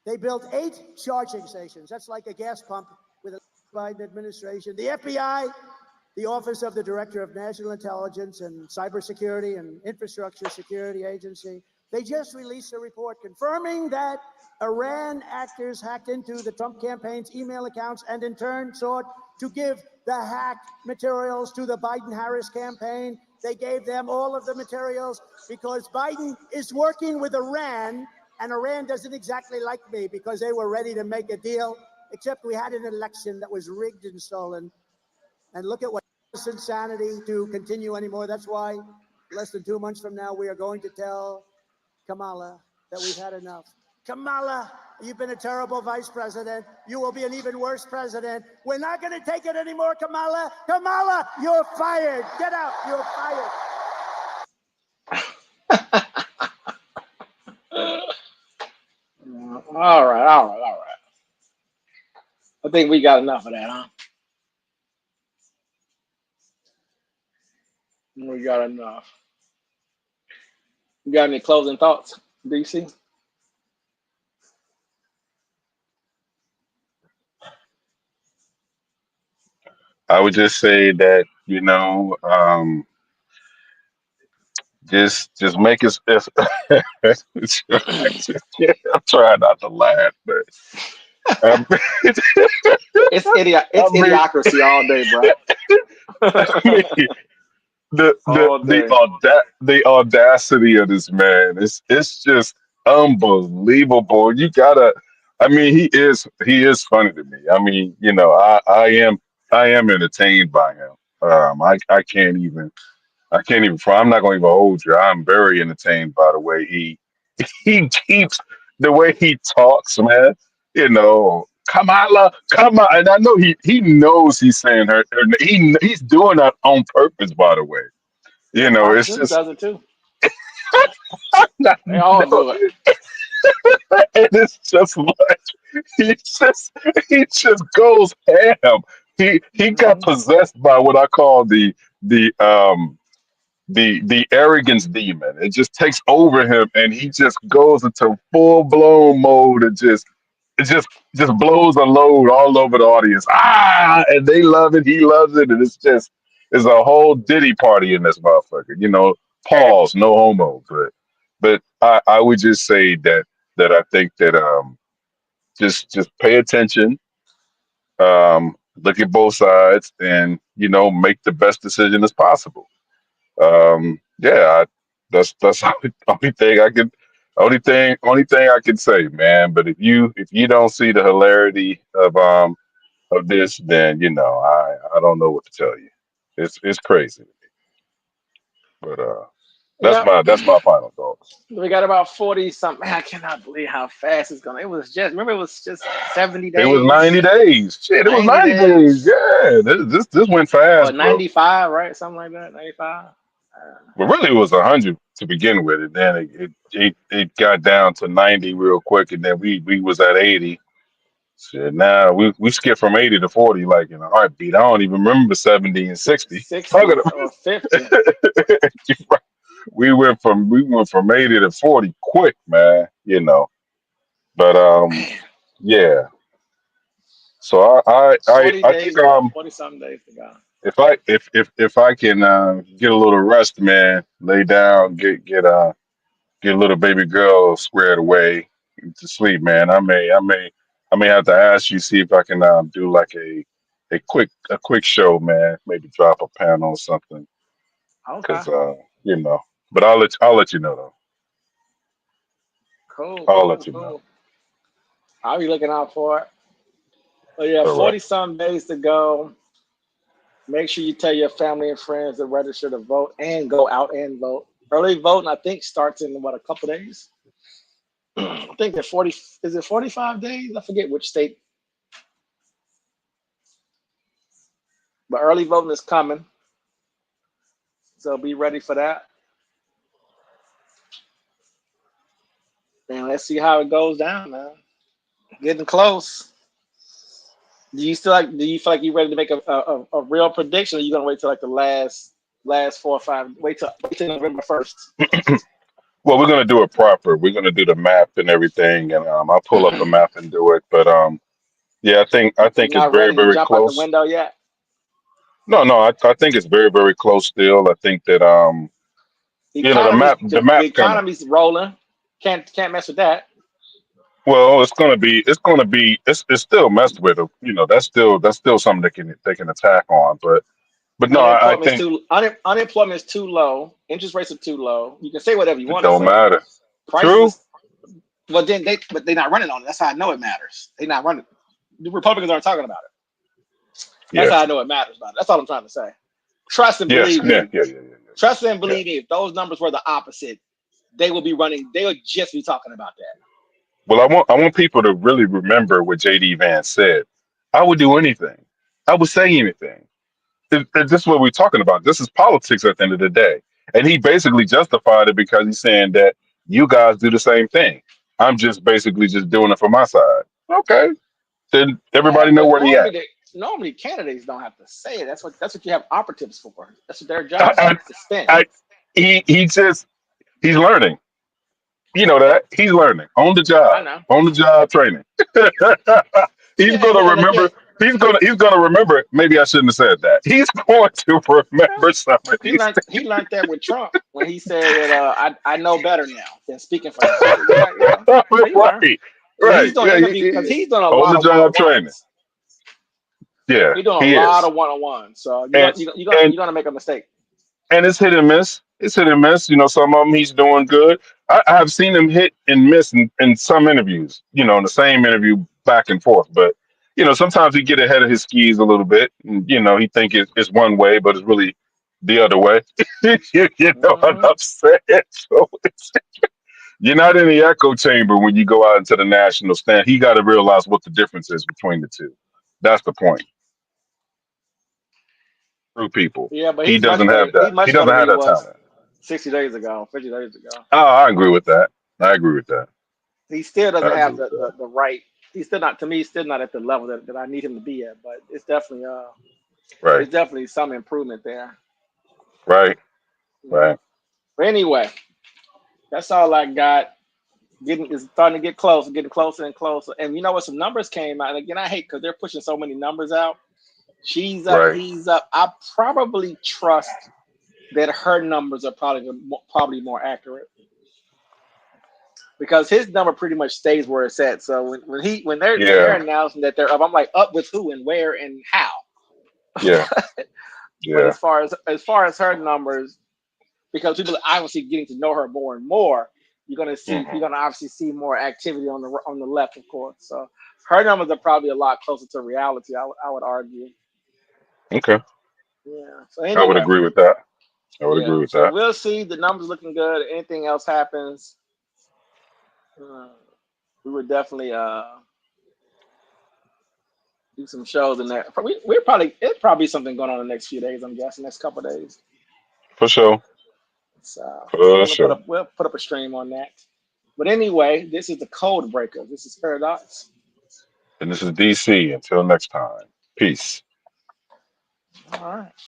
they built 8 charging stations. That's like a gas pump with a Biden administration. The FBI, the Office of the Director of National Intelligence and Cybersecurity and Infrastructure Security Agency, they just released a report confirming that Iran actors hacked into the Trump campaign's email accounts and in turn sought to give the hack materials to the Biden-Harris campaign. They gave them all of the materials because Biden is working with Iran, and Iran doesn't exactly like me because they were ready to make a deal, except we had an election that was rigged and stolen. And look at what insanity to continue anymore. That's why less than 2 months from now, we are going to tell Kamala that we've had enough. Kamala, you've been a terrible vice president. You will be an even worse president. We're not going to take it anymore, Kamala. Kamala, you're fired. Get out. You're fired. All right. I think we got enough of that, huh? We got enough. You got any closing thoughts, DC? I would just say that, just make it. I'm trying not to laugh, but um, It's idiocracy all day, bro. I mean, All day. the audacity of this man, it's just unbelievable. You gotta. I mean, he is funny to me. I mean, I am entertained by him. I can't even. I'm not going to even hold you. I'm very entertained by the way he keeps the way he talks, man. Kamala, come on, and I know he knows he's saying her he's doing that on purpose, by the way. Fox It's News just does it too. no, They all do it. and it's just like he just goes ham. He got possessed by what I call the arrogance demon. It just takes over him, and he just goes into full blown mode and it just blows a load all over the audience. And they love it. He loves it, and it's a whole Diddy party in this motherfucker. Pause, no homo. But I would just say that I think that just pay attention, look at both sides, and make the best decision as possible. Yeah, that's the only thing I can say, man. But if you don't see the hilarity of this, then I don't know what to tell you. It's crazy, but that's Yep. my final thoughts. We got about 40 something. Man, I cannot believe how fast it's going. It was just 70 It was days. 90 days. Shit, it was 90 days. Yeah, this went Or fast, bro. 95, right? Something like that. 95. But really, it was 100 to begin with, and then it got down to 90 real quick, and then we was at 80. Shit, now we skipped from 80 to 40 like in a heartbeat. I don't even remember 70 and 60. 60 or 50. We went from 80 to 40 quick, man. But yeah. So I 40 think days left. 40 something days to go. if I can get a little rest, man, lay down, get a little baby girl squared away to sleep, man. I may have to ask you, see if I can do like a quick show, man. Maybe drop a panel or something, Okay. because you know. But I'll let you know though. Cool. I'll let you know. Cool. I'll be looking out for it. But yeah, All 40 right. some days to go. Make sure you tell your family and friends to register to vote and go out and vote. Early voting, I think, starts in a couple days. I think that 40 is it 45 days? I forget which state. But early voting is coming. So be ready for that. And let's see how it goes down, man. Getting close. Do you feel like you're ready to make a real prediction, or are you gonna wait till like the last 4 or 5? Wait till November 1st. Well, we're gonna do it proper. We're gonna do the map and everything, and I'll pull up the map and do it. But yeah, I think You're it's not very ready to very jump out the close. window yet. No, I think it's very very close still. I think that the map The coming. economy's rolling. Can't mess with that. Well, it's still messed with. You know, that's still something they can attack on. But no, I think Unemployment is too low. Interest rates are too low. You can say whatever you it want to don't say. matter. True. Prices. Well, then they're not running on it. That's how I know it matters. They're not running. The Republicans aren't talking about it. That's Yeah. how I know it matters about it. That's all I'm trying to say. Trust and Yes. believe Yeah. me. Yeah. Trust and believe me. If those numbers were the opposite, they would be running. They would just be talking about that. Well, I want people to really remember what JD Vance said. I would do anything. I would say anything. This is what we're talking about. This is politics at the end of the day. And he basically justified it because he's saying that you guys do the same thing. I'm just basically just doing it for my side. Okay. Then everybody know But where they at. normally candidates don't have to say it. That's what you have operatives for. That's what their job is to spin. He's learning. You know that. He's learning. On the job. I know. On the job training. He's gonna remember. He's gonna remember it. Maybe I shouldn't have said that. He's going to remember some of He these learned that with Trump when he said that I know better now than speaking for him. right. He's doing interviews because he's doing a on lot the of job training. one-on-ones. Yeah, He's doing he a lot is. of one-on-ones. So And you're gonna make a mistake. and it's hit and miss. It's hit and miss. You know, some of them he's doing good. I have seen him hit and miss in some interviews. You know, in the same interview back and forth. But you know, sometimes he get ahead of his skis a little bit. And, you know, he think it's one way, but it's really the other way. you know what I'm saying? So you're not in the echo chamber when you go out into the national stand. He got to realize what the difference is between the two. That's the point. Through people. Yeah, but He he's much doesn't better. have that. He's much He doesn't better than have he that was talent. 60 days ago, 50 days ago. Oh, I agree with that. I agree with that. He still doesn't I have agree with the right. He's still not, to me, he's still not at the level that I need him to be at. But it's definitely Right. there's definitely some improvement there. Right. Right. But anyway, that's all I got. It's starting to get close, getting closer and closer. And you know what? Some numbers came out. And again, I hate because they're pushing so many numbers out. She's up, Right. he's up. I probably trust that her numbers are probably more accurate because his number pretty much stays where it's at. So when they're announcing that they're up, I'm like, up with who and where and how. Yeah. But Yeah. as far as her numbers, because people are obviously getting to know her more and more, you're gonna obviously see more activity on the left, of course. So her numbers are probably a lot closer to reality. I would argue. Okay. Yeah. So I would anyway. agree with that. I would Yeah. agree with So that. we'll see. The numbers looking good. Anything else happens, we would definitely do some shows in there. It's probably something going on in the next few days. I'm guessing next couple of days. For sure. So For sure. we'll put up a stream on that. But anyway, this is the Code Breaker. This is Paradox. And this is DC. Until next time. Peace. All right.